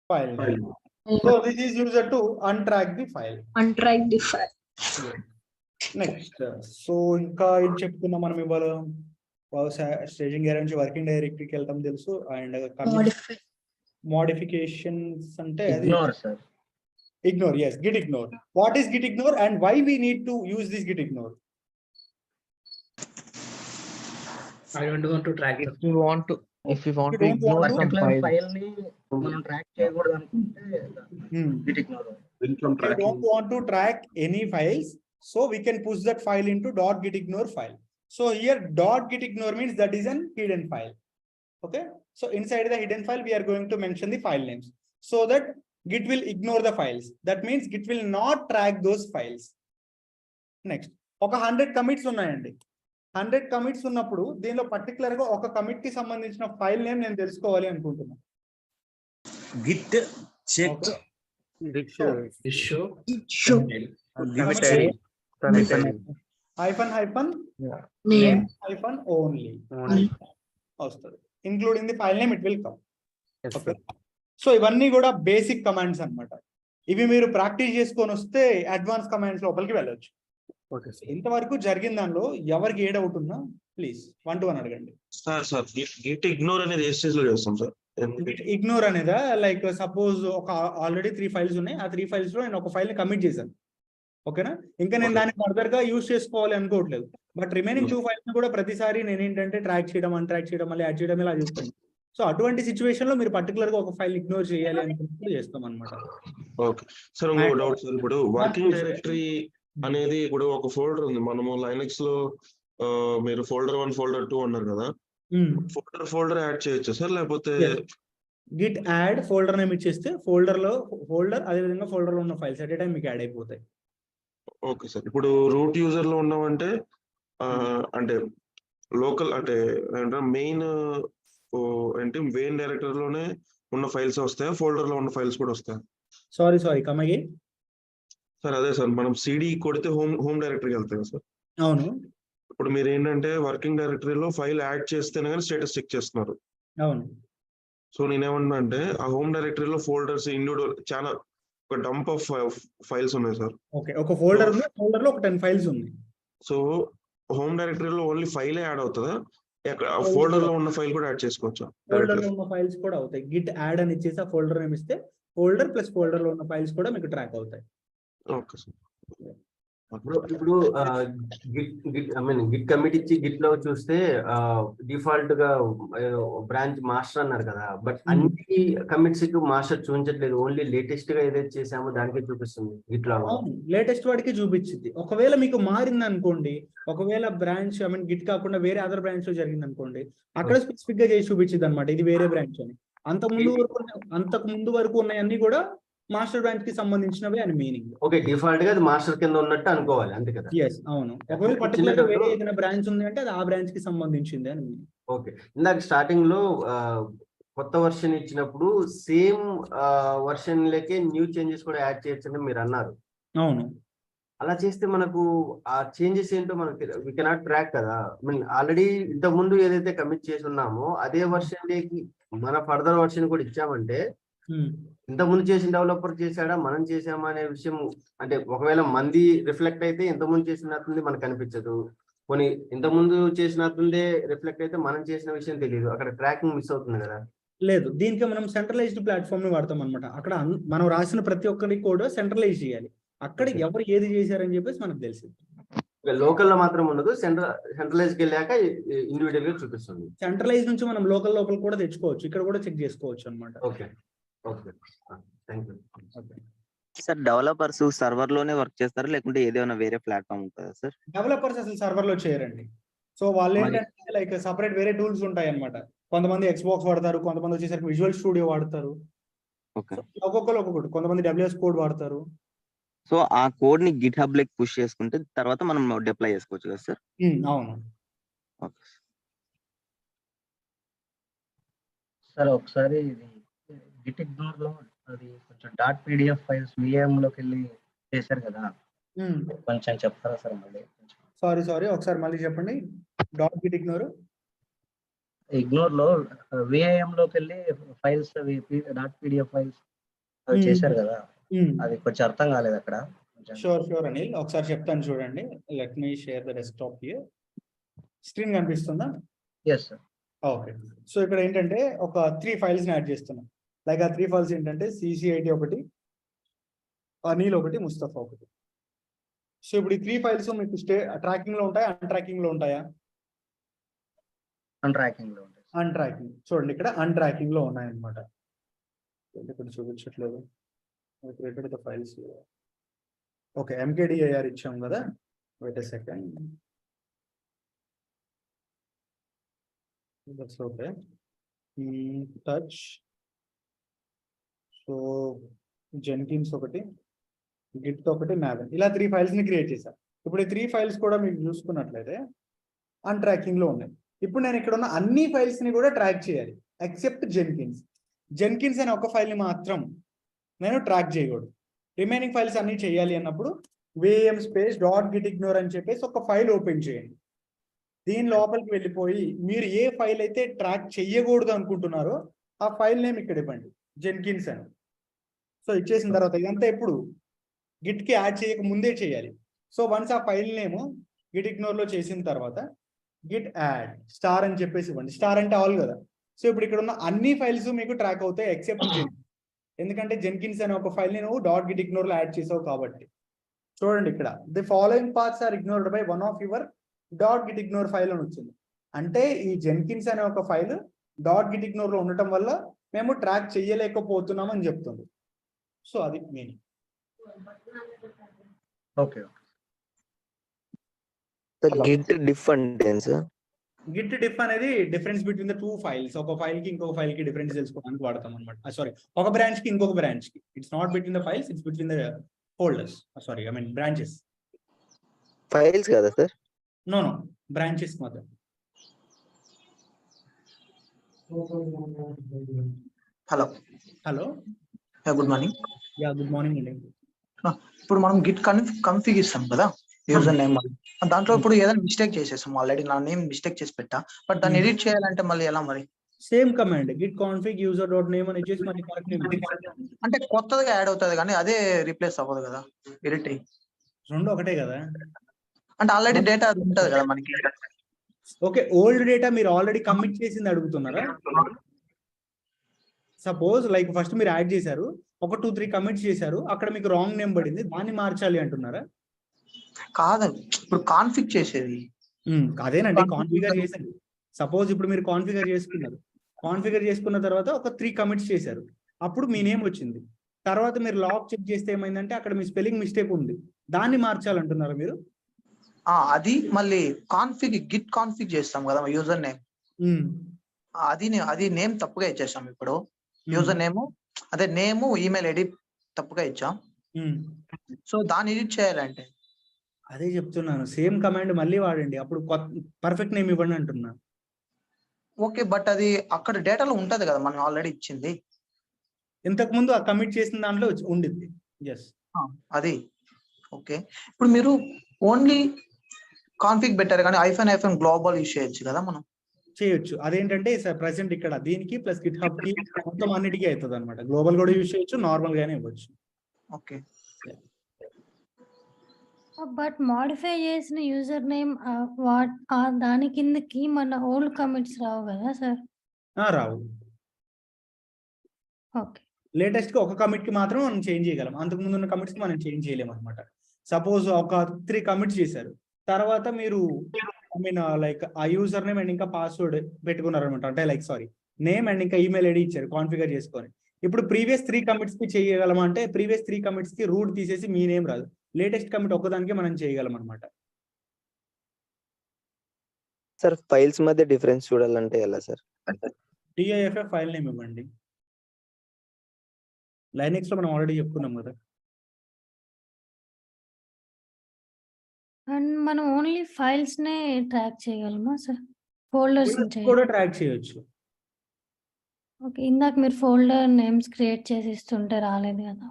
File. So this is used to untrack the file. Untrack the file. Next. So ఇంకా ఏం చెప్పుకున్నాం మనం ఇవాళ? స్టేజింగ్ ఏరియా నుంచి వర్కింగ్ డైరెక్టరీకి వెళ్తాం తెలుసు. అండ్ మోడిఫికేషన్స్ అంటే Ignore, sir. Ignore, yes, git ignore. What is git ignore and why we need to use this git ignore? I don't want to track it. If you want to ignore some Particular file. file ని మనం ట్రాక్ చేయకూడదు అనుకుంటే git ignore. You don't want to track any files, So we can push that file into .gitignore file. So here .gitignore means that is an hidden file. Okay. So inside the hidden file, we are going to mention the file names so that Git will ignore the files. That means Git will not track those files. Next, ఒక 100 commits ఉన్నాయండి. 100 commits ఉన్నప్పుడు దీనిలో పర్టికులర్ గా ఒక కమిట్ కి సంబంధించిన ఫైల్ నేమ్ నేను తెలుసుకోవాలి అనుకుంటున్నాను. Git check Issue. hyphen Name. hyphen only వస్తుంది. Including the file name it will come. Okay. So ఇవన్నీ కూడా బేసిక్ కమాండ్స్ అన్నమాట. ఇవి మీరు ప్రాక్టీస్ చేసుకొని వస్తే అడ్వాన్స్ కమాండ్స్ లోపలికి వెళ్ళొచ్చు. ఓకే ఇంతవరకు జరిగిన దానిలో ఎవరికి ఏ డౌట్ ఉన్నా ప్లీజ్ 1 to 1 అడగండి. సార్ గిట్ ఇగ్నోర్ అనేది ఏ స్టేజ్ లో చేస్తాం సార్? ఇగ్నోర్ అనేదా, లైక్ సపోజ్ ఒక ఆల్రెడీ 3 ఫైల్స్ ఉన్నాయి. ఆ 3 ఫైల్స్ లో నేను ఒక ఫైల్ ని కమిట్ చేశాను. ఓకేనా? ఇంకా నేను దాన్ని ఫర్దర్ గా యూజ్ చేసుకోవాలి అనుకోవట్లేదు. బట్ రిమైనింగ్ 2 ఫైల్స్ కూడా ప్రతిసారి నేను ఏంటంటే ట్రాక్ చేయడం, అన్ట్రాక్ చేయడం, మళ్ళీ యాడ్ చేయడం ఇలా చూస్తాను. సో అటువంటి సిచ్యువేషన్ లో మీరు పర్టికులర్ గా ఒక ఫైల్ ఇగ్నోర్ చేయాలి అనుకున్నప్పుడు చేస్తాం అనమాట. ఓకే సార్, ఇంకో డౌట్ సార్. ఇప్పుడు వర్కింగ్ డైరెక్టరీ అనేది ఇప్పుడు ఒక ఫోల్డర్ ఉంది. మనము లైనక్స్ లో మీరు ఫోల్డర్ 1 ఫోల్డర్ 2 అన్నారు కదా, ఫోల్డర్ యాడ్ చేయొచ్చా సార్? లేకపోతే గిట్ యాడ్ ఫోల్డర్ నేమ్ ఇచ్చేస్తే ఫోల్డర్ అదే విధంగా ఫోల్డర్ లో ఉన్న ఫైల్స్ అట్ ఏ టైం మీకు యాడ్ అయిపోతాయి. Okay sir. ఇప్పుడు రూట్ యూజర్ లో ఉన్నామంటే అంటే లోకల్ అంటే మెయిన్ డైరెక్టరీ లోనే ఉన్న ఫైల్స్ వస్తాయా, ఫోల్డర్ లో ఉన్న ఫైల్స్ కూడా వస్తాయా? Sorry come again. సార్ అదే సార్, మనం సిడి కొడితే హోమ్ డైరెక్టరీకి వెళ్తాయి సార్. అవును. ఇప్పుడు మీరు ఏంటంటే వర్కింగ్ డైరెక్టరీలో ఫైల్ యాడ్ చేస్తేనే కానీ స్టేటస్ చెక్ చేస్తున్నారు. అవును. సో నేనేమన్నా అంటే ఆ హోమ్ డైరెక్టరీలో ఫోల్డర్స్ ఇండివిజువల్ చాలా ఒక డంప్ ఆఫ్ ఫైల్స్ ఉన్నాయి సార్. ఓకే, ఒక ఫోల్డర్ ఉంది, ఫోల్డర్ లో ఒక 10 ఫైల్స్ ఉంది. సో హోమ్ డైరెక్టరీలో ఓన్లీ ఫైలే యాడ్ అవుతుందా, ఫోల్డర్ లో ఉన్న ఫైల్ కూడా యాడ్ చేసుకోవచ్చా? ఫోల్డర్ లో ఉన్న ఫైల్స్ కూడా అవుతాయి. గిట్ యాడ్ అని ఇచ్చేసి ఆ ఫోల్డర్ నేమ్ ఇస్తే ఫోల్డర్ ప్లస్ ఫోల్డర్ లో ఉన్న ఫైల్స్ కూడా మీకు ట్రాక్ అవుతాయి. Okay sir. ఇప్పుడు గిట్ కమిట్ ఇచ్చి గిట్ లో చూస్తే డిఫాల్ట్ గా బ్రాంచ్ మాస్టర్ అన్నారు కదా, బట్ అన్ని కమిట్స్ కి మాస్టర్ చూపించట్లేదు. ఓన్లీ లేటెస్ట్ గా ఏదైతే చేసామో దానికే చూపిస్తుంది గిట్ లో. లేటెస్ట్ వాడికి చూపించింది. ఒకవేళ మీకు మారింది అనుకోండి, ఒకవేళ బ్రాంచ్ గిట్ కాకుండా వేరే అదర్ బ్రాంచ్ లో జరిగింది అనుకోండి, అక్కడ స్పెసిఫిక్ గా చేసి చూపించింది అనమాట ఇది వేరే బ్రాంచ్ అని. అంతకు ముందు వరకు ఉన్నాయన్నీ కూడా మాస్టర్ బ్రాంచ్ కి సంబంధించినవి అని మీనింగ్. ఓకే, డిఫాల్ట్ గా అది మాస్టర్ కింద ఉన్నట్టు అనుకోవాలి, అంతే కదా? ఎస్, అవును. ఒకవేళ పర్టికులర్ గా వేరే ఏదైనా బ్రాంచ్ ఉంది అంటే అది ఆ బ్రాంచ్ కి సంబంధించింది అని మీనింగ్. ఓకే, ఇందాక స్టార్టింగ్ లో కొత్త వర్షన్ ఇచ్చినప్పుడు సేమ్ వర్షన్ లకే న్యూ చేంజెస్ కూడా యాడ్ చేయొచ్చని మీరు అన్నారు. అవును. అలా చేస్తే మనకు ఆ చేంజెస్ ఏంటో మనకు వి కెనాట్ ట్రాక్ కదా. ఆల్రెడీ ఇంతకు ముందు ఏదైతే కమిట్ చేసి ఉన్నామో అదే వర్షన్ లేకి మన ఫర్దర్ వర్షన్ కూడా ఇచ్చామంటే ఇంతకుముందు చేసిన డెవలపర్ చేశాడా మనం చేసామా అనే విషయం, అంటే ఒకవేళ మంది రిఫ్లెక్ట్ అయితే ఇంతకుముందు చేసినట్టుంది మనకు కనిపించదు, కొన్ని ఇంతకుముందు చేసినట్టుందే రిఫ్లెక్ట్ అయితే మనం చేసిన విషయం తెలియదు, అక్కడ ట్రాకింగ్ మిస్ అవుతుంది కదా. లేదు, దీనికి మనం సెంట్రలైజ్డ్ ప్లాట్ఫామ్ ని వాడతాం అనమాట. అక్కడ మనం రాసిన ప్రతి ఒక్కరికి కూడా సెంట్రలైజ్ చేయాలి. అక్కడ ఎవరు ఏది చేశారని చెప్పేసి మనకు తెలిసింది. లోకల్ లో మాత్రం ఉండదు, సెంట్రలైజ్కి వెళ్ళాక ఇండివిజువల్ గా చూపిస్తుంది. సెంట్రలైజ్ నుంచి మనం లోకల్ కూడా తెచ్చుకోవచ్చు, ఇక్కడ కూడా చెక్ చేసుకోవచ్చు అనమాట. Okay okay, thank you. Sir developers server లోనే వర్క్ చేస్తారా లేకుంటే ఏదైనా వేరే ప్లాట్ఫామ్ ఉంటుందా సార్? డెవలపర్స్ అసలు సర్వర్ లో చేయరండి. సో వాళ్ళు ఏంటంటే లైక్ సపరేట్ వేరే టూల్స్ ఉంటాయి అనమాట. కొంతమంది ఎక్స్బాక్స్ వాడతారు, కొంతమంది వచ్చేసరికి విజువల్ స్టూడియో వాడతారు. ఒక్కొక్కరు కొంతమంది WS కోడ్ వాడతారు. సో ఆ కోడ్ ని గిట్ హబ్ లెక్ పుష్ చేసుకుంటే తర్వాత మనం డిప్లాయ్ చేసుకోవచ్చు కదా సార్? అవును. సార్ ఒకసారి గిట్ ఇగ్నోర్ లో అది కొంచెం .pdf ఫైల్స్ VM లోకి వెళ్ళి చేశారు కదా, కొంచెం చెప్తారా సార్ మళ్ళీ? సారీ ఒకసారి మళ్ళీ చెప్పండి. గిట్ ఇగ్నోర్ లో VM లోకి వెళ్ళి ఫైల్స్ అవి .pdf ఫైల్స్ అవి చేశారు కదా, అది కొంచెం అర్థం కాలేదు అక్కడ. షూర్ అనిల్, ఒకసారి చెప్తాను చూడండి. Let me share the desktop here. Screen కనిపిస్తుందా? Yes sir. ఓకే, సో ఇక్కడ ఏంటంటే ఒక 3 ఫైల్స్ ని యాడ్ చేస్తున్నాం. లైక్ ఆ 3 ఫైల్స్ ఏంటంటే CCIT ఒకటి, అనిల్ ఒకటి, ముస్తఫా ఒకటి. సో ఇప్పుడు ఈ 3 ఫైల్స్ మీకు ట్రాకింగ్ లో ఉంటాయా, అన్ట్రాకింగ్ లో ఉంటాయా? అన్ట్రాకింగ్ లో ఉంటాయి. అన్ట్రాకింగ్ చూడండి, ఇక్కడ అన్ట్రాకింగ్ లో ఉన్నాయన్నమాట. ఇక్కడ చూపించట్లేదు. ఫైల్స్ ఓకే, ఎంకేడిఐఆర్ ఇచ్చాం కదా, wait a second. That's okay. Touch, so Jenkins ఒకటి, గిట్ ఒకటి, మ్యావెన్, ఇలా 3 ఫైల్స్ ని క్రియేట్ చేశాను. ఇప్పుడు ఈ 3 ఫైల్స్ కూడా మీకు చూసుకున్నట్లయితే అన్ ట్రాకింగ్ లో ఉన్నాయి. ఇప్పుడు నేను ఇక్కడ ఉన్న అన్ని ఫైల్స్ ని కూడా ట్రాక్ చేయాలి ఎక్సెప్ట్ జెన్కిన్స్. జెన్కిన్స్ అనే ఒక ఫైల్ ని మాత్రం నేను ట్రాక్ చేయకూడదు. రిమైనింగ్ ఫైల్స్ అన్ని చేయాలి అన్నప్పుడు VM space dot git ignore అని చెప్పేసి ఒక ఫైల్ ఓపెన్ చేయండి. దీని లోపలికి వెళ్ళిపోయి మీరు ఏ ఫైల్ అయితే ట్రాక్ చెయ్యకూడదు అనుకుంటున్నారో ఆ ఫైల్ నేమ్ ఇక్కడ ఇవ్వండి, జెన్కిన్స్ అని. సో ఇచ్చేసిన తర్వాత ఇదంతా ఎప్పుడు గిట్ కి యాడ్ చేయక ముందే చేయాలి. సో వన్స్ ఆ ఫైల్ నేమ్ గిట్ ఇగ్నోర్ లో చేసిన తర్వాత గిట్ యాడ్ స్టార్ అని చెప్పేసి ఇవ్వండి. స్టార్ అంటే ఆల్ కదా. సో ఇప్పుడు ఇక్కడ ఉన్న అన్ని ఫైల్స్ మీకు ట్రాక్ అవుతాయి ఎక్సెప్ట్ జెన్కిన్స్, ఎందుకంటే జెన్కిన్స్ అనే ఒక ఫైల్ ని నువ్వు డాట్ గిట్ ఇగ్నోర్ లో యాడ్ చేసావు కాబట్టి. చూడండి ఇక్కడ the following parts are ignored by one of your dot git ignore file అని వచ్చింది. అంటే ఈ జెన్కిన్స్ అనే ఒక ఫైల్ డాట్ గిట్ ఇగ్నోర్ లో ఉండటం వల్ల మేము ట్రాక్ చేయలేకపోతున్నాం అని చెప్తుంది. సో అది మీనింగ్. ఓకే. గిట్ డిఫ్ అంటే సార్? గిట్ డిఫ్ అనేది డిఫరెన్స్ బిట్వీన్ ద 2 ఫైల్స్. ఒక ఫైల్ కి ఇంకొక ఫైల్ కి డిఫరెన్స్ తెలుసుకోవడానికి వాడతాం అనమాట. సారీ, ఒక బ్రాంచ్ కి ఇంకొక బ్రాంచ్ కి. It's not between the files, it's between the folders. Sorry, I mean branches. Files కదా సార్? నో బ్రాంచెస్ మాత్రం. Hello hello, good morning. Yeah good morning అండి. ఇప్పుడు మనం గిట్ కన్ఫిగ్ ఇస్తాం కదా, యూజర్ నేమ్. దాంట్లో ఇప్పుడు ఏదైనా మిస్టేక్ చేసేసాం, ఆల్రెడీ నా నేమ్ మిస్టేక్ చేసి పెట్టా, బట్ దాన్ని ఎడిట్ చేయాలంటే మళ్ళీ ఎలా మరి? Same command Git config user dot name అని ఇచ్చేసి మళ్ళీ కరెక్ట్ నేమ్. అంటే కొత్తగా యాడ్ అవుతుంది కానీ అదే రీప్లేస్ అవ్వదు కదా, ఎడిట్ రెండు ఒకటే కదా. అంటే ఆల్రెడీ డేటా ఉంటది కదా మనకి. ఓకే, ఓల్డ్ డేటా మీరు ఆల్రెడీ కమిట్ చేసింది అడుగుతున్నారా? సపోజ్ లైక్ ఫస్ట్ మీరు యాడ్ చేశారు, ఒక 2-3 కమిట్స్ చేశారు, అక్కడ మీకు రాంగ్ నేమ్ పడింది, దాన్ని మార్చాలి అంటున్నారా? కాదు, ఇప్పుడు కాన్ఫిగ్ చేసేది. అదేనండి, కాన్ఫిగర్ చేసేది. సపోజ్ ఇప్పుడు మీరు కాన్ఫిగర్ చేసుకున్నారు, కాన్ఫిగర్ చేసుకున్న తర్వాత ఒక 3 కమిట్స్ చేశారు, అప్పుడు మీ నేమ్ వచ్చింది. తర్వాత మీరు లాగ్ చెక్ చేస్తే ఏమైందంటే అక్కడ మీ స్పెల్లింగ్ మిస్టేక్ ఉంది, దాన్ని మార్చాలంటున్నారా మీరు? అది మళ్ళీ కాన్ఫిగ్ గిట్ కాన్ఫిగ్ చేస్తాం కదా యూజర్ నేమ్, అది నేమ్ తప్పుగా ఇచ్చేసాం. ఇప్పుడు యూజర్ నేమ్ అదే నేమ్ ఈమెయిల్ ఐడి తప్పుగా ఇచ్చాం. సో దాన్ని ఎడిట్ చేయాలంటే అదే చెప్తున్నాను, సేమ్ కమాండ్ మళ్ళీ వాడండి, అప్పుడు పర్ఫెక్ట్ నేమ్ ఇవ్వండి అంటున్నా. ఓకే, బట్ అది అక్కడ డేటాలో ఉంటది కదా మనం ఆల్రెడీ ఇచ్చింది. ఇంతకు ముందు ఆ కమిట్ చేసిన దాంట్లో ఉండింది. ఎస్, అది ఓకే. ఇప్పుడు మీరు ఓన్లీ కాన్ఫిగ్ పెట్టారు కానీ ఐఫన్ గ్లోబల్ యూస్ చేయొచ్చు కదా మనం? చేయొచ్చు. అదేంటంటే ప్రెసెంట్ ఇక్కడ దీనికి ప్లస్ గిట్ హబ్ కి మొత్తం అన్నిటికీ అవుతుంది అనమాట. గ్లోబల్ కూడా యూజ్ చేయొచ్చు, నార్మల్ గానే ఇవ్వచ్చు. ఓకే. బట్ మాడిఫై చేసిన యూజర్ నేమ్ దాని కిందకి మన ఓల్డ్ కమిట్స్ రావు కదా సార్? రావు. ఓకే. లేటెస్ట్ గా ఒక కమిట్ కి మాత్రం మనం చేంజ్ చేయగలం, అంతకు ముందు ఉన్న కమిట్స్ కి మనం చేంజ్ చేయలేము అనమాట. సపోజ్ ఒక 3 కమిట్స్ చేశారు, తర్వాత మీరు ఐ మీన్ లైక్ ఆ యూజర్ నేమ్ అండ్ ఇంకా పాస్వర్డ్ పెట్టుకున్నారు అనమాట. అంటే లైక్ సారీ, నేమ్ అండ్ ఇంకా ఈమెయిల్ ఐడి ఇచ్చారు కాన్ఫిగర్ చేసుకొని. ఇప్పుడు ప్రీవియస్ 3 కమిట్స్ కి చేయగలమా అంటే ప్రీవియస్ 3 కమిట్స్ కి రూట్ తీసేసి మీ నేమ్ రాదు, లేటెస్ట్ కమిట్ ఒక్కదానికి మనం చేయగలం అనమాట. సార్ ఫైల్స్ మధ్య డిఫరెన్స్ చూడాలంటే ఎలా సార్? డిఐఎఫ్ఏ ఫైల్ నేమ్ ఇవ్వండి. లైనెక్స్ లో మనం ఆల్రెడీ చెప్పుకున్నాం కదా. అండ్ మనం ఓన్లీ ఫైల్స్ నే ట్రాక్ చేయగలమా సార్? ఫోల్డర్స్ కూడా ట్రాక్ చేయొచ్చు. ఓకే, ఇందాక మీరు ఫోల్డర్ నేమ్స్ క్రియేట్ చేసి ఇస్తుంటే రాలేదు కదా.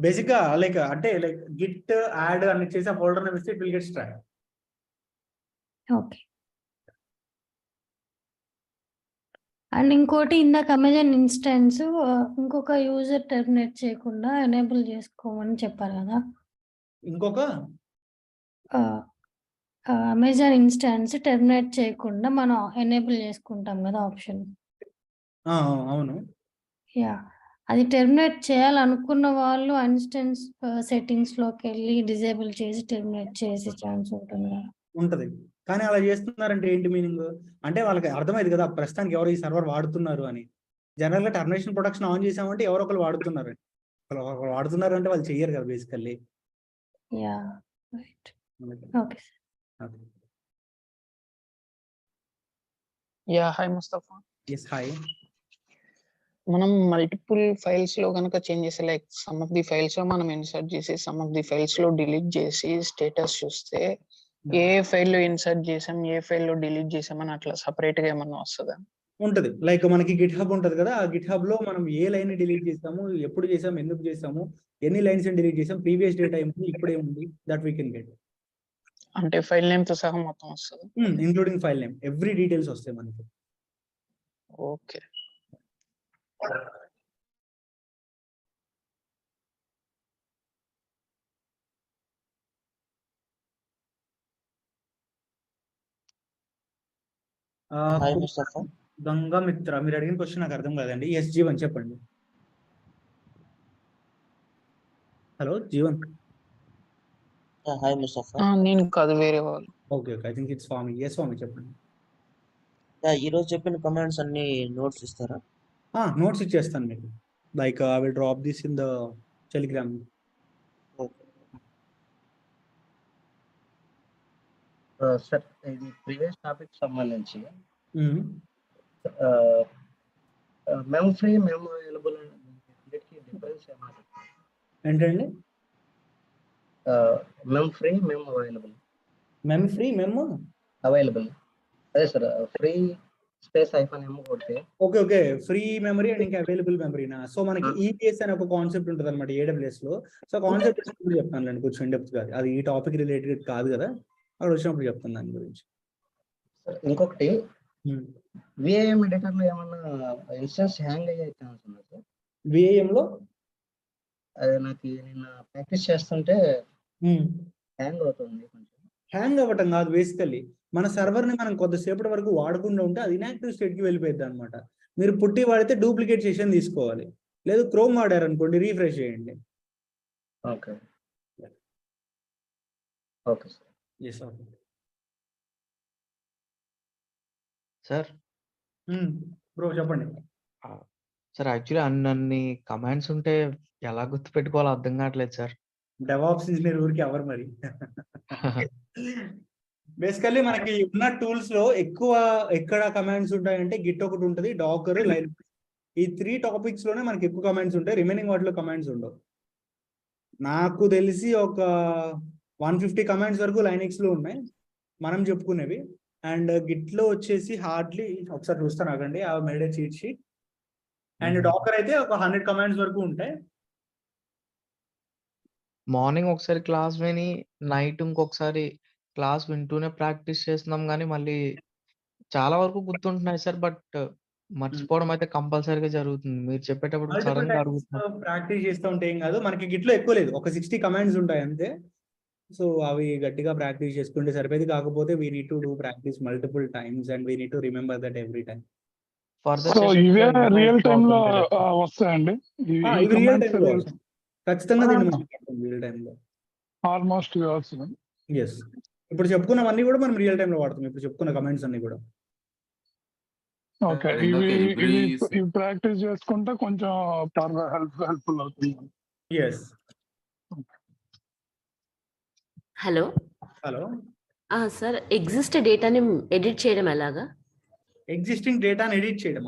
బేసిక్ గా లైక్ అంటే లైక్ గిట్ యాడ్ అని చేసి ఆ ఫోల్డర్ నేమ్ ఇస్తే it will get track. Okay. And ఇంకోటి ఇందాక అమెజాన్ ఇన్స్టెన్స్ ఇంకొక యూజర్ టెర్మినేట్ చేయకుండా ఎనేబుల్ చేసుకోమని చెప్పారు కదా. ఇంకొక అమెజాన్ ఇన్స్టెన్స్ టెర్మినేట్ చేయకుండా మనం ఎనేబుల్ చేసుకుంటాం కదా ఆప్షన్. అవును. యా, అది టెర్మినేట్ చేయాలనుకున్న వాళ్ళు ఇన్స్టెన్స్ సెట్టింగ్స్ లోకి వెళ్ళి డిజేబుల్ చేసి టెర్మినేట్ చేసే ఛాన్స్ ఉంటుంది కదా. ఉంటది, కానీ అలా చేస్తున్నారంటే ఏంటి మీనింగ్ అంటే వాళ్ళకి అర్థమైంది కదా ప్రస్తుతానికి ఎవరు ఈ సర్వర్ వాడుతున్నారు అని. జనరల్ గా టర్మినేషన్ ప్రొటెక్షన్ ఆన్ చేసామంటే ఎవరో ఒకరు వాడుతున్నారు అంటే వాళ్ళు చెయ్యరు కదా basically. Ya right. Okay. Ya hi Mustafa. Yes hi. మనం మల్టిపుల్ ఫైల్స్ లో కనుక చేంజ్ చేస్తే like some of the files లో మనం ఇన్సర్ట్ చేసి సమ్ ఆఫ్ ది ఫైల్స్ లో డిలీట్ చేసి స్టేటస్ చూస్తే ఏ ఫైల్ లో ఇన్సర్ట్ చేసాం ఏ ఫైల్ లో డిలీట్ చేసాం అని అట్లా సపరేట్ గా ఏమన్నా వస్తుందా? ఉంటది. లైక్ మనకి గిట్ హబ్ ఉంటది కదా, ఆ గిట్ హబ్ లో మనం ఏ లైన్ డిలీట్ చేస్తాము, ఎప్పుడు చేసాము, ఎందుకు చేసాము, ఎన్ని లైన్స్ డిలీట్ చేసాం, ప్రీవియస్ డేటా ఏముంది, ఇప్పుడే ఉంది, దట్ వీ కెన్ గెట్. అంటే ఫైల్ నేమ్ తో సహా మొత్తం వస్తుంది. Including file name, every details వస్తాయి మనకి. ఓకే. గంగా మిత్ర, మీరు అడిగిన క్వశ్చన్ నాకు అర్థం కాదండి. ఎస్ జీవన్ చెప్పండి. హలో జీవన్. హాయ్ ముస్తఫా. నేను కాదు, వేరే వాళ్ళు. Okay okay, I think it's Swami. Yes Swami చెప్పండి. ఈ రోజు చెప్పిన కమాండ్స్ అన్ని నోట్స్ ఇస్తారా? నోట్స్ ఇచ్చేస్తాను మీకు. Like I will drop this in the Telegram. Sir ఇది ప్రీవియస్ టాపిక్ సంబంధించి మెమ్ ఫ్రీ మెమ్ అవైలబుల్ డిఫరెన్స్ ఏమన్నా? ఏంటండి? మెమ్ ఫ్రీ మెమ్ అవైలబుల్. మెమ్ ఫ్రీ మెమ్ అవైలబుల్ అదే సార్, ఫ్రీ స్పేస్ ఐఫోన్ ఎమ్ కొడితే. Okay okay, free memory and ఇంకా అవైలబుల్ మెమరీనా. సో మనకి ఈపీఎస్ అనే ఒక కాన్సెప్ట్ ఉంటుంది అనమాట AWS లో. సో కాన్సెప్ట్ వచ్చినప్పుడు చెప్తాను అండి, కొంచెం డెప్త్ కాదు, అది ఈ టాపిక్ రిలేటెడ్ కాదు కదా, అక్కడ వచ్చినప్పుడు చెప్తాను దాని గురించి. ఇంకొకటి విఐఎం ఎడిటర్ లో ఏమన్నా ఇన్స్టెన్స్ హ్యాంగ్ అయ్యే ఛాన్స్ ఉందా సార్? విఐఎం లో అదే నాకు నిన్న ప్రాక్టీస్ చేస్తుంటే హ్యాంగ్ అవుతుంది. కొంచెం హ్యాంగ్ అవ్వటం కాదు, బేసికల్లీ మన సర్వర్ ని మనం కొద్దిసేపటి వరకు వాడకుండా ఉంటే అది ఇన్యాక్టివ్ స్టేట్ కి వెళ్ళిపోయింది అనమాట. మీరు పుట్టి వాడితే డూప్లికేట్ సెషన్ తీసుకోవాలి, లేదు క్రోమ్ వాడారు అనుకోండి రీఫ్రెష్ చేయండి. Okay okay sir. Yes okay sir. Bro చెప్పండి. సార్ యాక్చువల్లీ అన్ని కమాండ్స్ ఉంటే ఎలా గుర్తు పెట్టుకోవాలో అర్థం కావట్లేదు సార్. డెవాప్స్ ఇంజనీర్ ఊరికి ఎవరు మరి. బేసికల్లీ మనకి ఉన్న టూల్స్ లో ఎక్కువ ఎక్కడ కమాండ్స్ ఉంటాయంటే గిట్ ఒకటి ఉంటుంది, డాకర్, లైన్. ఈ 3 టాపిక్స్ లోనే మనకి ఎక్కువ కమాండ్స్ ఉంటాయి, రిమైనింగ్ వాటిలో కమాండ్స్ ఉండవు. నాకు తెలిసి ఒక 150 కమాండ్స్ వరకు లైనెక్స్ లో ఉన్నాయి మనం చెప్పుకునేవి. అండ్ గిట్ లో వచ్చేసి హార్డ్లీ ఒకసారి చూస్తాను ఆగండి, ఆ made cheat sheet. And Docker అయితే ఒక 100 కమాండ్స్ వరకు ఉంటాయి. మార్నింగ్ ఒకసారి క్లాస్ విని నైట్ ఇంకొకసారి క్లాస్ వింటూనే ప్రాక్టీస్ చేస్తున్నాం కానీ మళ్ళీ చాలా వరకు గుర్తుంటున్నాయి సార్. బట్ మర్చిపోవడం అయితే కంపల్సరీగా జరుగుతుంది. మీరు చెప్పేటప్పుడు సడన్ గా అడుగుతున్నారు. ప్రాక్టీస్ చేస్తూ ఉంటే ఏం కాదు, మనకి గిట్ లో ఎక్కువ లేదు, ఒక 60 కమాండ్స్ ఉంటాయి అంతే. సో అవి గట్టిగా ప్రాక్టీస్ చేసుకుంటే సరిపోయింది. కాకపోతే we need to do practice multiple times and we need to remember that every time. So ఇవే రియల్ టైమ్ లో వస్తాయండి? ఇవి రియల్ టైమ్ లో ఖచ్చితంగా దీన్ని మాట్లాడతాం రియల్ టైమ్ లో. ఆల్మోస్ట్ ఎస్, ఇప్పుడు చెప్పుకున్నవన్నీ కూడా మనం రియల్ టైమ్ లో వాడతాం. ఇప్పుడు చెప్పుకున్న కమెంట్స్ అన్ని కూడా. ఓకే, ఇవి ప్రాక్టీస్ చేసుకుంటే కొంచెం హెల్ప్ఫుల్ అవుతుంది. Yes. Hello hello sir, exist డేటాని ఎడిట్ చేయడం ఎలాగా? ఎగ్జిస్టింగ్ డేటాని ఎడిట్ చేయడం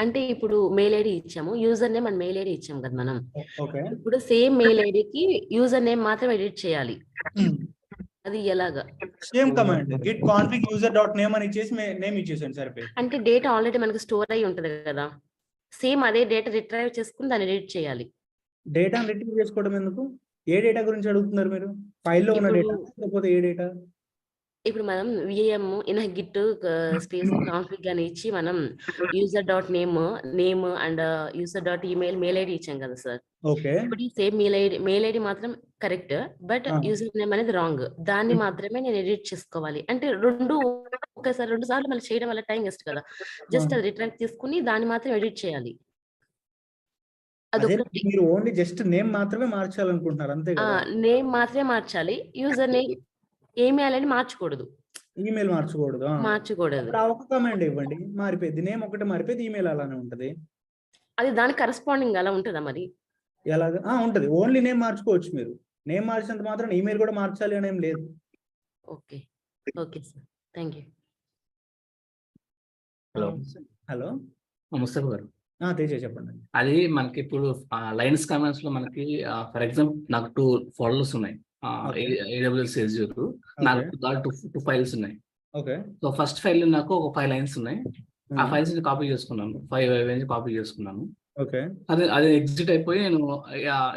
అంటే ఇప్పుడు మెయిల్ ఐడి ఇచ్చాము, user name and mail ID ఇచ్చాము కదా మనం. ఓకే, ఇప్పుడు సేమ్ మెయిల్ ఐడికి యూజర్ నేమ్ మాత్రం ఎడిట్ చేయాలి, అది ఎలాగా? Same command git config user.name అని ఇచ్చేసి నేమ్ ఇచ్చేసాను సరిపోయింది. అంటే డేటా ఆల్రెడీ మనకి స్టోర్ అయి ఉంటది కదా, సేమ్ అదే డేటా రిట్రైవ్ చేసుకుని దాన్ని ఎడిట్ చేయాలి. డేటాను రిట్రీవ్ చేసుకోవడం ఎందుకు? ఏ డేటా గురించి అడుగుతున్నారు మీరు? ఫైల్లో ఉన్న డేటా లేకపోతే ఏ డేటా? ఇప్పుడు మనం VM in git space config అని ఇచ్చి మనం user.name and user.email mail ID ఇచ్చాం కదా సార్. ఓకే, ఇప్పుడు సేమ్ మెయిల్ ఐడి మాత్రం కరెక్ట్, బట్ యూజర్ నేమ్ అనేది రాంగ్. దాన్ని మాత్రమే నేను ఎడిట్ చేసుకోవాలి. అంటే ఒకేసారి 2 సార్లు మళ్ళీ చేయడం వల్ల టైం వేస్ట్ కదా. జస్ట్ అది రిటర్న్ తీసుకుని దాన్ని మాత్రం ఎడిట్ చేయాలి. మీరు ఓన్లీ జస్ట్ నేమ్ మాత్రమే మార్చాలనుకుంటున్నారు అంతే కదా? నేమ్ మాత్రమే మార్చాలి, యూజర్ నేమ్ ఈమెయిల్ అని మార్చకూడదు. ఈమెయిల్ మార్చకూడదు. ఒక కమాండ్ ఇవ్వండి, మారిపోయింది. నేమ్ ఒకటి మారిపోయింది, ఈమెయిల్ అలానే ఉంటది. అది దానికి కరెస్పాండింగ్ అలా ఉంటుందా మరి? ఎలాగా? ఉంటది, ఓన్లీ నేమ్ మార్చుకోవచ్చు మీరు. నేమ్ మార్చినంత మాత్రం ఈమెయిల్ కూడా మార్చాలి అని ఏం లేదు. Okay okay sir, thank you. Hello hello Mustafa గారు, తేజ చెప్పండి. అది మనకి ఇప్పుడు లైన్స్ కామెంట్స్ లో మనకి ఫర్ ఎగ్జాంపుల్ నాకు 2 ఫోల్డర్స్ ఉన్నాయి. AWS Azure నాకు 2 ఫైల్స్ ఉన్నాయి. ఓకే. సో ఫస్ట్ ఫైల్ నాకు ఒక 5 లైన్స్ ఉన్నాయి. ఆ ఫైల్స్ కాపీ చేసుకున్నాను, 5 కాపీ చేసుకున్నాను. ఓకే. అది ఎగ్జిట్ అయిపోయి నేను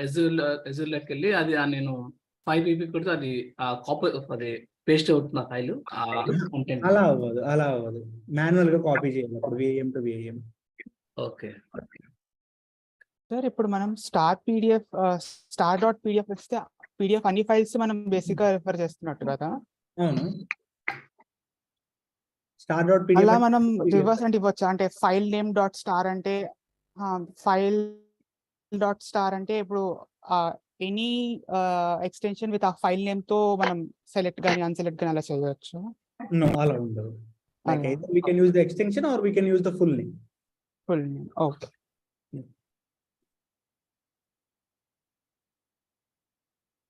Azure లోకి వెళ్ళి అది నేను 5 PP కొడితే అది కాపీ అది పేస్ట్ అవుతుంది ఆ ఫైల్ కంటెంట్. అలా అవ్వదు మాన్యువల్ గా కాపీ చేయాలి అప్పుడు VAM to VAM. Okay sir ఇప్పుడు మనం star.pdf ఇస్తే PDF అన్ని ఫైల్స్ మనం బేసిక్ గా రిఫర్ చేస్తున్నట్టు కదా. అవును. star.pdf అలా మనం రివర్స్ అంటే ఇవ్వచ్చా, అంటే ఫైల్ నేమ్ డాట్ స్టార్ అంటే ఫైల్ డాట్ స్టార్ అంటే ఇప్పుడు ఎనీ ఎక్స్టెన్షన్ విత్ ఆ ఫైల్ నేమ్ తో మనం సెలెక్ట్ కానీ అన్సెలెక్ట్ కానీ అలా చేయవచ్చు. No, అలా ఉండదు. Like either we can use the extension or we can use the full name. Full name. Okay.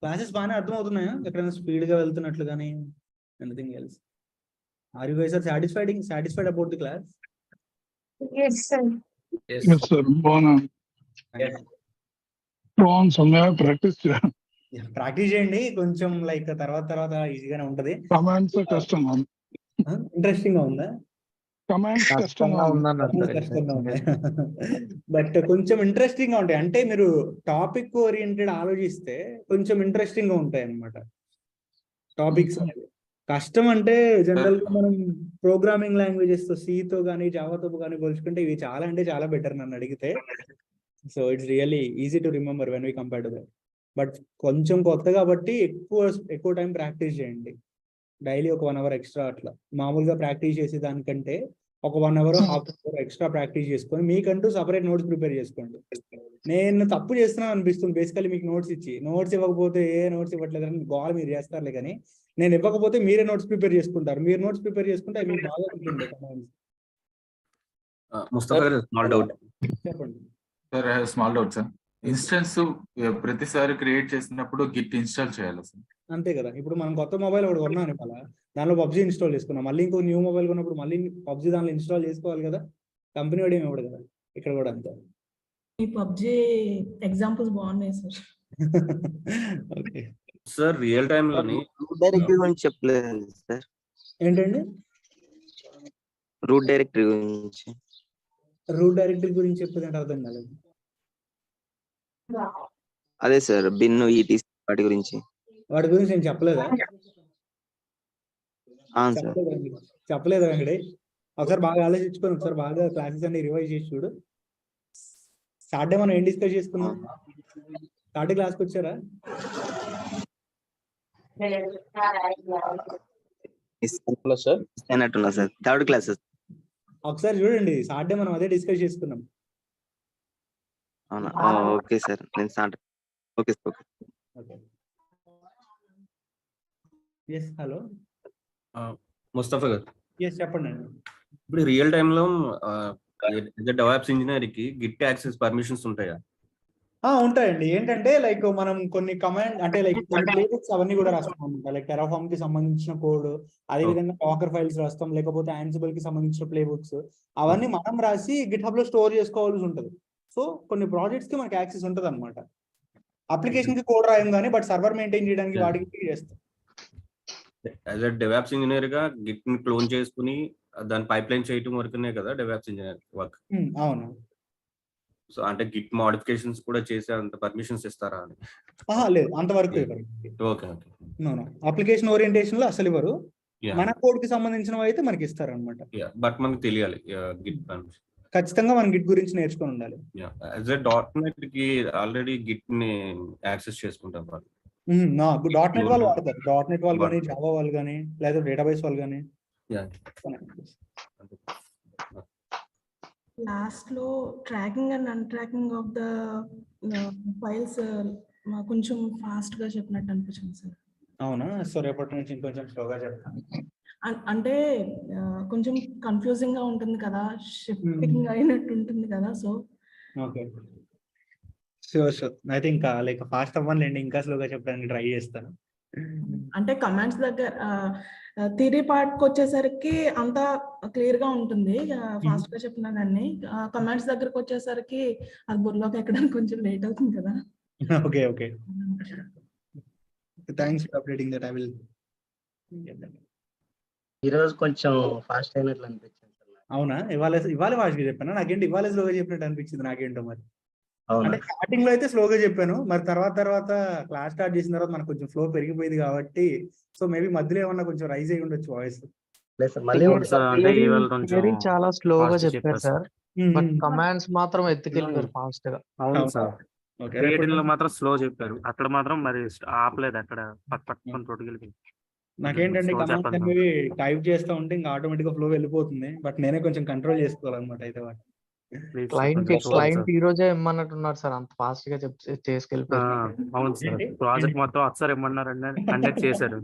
Classes బాగానే అర్థమవుతున్నాయా? ఎక్కడైనా స్పీడ్ గా వెళ్తున్నట్లు కానీ anything else? Are you guys satisfied about the class? Yes, sir. Yes, sir. Practice చేయండి కొంచెం, లైక్ తర్వాత ఈజీగానే ఉంటది. కమాండ్స్ కష్టం, ఇంట్రెస్టింగ్ గా ఉందా? కమాండ్స్ కష్టంగా ఉన్నాయి బట్ కొంచెం ఇంట్రెస్టింగ్ గా ఉంటాయి. అంటే మీరు టాపిక్ ఓరియంటెడ్ ఆలోచిస్తే కొంచెం ఇంట్రెస్టింగ్ గా ఉంటాయి అన్నమాట టాపిక్స్. కష్టం అంటే జనరల్ గా మనం ప్రోగ్రామింగ్ లాంగ్వేజెస్ తో సీతో కానీ జావాతో కానీ పోల్చుకుంటే ఇవి చాలా అంటే చాలా బెటర్ నన్ను అడిగితే. So it's really easy to remember when we compare to that. But కొంచెం కొత్త కాబట్టి ఎక్కువ టైం ప్రాక్టీస్ చేయండి. డైలీ ఒక 1 hour ఎక్స్ట్రా అట్లా. మామూలుగా ప్రాక్టీస్ చేసే దానికంటే ఒక 1 hour half hour extra practice చేసుకొని మీకంటూ సపరేట్ నోట్స్ ప్రిపేర్ చేసుకోండి. నేను తప్పు చేస్తున్నాను అనిపిస్తుంది బేసికలీ మీకు నోట్స్ ఇవ్వకపోతే నోట్స్ ఇవ్వట్లేదని గోల్ మీరు చేస్తారులే, కానీ నేను ఇవ్వకపోతే మీరే నోట్స్ ప్రిపేర్ చేసుకుంటారు. మీరు నోట్స్ ప్రిపేర్ చేసుకుంటే అవి మీకు బాగా ఉంటుంది. ముస్తఫా గారు, స్మాల్ డౌట్. చెప్పండి sir. I have small doubt sir. Instance ప్రతిసారి క్రియేట్ చేసినప్పుడు గిట్ ఇన్స్టాల్ చేయాలి సార్? అంతే కదా. ఇప్పుడు మనం కొత్త మొబైల్ ఒకటి కొన్నాను ఇవాళ, దానిలో PUBG ఇన్స్టాల్ చేసుకున్నాం. మళ్ళీ ఇంకో న్యూ మొబైల్ కొన్నప్పుడు మళ్ళీ PUBG దానిలో ఇన్స్టాల్ చేసుకోవాలి కదా. కంపెనీ వాడు ఏమి ఇవ్వడు కదా. ఇక్కడ కూడా అంతే. ఈ PUBG ఎగ్జాంపుల్స్ బాగున్నాయి sir. Okay sir, real time లోని రూట్ డైరెక్టరీ గురించి చెప్పలేదు సార్. ఏంటండి? రూట్ డైరెక్టరీ గురించి చెప్పేదంటే అర్థం కాలేదు. అదే సార్, బిన్ ETC వాటి గురించి నేను చెప్పలేదా? చెప్పలేదు వెంకటేష్. ఒకసారి బాగా ఆలోచించుకొని ఒకసారి బాగా క్లాసెస్ అన్ని రివైజ్ చేసి చూడు. సాటర్డే మనం ఏం డిస్కస్ చేసుకున్నాం? సాటర్డే క్లాస్కి వచ్చారా? Sir third class. ఒకసారి చూడండి, సాటర్డే మనం అదే డిస్కస్ చేసుకున్నాం. అవునా? Okay sir. నేను Saturday. Okay sir. Yes, hello Mustafa garu. Yes చెప్పండి. ఇప్పుడు రియల్ టైమ్ లో డెవలప్స్ ఇంజనీర్ కి గిట్ యాక్సెస్ పర్మిషన్స్ ఉంటాయా? ఉంటాయండి. ఏంటంటే లైక్ మనం కొన్ని కమాండ్ అంటే లైక్ కొన్ని ప్లేబుక్స్ అవన్నీ కూడా రాస్తాం అనమాట. లైక్ టెరాఫార్మ్ కి సంబంధించిన కోడ్, అదే విధంగా డాకర్ ఫైల్స్ రాస్తాం, లేకపోతే యాన్సిబుల్ కి సంబంధించిన ప్లేబుక్స్ అవన్నీ మనం రాసి గిట్ హబ్ లో స్టోర్ చేసుకోవాల్సి ఉంటుంది. సో కొన్ని ప్రాజెక్ట్స్ కి మనకి యాక్సెస్ ఉంటుంది అనమాట. అప్లికేషన్ కి కోడ్ రాయం కానీ, బట్ సర్వర్ మెయింటైన్ చేయడానికి వాటికి చేస్తాం. యాజ్ అ డెవలప్స్ ఇంజనీర్ గా గిట్ ని క్లోన్ చేసుకుని దాని పైప్ లైన్ చేయటం వరకునే కదా డెవలప్స్ ఇంజనీర్ వర్క్? అవును. సో అంటే గిట్ మోడిఫికేషన్స్ కూడా చేసే అంత పర్మిషన్స్ ఇస్తారా అని? లేదు, అంతవరకు ఓకే. అప్లికేషన్ ఓరియంటేషన్ లో అసలు ఇవ్వరు. మన కోడ్ కి సంబంధించినవి అయితే మనకి ఇస్తారు అనమాట. బట్ మనకు తెలియాలి గిట్ పర్మిషన్. ఖచ్చితంగా మనం గిట్ గురించి నేర్చుకొని ఉండాలి. యాజ్ అ .NET కి ఆల్రెడీ గిట్ ని యాక్సెస్ చేసుకుంటాం వాళ్ళు. .NET వాళ్ళు వాడతారు. .NET వాళ్ళు కానీ, జావా వాళ్ళు కానీ, లేదా డేటాబేస్ వాళ్ళు కానీ. లాస్ట్ లో tracking and untracking of the files కొంచెం ఫాస్ట్ గా చెప్పినట్టు అనిపించింది సార్. అవునా? సో రేపటి నుంచి ఇంకొంచెం స్లోగా చెప్తాను. అంటే కొంచెం కన్ఫ్యూజింగ్ గా ఉంటుంది కదా, షిఫ్టింగ్ అయినట్టు ఉంటుంది కదా. So okay. షూర్ అయితే ఇంకా లైక్ ఫాస్ట్ అవ్వనులేండి, ఇంకా స్లోగా చెప్పడానికి ట్రై చేస్తాను. అంటే కమాండ్స్ దగ్గర థియరీ పార్ట్కి వచ్చేసరికి అంతా క్లియర్ గా ఉంటుంది, ఫాస్ట్ గా చెప్పినా కానీ కమాండ్స్ దగ్గరకు వచ్చేసరికి అది బుర్రలోకి ఎక్కడానికి కొంచెం లేట్ అవుతుంది కదా. Okay thanks for updating that. I will ఈ రోజు కొంచెం ఫాస్ట్ అయినట్లు అనిపించింది సార్ నాకు. అవునా? ఇవాళ ఫాస్ట్గా చెప్పాను, నాకేంటి ఇవాళ స్లోగా చెప్పినట్టు అనిపించింది నాకేంటో మరి. అవునా? అంటే స్టార్టింగ్ లో అయితే స్లోగా చెప్పాను, మరి తర్వాత క్లాస్ స్టార్ట్ చేసిన తర్వాత మనకు కొంచెం ఫ్లో పెరిగిపోయింది కాబట్టి సో మేబీ మధ్యలో ఏమన్నా కొంచెం రైజ్ అయ్యి ఉండొచ్చు వాయిస్. లేదు సార్, మళ్ళీ థియరీ ఒకసారి అంటే ఇవాళ కొంచెం థియరీ చాలా స్లోగా fast చెప్పారు చెప్పారు సార్, బట్ కమాండ్స్ మాత్రం ఎత్తుకెళ్ళారు ఫాస్ట్ గా. అవును సార్. ఓకే క్రియేటివ్ లో మాత్రం స్లో చెప్పారు, అక్కడ మాత్రం మరి ఆపలేదు, అక్కడ పట్టుకొని తోటకెళ్ళిపోయింది. నాకేంటంటే Slow కమాండ్స్ చెప్పండి. అనేవి టైప్ చేస్తూ ఉంటే ఇంకా ఆటోమేటిక్ గా ఫ్లో వెళ్ళిపోతుంది, బట్ నేనే కొంచెం కంట్రోల్ చేసుకోవాలన్నమాట అయితే వాటి. Please sir, క్లయింట్ కొంచెం చూడండి క్లయింట్ సార్. ఈ రోజే ఇమ్మన్నట్టున్నారు సార్, అంత ఫాస్ట్ గా చేసుకెళ్ళిపోయారు. అవును సార్, ఏంటి? ప్రాజెక్ట్ మొత్తం ఒకసారి ఇమ్మన్నారండి, కండక్ట్ చేశారు.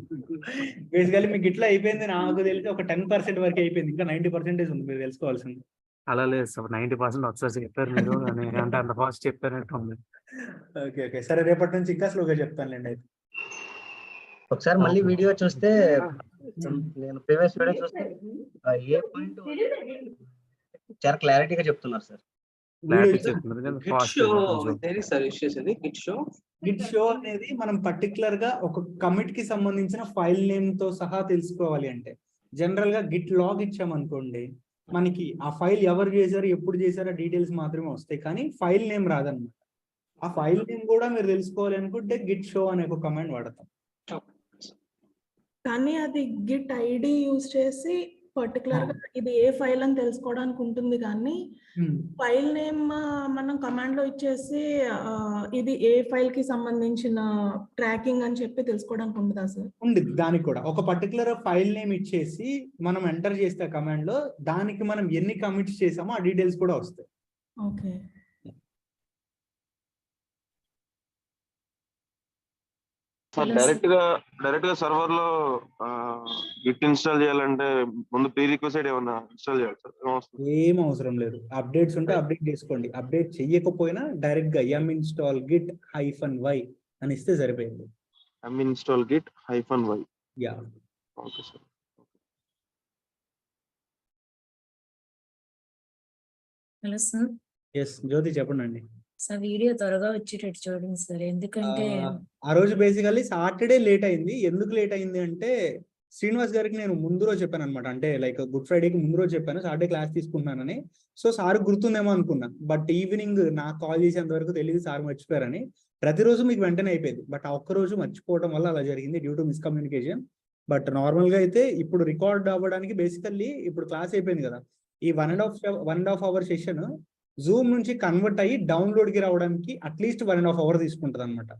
బేసికల్లీ మీకు ఇట్లా అయిపోయింది, నాకు తెలిసి ఒక 10% వరకు అయిపోయింది, ఇంకా 90% ఉంది మీరు తెలుసుకోవాల్సింది. అలా లేదు సార్, 90% ఒకసారి చెప్పారు మీరు, అంటే అంత ఫాస్ట్ చెప్పారంటే ఉంది. ఓకే సరే, రేపటి నుంచి ఇంకా స్లోగా చెప్తానులేండి అయితే. ఒకసారి మళ్ళీ వీడియో చూస్తే, నేను ప్రీవియస్ వీడియో చూస్తే ఏ పాయింట్ చాలా క్లారిటీగా చెప్తున్నారు సార్. క్లారిటీ చెప్తున్నారు కానీ ఫాస్ట్ గిట్ షో అనేది మనం పర్టికులర్ గా ఒక కమిట్ కి సంబంధించిన ఫైల్ నేమ్ తో సహా తెలుసుకోవాలి అంటే, జనరల్ గా గిట్ లాగ్ ఇచ్చామనుకోండి, మనకి ఆ ఫైల్ ఎవరు చేశారు ఎప్పుడు చేశారో డీటెయిల్స్ మాత్రమే వస్తాయి, కానీ ఫైల్ నేమ్ రాదన్నమాట. ఆ ఫైల్ నేమ్ కూడా మీరు తెలుసుకోవాలి అనుకుంటే గిట్ షో అనే ఒక కమాండ్ వాడతాం. కానీ అది గిట్ ఐడి యూజ్ చేసి పర్టికులర్ గా ఇది ఏ ఫైల్ అని తెలుసుకోవడానికి ఉంటుంది, కానీ ఫైల్ నేమ్ మనం కమాండ్ లో ఇచ్చేసి ఇది ఏ ఫైల్ కి సంబంధించిన ట్రాకింగ్ అని చెప్పి తెలుసుకోవడానికి ఉంటుందా సార్? ఉంది, దానికి కూడా ఒక పర్టికులర్ ఫైల్ నేమ్ ఇచ్చేసి మనం ఎంటర్ చేస్తే కమాండ్ లో దానికి మనం ఎన్ని కమిట్స్ చేసామో ఆ డీటెయిల్స్ కూడా వస్తాయి. ఓకే. సార్ డైరెక్ట్ గా సర్వర్ లో గిట్ ఇన్స్టాల్ చేయాలంటే ముందు ప్రీ రిక్వెస్ట్ ఏమన్నా ఇన్స్టాల్ చేయాలి సార్? ఏం అవసరం లేదు, అప్డేట్స్ ఉంటే అప్డేట్ చేసుకోండి, అప్డేట్ చెయ్యకపోయినా డైరెక్ట్ గా install git -y అని ఇస్తే సరిపోయింది. install git -y. Yeah okay sir. Hello sir. Yes Jyothi చెప్పండి. సార్ వీడియో త్వరగా వచ్చేటట్టు చూడండి సార్, ఎందుకంటే ఆ రోజు బేసికల్లీ సాటర్డే లేట్ అయింది. ఎందుకు లేట్ అయింది అంటే శ్రీనివాస్ గారికి నేను ముందు రోజు చెప్పాను అనమాట, అంటే లైక్ గుడ్ ఫ్రైడేకి ముందు రోజు చెప్పాను సాటర్డే క్లాస్ తీసుకుంటున్నానని. సో సార్ గుర్తుందేమో అనుకున్నా, బట్ ఈవినింగ్ నాకు కాల్ చేసేంత వరకు తెలియదు సార్ మర్చిపోయారని. ప్రతిరోజు మీకు వెంటనే అయిపోయింది, బట్ ఆ ఒక్క రోజు మర్చిపోవడం వల్ల అలా జరిగింది due to miscommunication. But normal గా అయితే ఇప్పుడు రికార్డ్ అవ్వడానికి బేసికల్లీ ఇప్పుడు క్లాస్ అయిపోయింది కదా, ఈ 1.5 అవర్ సెషన్ జూమ్ నుంచి కన్వర్ట్ అయ్యి డౌన్లోడ్ కి రావడానికి అట్లీస్ట్ 1.5 అవర్ తీసుకుంటుంది అనమాట.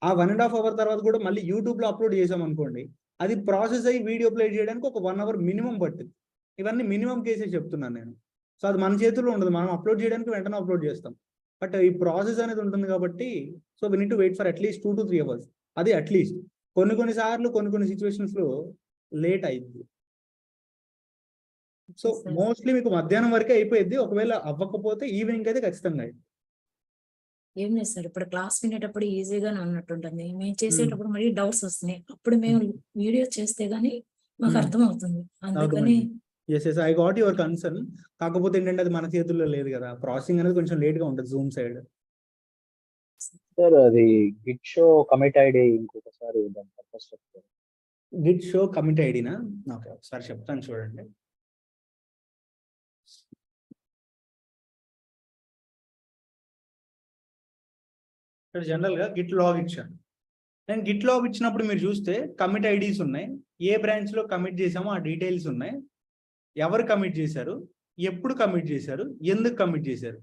ఆ 1.5 అవర్ తర్వాత కూడా మళ్ళీ యూట్యూబ్ లో అప్లోడ్ చేసాం అనుకోండి, అది ప్రాసెస్ అయ్యి వీడియో ప్లే చేయడానికి ఒక 1 అవర్ మినిమం పట్టింది. ఇవన్నీ మినిమం కేసెస్ చెప్తున్నాను నేను. సో అది మన చేతుల్లో ఉండదు, మనం అప్లోడ్ చేయడానికి వెంటనే అప్లోడ్ చేస్తాం, బట్ ఈ ప్రాసెస్ అనేది ఉంటుంది కాబట్టి so we need to wait for at least 2 to 3 hours. అది అట్లీస్ట్. కొన్ని సార్లు కొన్ని సిచ్యువేషన్స్ లో లేట్ అయింది. సో మోస్ట్లీ మీకు మధ్యాహ్నం వరకే అయిపోయింది, ఒకవేళ అవ్వకపోతే ఈవినింగ్ అయితే ఖచ్చితంగా అయింది. ఏం లేదు సార్, ఇప్పుడు క్లాస్ వినేటప్పుడు ఈజీగానే ఉన్నట్టుంటుంది, మేము చేసేటప్పుడు మళ్ళీ డౌట్స్ వస్తున్నాయి, అప్పుడు మేము వీడియో చేస్తే గానీ మాకు అర్థం అవుతుంది, అందుకని. Yes I got your concern. కాకపోతే ఏంటంటే అది మన చేతుల్లో లేదు కదా, ప్రాసెసింగ్ అనేది కొంచెం లేట్ గా ఉంటుంది జూమ్ సైడ్. సార్ అది గిట్ షో కమిట్ ఐడి ఇంకొకసారి దాని పర్పస్ చెప్తారు. గిట్ షో కమిట్ ఐడినా? ఓకే ఒకసారి చెప్తాను చూడండి. ఇక్కడ జనరల్ గా గిట్ లాగ్ ఇచ్చాను నేను. గిట్ లాగ్ ఇచ్చినప్పుడు మీరు చూస్తే కమిట్ ఐడీస్ ఉన్నాయి, ఏ బ్రాంచ్ లో కమిట్ చేసామో ఆ డీటెయిల్స్ ఉన్నాయి, ఎవరు కమిట్ చేశారు, ఎప్పుడు కమిట్ చేశారు, ఎందుకు కమిట్ చేశారు,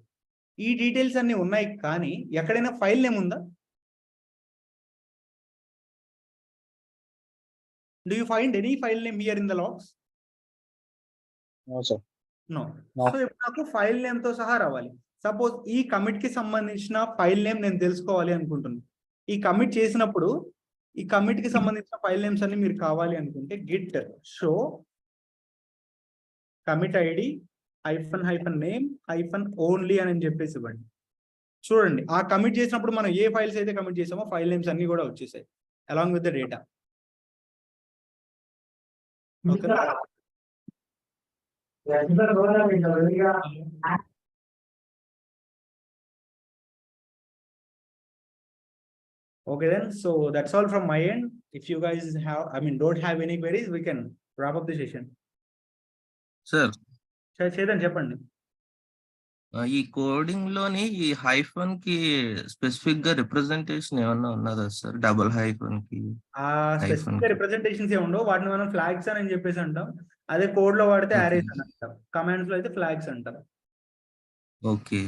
ఈ డీటెయిల్స్ అన్ని ఉన్నాయి. కానీ ఎక్కడైనా ఫైల్ నేమ్ ఉందా? Do you find any file name here in the logs? No sir. No. So ఇప్పుడు నాకు ఫైల్ నేమ్ తో సహా రావాలి. సపోజ్ ఈ కమిట్ కి సంబంధించిన ఫైల్ నేమ్ నేను తెలుసుకోవాలి అనుకుంటున్నాను. ఈ కమిట్ చేసినప్పుడు ఈ కమిట్ కి సంబంధించిన ఫైల్ నేమ్స్ అన్ని మీరు కావాలి అనుకుంటే Git show commit ID -name -only అని చెప్పేసి ఇవ్వండి. చూడండి ఆ కమిట్ చేసినప్పుడు మనం ఏ ఫైల్స్ అయితే కమిట్ చేసామో ఫైల్ నేమ్స్ అన్ని కూడా వచ్చేసాయి along with the data. Okay then, so that's all from my end. If you guys don't have any queries, we can wrap up the session. Sir చేద్దాం చెప్పండి. ఈ కోడింగ్ లోని ఈ హైఫన్ కి స్పెసిఫిక్ గా రిప్రజెంటేషన్ ఏమన్నా ఉన్నదా సార్? డబుల్ హైఫన్ కి స్పెసిఫిక్ రిప్రజెంటేషన్స్ ఏమి ఉండవు, వాటిని మనం ఫ్లాగ్స్ అని చెప్పేసి అంటాం. అదే కోడ్ లో వాడితే అరేస్ అని అంటాం, కమాండ్స్ లో అయితే ఫ్లాగ్స్ అంటాం. ఓకే,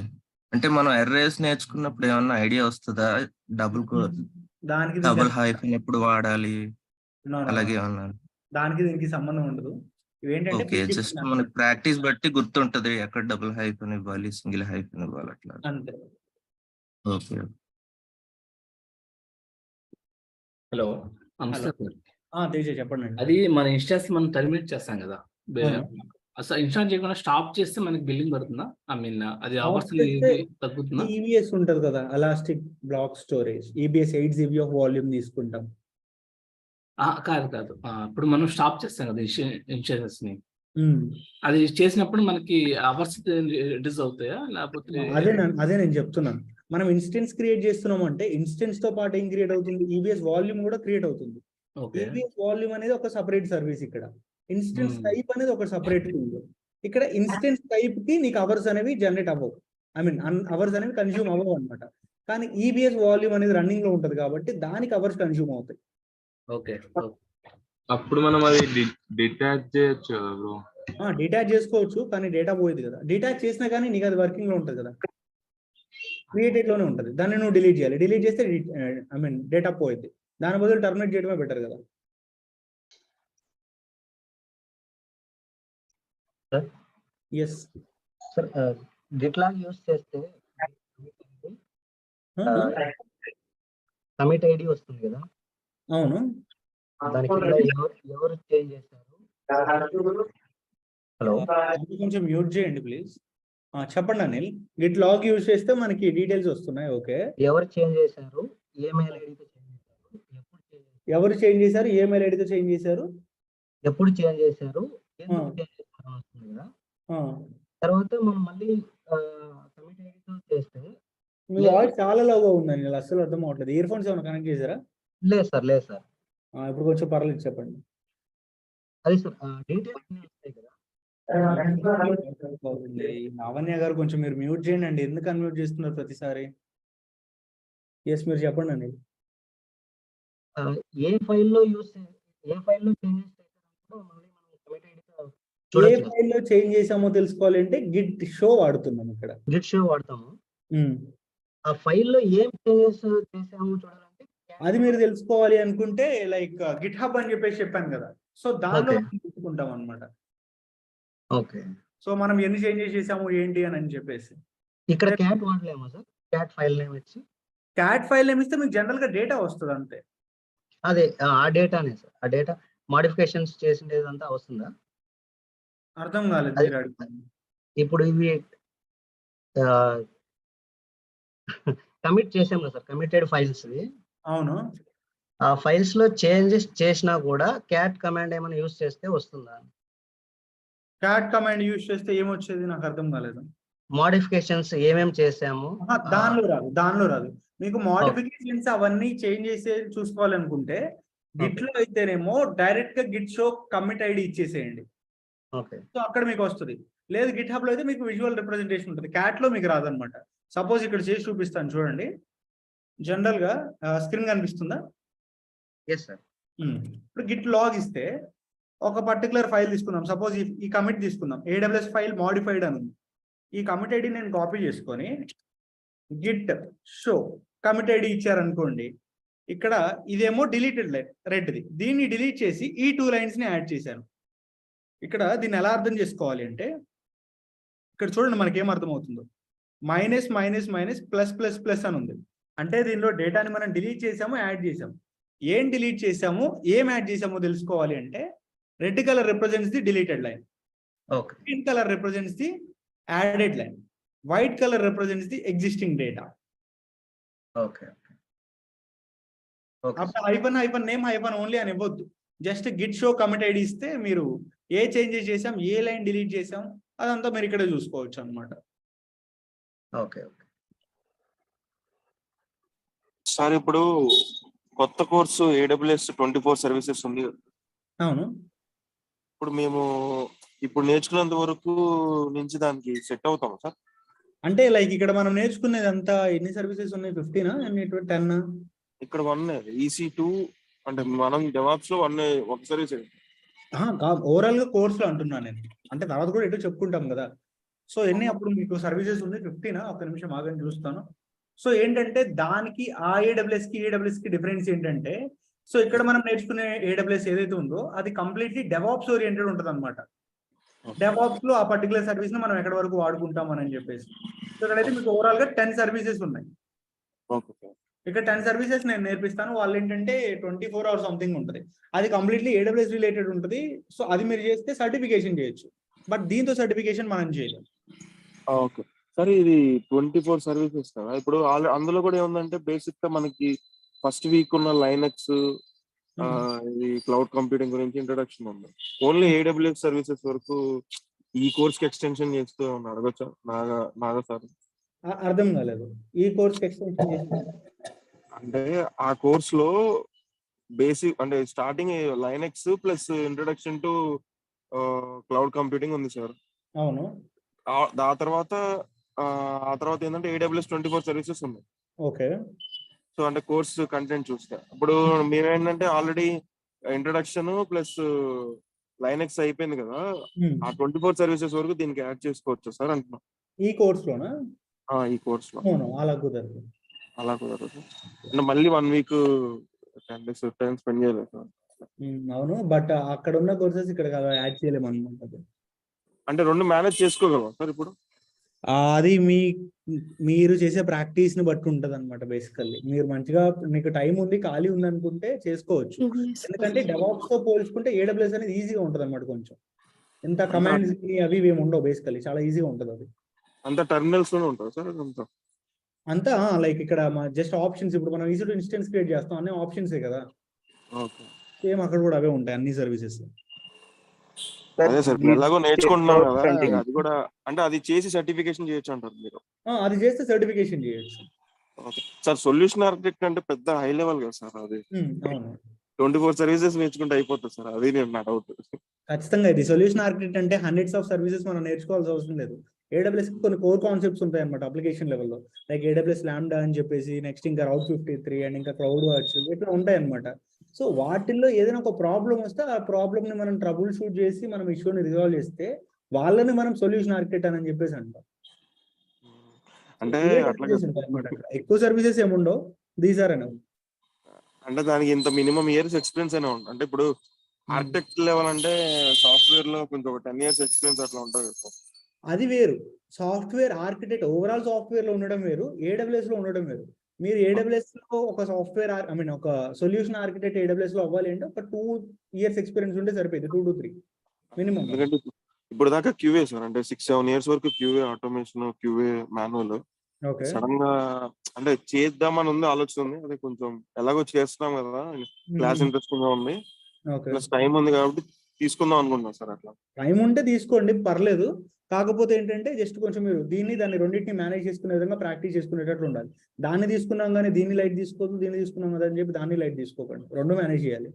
అంటే మనం ఎర్రేస్ నేర్చుకున్నప్పుడు ఏమన్నా ఐడియా వస్తుందా? దానికి డబుల్ హైఫన్ ఎప్పుడు వాడాలి అలాగే ఏమన్నా? దానికి దీనికి సంబంధం ఉండదు. ఇవేంటంటే ఓకే, జస్ట్ మనకి ప్రాక్టీస్ బట్టి గుర్తుంటది ఎక్కడ డబుల్ హైఫన్ ఇవ్వాలి, సింగిల్ హైఫన్ ఇవ్వాలి అట్లా. అంతే. ఓకే. హలో, నమస్తే సార్. తేజ చెప్పండి. అది మన ఇన్స్టాన్స్ మనం టర్మినేట్ చేస్తాం కదా, అసలు ఇన్స్టాల్ చేయకుండా స్టాప్ చేస్తే మనకి బిల్లింగ్ పడుతుందా? ఐ మీన్ అది అవర్స్ తగ్గుతుందా? EBS ఉంటది కదా, elastic block storage, EBS 8 GB of volume తీసుకుంటాం. కాదు కాదు, ఇప్పుడు మనం స్టాప్ చేస్తాం కదా ఇన్సూరెన్స్ ని, అది చేసినప్పుడు మనకి అవర్స్ రిడ్యూస్ అవుతాయా లేకపోతే? అదే నేను చెప్తున్నాను. మనం ఇన్స్టెన్స్ క్రియేట్ చేస్తున్నాం అంటే ఇన్స్టెన్స్ తో పాటు ఏం క్రియేట్ అవుతుంది? EBS వాల్యూమ్ కూడా క్రియేట్ అవుతుంది. EBS వాల్యూమ్ అనేది ఒక సపరేట్ సర్వీస్. ఇక్కడ ఇన్స్టెన్స్ టైప్ అనేది ఒక సపరేట్ థింగ్. ఇక్కడ ఇన్స్టెన్స్ టైప్ కి నీకు అవర్స్ అనేవి జనరేట్ అవ్వవు, అవర్స్ అనేవి కన్స్యూమ్ అవ్వవు అనమాట. కానీ EBS వాల్యూమ్ అనేది రన్నింగ్ లో ఉంటది కాబట్టి దానికి అవర్స్ కన్స్యూమ్ అవుతాయి. ఓకే, అప్పుడు మనం అది డిటాచ్ చేయొచ్చు కదా బ్రో? డిటాచ్ చేసుకోవచ్చు, కానీ డేటా పోయేది కదా. డిటాచ్ చేసినా కానీ నీకు అది వర్కింగ్ లో ఉంటది కదా, క్రియేటెడ్ లోనే ఉంటది. దాన్ని నువ్వు డిలీట్ చేయాలి. డిలీట్ చేస్తే డేటా పోయింది. దాని బదులు టర్మినేట్ చేయడమే బెటర్ కదా. Yes sir, git log use చేస్తే కమిట్ ఐడి వస్తుంది కదా? అవును. దానికి ఎవరు చేంజ్ చేశారు? హలో, కొంచెం మ్యూట్ చేయండి ప్లీజ్. చెప్పండి అనిల్. గిట్ లాగ్ యూజ్ చేస్తే మనకి డీటెయిల్స్ వస్తున్నాయి. ఓకే, ఎవరు చేంజ్ చేశారు? ఈమెయిల్ ఐడితో చేంజ్ చేశారు? ఎవరు చేంజ్ చేశారు? ఈమెయిల్ ఐడితో చేంజ్ చేశారు? ఎప్పుడు చేంజ్ చేశారు? ఎందుకు చేంజ్ చేశారు వస్తుంది కదా. తర్వాత మనం మళ్ళీ కమిట్ ఐడితో చేస్తే మీ వాయిస్ చాలా లోగా ఉందండి, అసలు అర్థం అవట్లేదు. ఇయర్ ఫోన్స్ ఏమైనా కనెక్ట్ చేశారా? లేదు సార్, లేదు సార్. ఇప్పుడు కొంచెం పర్లేదు, చెప్పండి. అది సార్, డీటెయిల్స్ వస్తాయి కదా. లావణ్య గారు కొంచెం మీరు మ్యూట్ చేయండి అండి, ఎందుకు అన్మ్యూట్ చేస్తున్నారు ప్రతిసారి? ఎస్, మీరు చెప్పండి అండి. ఏ ఫైల్లో చేంజ్ చేసామో తెలుసుకోవాలి అంటే గిట్ షో వాడుతున్నాం. ఇక్కడ గిట్ షో వాడతాము. ఆ ఫైల్లో ఏం చేంజెస్ చేసాము చూడాలంటే అది మీరు తెలుసుకోవాలి అనుకుంటే లైక్ గిట్ హబ్ అని చెప్పేసి చెప్పాను కదా, సో దానిలో తెలుసుకుంటాం అనమాట. ఓకే, సో మనం ఎన్ని చేంజెస్ చేసాము ఏంటి అని చెప్పేసి. ఇక్కడ క్యాట్ వాడలేమా సార్? క్యాట్ ఫైల్ నేమ్ ఇచ్చి క్యాట్ ఫైల్ నేమ్ ఇస్తే మీకు జనరల్ గా డేటా వస్తుంది అంతే. అదే ఆ డేటానే సార్. ఆ డేటా మోడిఫికేషన్స్ చేసిందేదంతా వస్తుందా? అర్థం కాలేదు. ఇప్పుడు ఇవి కమిట్ చేసాం కదా సార్, కమిటెడ్ ఫైల్స్. అవును. ఆ ఫైల్స్ లో చేంజెస్ చేసినా కూడా క్యాట్ కమాండ్ ఏమైనా యూస్ చేస్తే వస్తుందా? క్యాట్ కమాండ్ యూస్ చేస్తే ఏమొచ్చేది నాకు అర్థం కాలేదు. మోడిఫికేషన్స్ ఏమేమి చేసాము దానిలో రాదు. మీకు మోడిఫికేషన్స్ అవన్నీ చేంజ్ చేసే చూసుకోవాలనుకుంటే గిట్ లో అయితేనేమో డైరెక్ట్ గా గిట్ షో కమిట్ ఐడి ఇచ్చేసేయండి. సో అక్కడ మీకు వస్తుంది. లేదు గిట్ హబ్ లో అయితే మీకు విజువల్ రిప్రజెంటేషన్ ఉంటుంది. క్యాట్ లో మీకు రాదనమాట. సపోజ్ ఇక్కడ చేసి చూపిస్తాను చూడండి. జనరల్ గా స్క్రీన్ కనిపిస్తుందా? ఇప్పుడు గిట్ లాగ్ ఇస్తే ఒక పర్టికులర్ ఫైల్ తీసుకుందాం. సపోజ్ ఈ కమిట్ తీసుకుందాం, AWS ఫైల్ మోడిఫైడ్ అని ఉంది. ఈ కమిట్ ఐడి నేను కాపీ చేసుకొని గిట్ షో కమిట్ ఐడి ఇచ్చారనుకోండి, ఇక్కడ ఇదేమో డిలీటెడ్ రెడ్ది, దీన్ని డిలీట్ చేసి ఈ 2 లైన్స్ ని యాడ్ చేశాను. ఇక్కడ దీన్ని ఎలా అర్థం చేసుకోవాలి అంటే ఇక్కడ చూడండి మనకి ఏం అర్థమవుతుందో. Minus minus minus plus plus plus అని ఉంది. అంటే దీనిలో డేటాని మనం డిలీట్ చేసాము, యాడ్ చేసాము. ఏం డిలీట్ చేసాము, ఏం యాడ్ చేసామో తెలుసుకోవాలి అంటే red colour represents the deleted line, green colour represents the added line, white colour represents the existing data. Okay okay అప్పుడు హైఫన్ నేమ్ హైఫన్ ఓన్లీ అని ఇవ్వద్దు. Just Git show commit ID ఇస్తే మీరు ఏ చేంజెస్ చేసాం, ఏ లైన్ డిలీట్ చేసాం అదంతా మీరు ఇక్కడ చూసుకోవచ్చు అనమాట. ఓకే సార్ ఇప్పుడు కొత్త కోర్సు AWS 24 సర్వీసెస్ ఉంది కదా. అవును. ఇప్పుడు మేము ఇప్పుడు నేర్చుకున్నంత వరకు నుంచి దానికి సెట్ అవుతాం సార్? అంటే లైక్ ఇక్కడ మనం నేర్చుకునేది అంతా ఎన్ని సర్వీసెస్ ఉన్నాయి? 15 ఎన్ని 10? ఇక్కడ 1 EC2 అంటే మనం DevOps లో 1 ఒక సర్వీస్. ఓవరాల్ గా కోర్స్ లో అంటున్నాను నేను. అంటే తర్వాత కూడా ఎటు చెప్పుకుంటాం కదా. సో ఎన్ని అప్పుడు మీకు సర్వీసెస్ ఉంది? 15? ఒక నిమిషం ఆగని చూస్తాను. సో ఏంటంటే దానికి ఆ AWS కి డిఫరెన్స్ ఏంటంటే, సో ఇక్కడ మనం నేర్చుకునే AWS ఏదైతే ఉందో అది కంప్లీట్లీ DevOps ఓరియంటెడ్ ఉంటుంది అనమాట. DevOps లో ఆ పర్టికులర్ సర్వీస్ ని మనం ఎక్కడి వరకు వాడుకుంటాం అని చెప్పేసి. సో ఇక్కడైతే మీకు ఓవరాల్ గా 10 సర్వీసెస్ ఉన్నాయి. ఇక్కడ 10 సర్వీసెస్ నేను నేర్పిస్తాను. వాళ్ళు ఏంటంటే 24 hours సంథింగ్ ఉంటుంది. అది కంప్లీట్లీ AWS రిలేటెడ్ ఉంటుంది. సో అది మీరు చేస్తే సర్టిఫికేషన్ చేయొచ్చు. బట్ దీంతో సర్టిఫికేషన్ మనం చేయలేము. ఓకే సరే, ఇది 24 సర్వీసెస్ కదా. ఇప్పుడు అందులో కూడా ఏముందంటే బేసిక్ గా మనకి ఫస్ట్ వీక్ ఉన్న లైనక్స్, ఇది క్లౌడ్ కంప్యూటింగ్ గురించి ఇంట్రొడక్షన్ ఉంది. ఓన్లీ AWS సర్వీసెస్ వరకు ఈ కోర్స్ కి ఎక్స్టెన్షన్ చేస్తూ ఉన్నారు. అడగచ్చా నాగా సార్? అర్థం కాలేదు. ఈ కోర్స్ కి ఎక్స్టెన్షన్ చేస్తే అంటే ఆ కోర్స్ లో బేసిక్ అంటే starting Linux plus introduction to cloud computing ఉంది సార్. అవును. ఆ తర్వాత ఏంటంటే AWS 24 సర్వీసెస్ ఉన్నాయి. ఓకే. సో అంటే కోర్స్ కంటెంట్ చూస్తే ఇప్పుడు మేమేంటంటే ఆల్రెడీ ఇంట్రొడక్షన్ ప్లస్ లైనక్స్ అయిపోయింది కదా. ఆ 24 సర్వీసెస్ వరకు దీనికి యాడ్ చేసుకోవచ్చు సార్ అంటున్నా. ఈ కోర్స్ లోనా? ఈ కోర్స్ లో అలా కుదరదు. అంటే మళ్ళీ 1 వీక్ 10 days టైం స్పెండ్ చేయలేదు సార్. అవును, బట్ అక్కడ ఉన్న కోర్సెస్ ఇక్కడ యాడ్ చేయలేము అనమాట. అంటే 2 మేనేజ్ చేసుకోగలవా సార్ ఇప్పుడు? అది మీరు చేసే ప్రాక్టీస్ ని బట్టి ఉంటది అనమాట. బేసికల్లీ మీరు మంచిగా మీకు టైం ఉంది, ఖాళీ ఉంది అనుకుంటే చేసుకోవచ్చు. ఎందుకంటే DevOps తో పోల్చుకుంటే AWS అనేది ఈజీగా ఉంటది అనమాట. కొంచెం ఎంత కమాండ్స్ అవి ఏమి ఉండవు. బేసికల్లీ చాలా ఈజీగా ఉంటది. అది అంతా టెర్మినల్స్ లోనే ఉంటుంది సార్ అంతా లైక్ ఇక్కడ జస్ట్ ఆప్షన్స్. ఇప్పుడు మనం EC2 ఇన్స్టెన్స్ క్రియేట్ చేస్తాం, అన్ని ఆప్షన్సే కదా. సేమ్ అక్కడ కూడా అవే ఉంటాయి అన్ని సర్వీసెస్. అదే సార్ ఎలాగో నేర్చుకుంటున్నాం కదా, అది కూడా అంటే అది చేసి సర్టిఫికేషన్ చేయొచ్చు అంటారు మీరు? అది చేస్తే సర్టిఫికేషన్ చేయొచ్చు సార్. సొల్యూషన్ ఆర్కిటెక్ట్ అంటే పెద్ద హై లెవెల్ కదా సార్. అది 24 సర్వీసెస్ నేర్చుకుంటే అయిపోతుంది సార్. అది నేను నా డౌట్. ఖచ్చితంగా ఇది సొల్యూషన్ ఆర్కిటెక్ట్ అంటే హండ్రెడ్స్ ఆఫ్ సర్వీసెస్ మనం నేర్చుకోవాల్సిన అవసరం లేదు. AWS కి కొన్ని కోర్ కాన్సెప్ట్స్ ఉంటాయి అనమాట అప్లికేషన్ లెవెల్లో. లైక్ AWS Lambda అని చెప్పేసి, నెక్స్ట్ ఇంకా Route 53 అండ్ ఇంకా క్లౌడ్ వాచ్ ఇట్లా ఉంటాయి అనమాట. సో వాటిల్లో ఏదైనా ఒక ప్రాబ్లం వస్తే ఆ ప్రాబ్లమ్ ని మనం ట్రబుల్ షూట్ చేసి మనం ఇష్యూని రిజాల్వ్ చేస్తే వాళ్ళని మనం సొల్యూషన్ ఆర్కిటెక్ట్ అని చెప్పేసి అంటాం. అంటే ఎక్కువ సర్వీసెస్ ఏముండవు, దీస్ ఆర్ ఎనఫ్. అంటే దానికి ఇంత మినిమం ఇయర్స్ ఎక్స్పీరియన్స్ అయినా ఉంటుంది. అంటే ఇప్పుడు ఆర్కిటెక్ట్ లెవెల్ అంటే సాఫ్ట్వేర్ లో కొంచెం 10 years ఎక్స్పీరియన్స్ అట్లా ఉంటుంది కదా. అది వేరు. సాఫ్ట్వేర్ ఆర్కిటెక్ట్ ఓవరాల్ సాఫ్ట్వేర్ లో ఉండడం వేరు, AWS లో ఉండడం వేరు. మీరు AWS లో ఒక సాఫ్ట్వేర్ ఒక సొల్యూషన్ ఆర్కిటెక్ట్ AWS లో అవ్వాలి అంటే ఒక 2 years ఎక్స్పీరియన్స్ ఉంటే సరిపోయింది. 2 to 3 మినిమం. ఇప్పుడు దాకా QA సార్, అంటే 6-7 years వరకు QA automation, QA manual. Sudden గా అంటే చేద్దామని ఉంది, ఆలోచన ఉంది. అది కొంచెం ఎలాగో చేస్తున్నాం కదా, క్లాస్ ఇంట్రెస్టింగ్ గా ఉంది, ప్లస్ టైం ఉంది కాబట్టి తీసుకుందాం అనుకుంటున్నాం సార్. అట్లా టైం ఉంటే తీసుకోండి, పర్లేదు. కాకపోతే ఏంటంటే జస్ట్ కొంచెం మీరు దాన్ని రెండింటిని మేనేజ్ చేసుకునే విధంగా ప్రాక్టీస్ చేసుకునేటట్లు ఉండాలి. దాన్ని తీసుకున్నాం కానీ దీన్ని లైట్ తీసుకోవద్దు, దీన్ని తీసుకున్నాం కదా అని చెప్పి దాన్ని లైట్ తీసుకోకండి. 2 మేనేజ్ చేయాలి.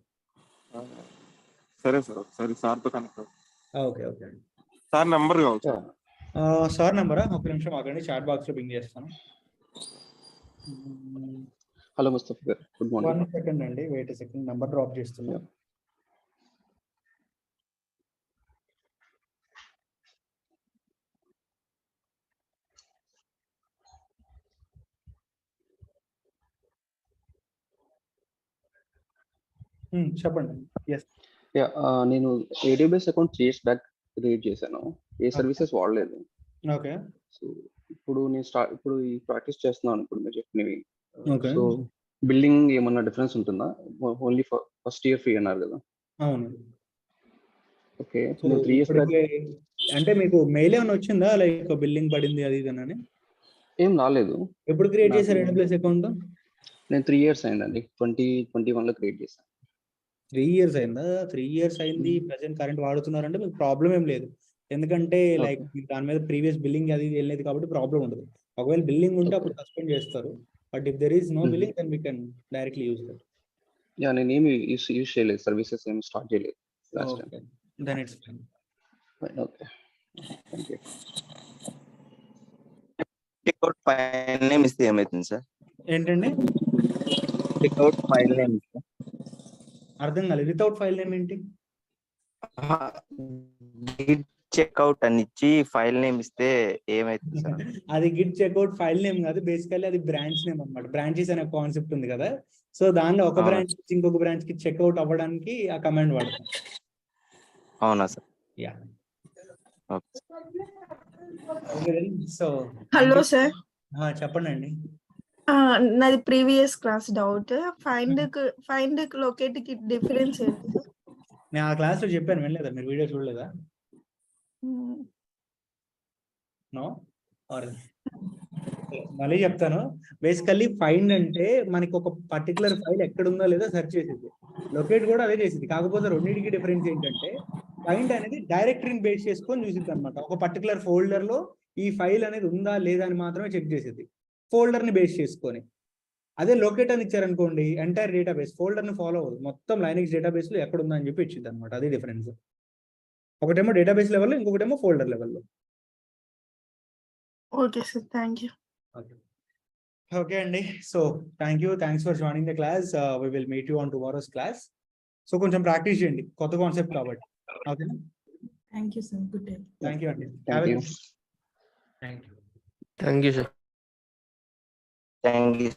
సరే సార్, ఒకసారి సార్తో కనెక్ట్. ఓకే ఓకే అండి. సార్ నెంబర్ కావాలి సార్. సార్ నెంబరా? ఒక నిమిషం ఆగండి, చాట్ బాక్స్ లో పింగ్ చేస్తాను. హలో ముస్తఫా గారు, గుడ్ మార్నింగ్. 1 సెకండ్ అండి, వెయిట్ సెకండ్, నెంబర్ డ్రాప్ చేస్తున్నా. చెప్పండి. నేను AWS account 3 years back create చేశాను. ఏ సర్వీసెస్ వాడలేదు. ఓకే. సో ఇప్పుడు నేను ఇప్పుడు ఈ ప్రాక్టీస్ చేస్తున్నాను ఇప్పుడు మీరు చెప్పినవి. ఓకే. సో బిల్డింగ్ ఏమన్నా డిఫరెన్స్ ఉంటుందా? ఓన్లీ ఫస్ట్ ఇయర్ ఫ్రీ అన్నారు కదా. అవును. ఓకే. 3 years బ్యాక్ అంటే మీకు మెయిల్ ఏమైనా వచ్చిందా లైక్ బిల్లింగ్ పడింది అది ఇదని? ఏం రాలేదు. ఎప్పుడు క్రియేట్ నాకు చేశారు AWS అకౌంట్? నేను 3 ఇయర్స్ అయిందండి. 2021లో క్రియేట్ చేశాను. 3 ఇయర్స్ అయిందా? 3 ఇయర్స్ అయింది, ప్రెసెంట్ కరెంట్ వాడుతున్నారంటే మీకు ప్రాబ్లం ఏం లేదు. ఎందుకంటే లైక్ దాని మీద ప్రీవియస్ బిల్లింగ్ అది వెళ్ళలేదు కాబట్టి ప్రాబ్లం ఉండదు. ఒకవేళ బిల్లింగ్ ఉంటే అప్పుడు సస్పెండ్ చేస్తారు. But if there is no billing then we can directly use that. Ya నేనేమి యూజ్ చేయలేదు, సర్వీసెస్ ఏమి స్టార్ట్ చేయలేదు last time. Okay, then it's fine. Okay, thank you. Checkout file name ఇస్తే ఏమవుతుంది సార్? ఏంటండి? చెక్అవుట్ ఫైల్ నేమ్ ఇస్తే అర్థం కాలేదు. వితౌట్ ఫైల్ నేమ్ ఏంటి? గిట్ చెక్అవుట్ అని ఇచ్చి ఫైల్ నేమ్ ఇస్తే ఏమైతుంది సార్? అది గిట్ చెక్అవుట్ ఫైల్ నేమ్ కాదు, బేసికల్లీ అది బ్రాంచ్ నేమ్ అన్నమాట. బ్రాంచెస్ అనే కాన్సెప్ట్ ఉంది కదా, సో దానిలో ఒక అవునా బ్రాంచ్ నుంచి ఇంకొక బ్రాంచ్ కి చెక్అవుట్ అవ్వడానికి ఆ కమాండ్ వాడతాం. అవునా sir? Yeah, okay. So hello sir, చెప్పండి అండి. నాది previous class doubt. Find locate కి డిఫరెన్స్ ఏంటి సార్? నేను ఆ క్లాస్ లో చెప్పాను, వినలేదా మీరు? వీడియో చూడలేదా? నో? మళ్ళీ చెప్తాను. బేసికల్లీ ఫైండ్ అంటే మనకి ఒక పర్టికులర్ ఫైల్ ఎక్కడ ఉందో లేదో సెర్చ్ చేసేది. లొకేట్ కూడా అదే చేసేది. కాకపోతే రెండింటికి డిఫరెన్స్ ఏంటంటే ఫైండ్ అనేది డైరెక్టరీని బేస్ చేసుకొని చూసిద్ది అనమాట. ఒక పర్టికులర్ ఫోల్డర్ లో ఈ ఫైల్ అనేది ఉందా లేదా అని మాత్రమే చెక్ చేసేది, ఫోల్డర్ ని బేస్ చేసుకొని. అదే లొకేట్ అని ఇచ్చారనుకోండి, ఎంటైర్ డేటాబేస్ ఫోల్డర్ ని ఫాలో అవ్వదు, మొత్తం లైనక్స్ డేటాబేస్ లో ఎక్కడ ఉందా అని చెప్పి ఇచ్చింది అనమాట. అదే డిఫరెన్స్. ఒకటేమో డేటాబేస్ లెవెల్లో, ఇంకొకటేమో ఫోల్డర్ లెవెల్లో. Okay sir, thank you. Okay అండి, so thanks for joining the class. We will meet you on tomorrow's class. So కొంచెం ప్రాక్టీస్ చేయండి, కొత్త కాన్సెప్ట్ కాబట్టి. ఓకేనా? Thank you sir, good day. Thank you అండి. Thank you. Thank you sir. Thank you.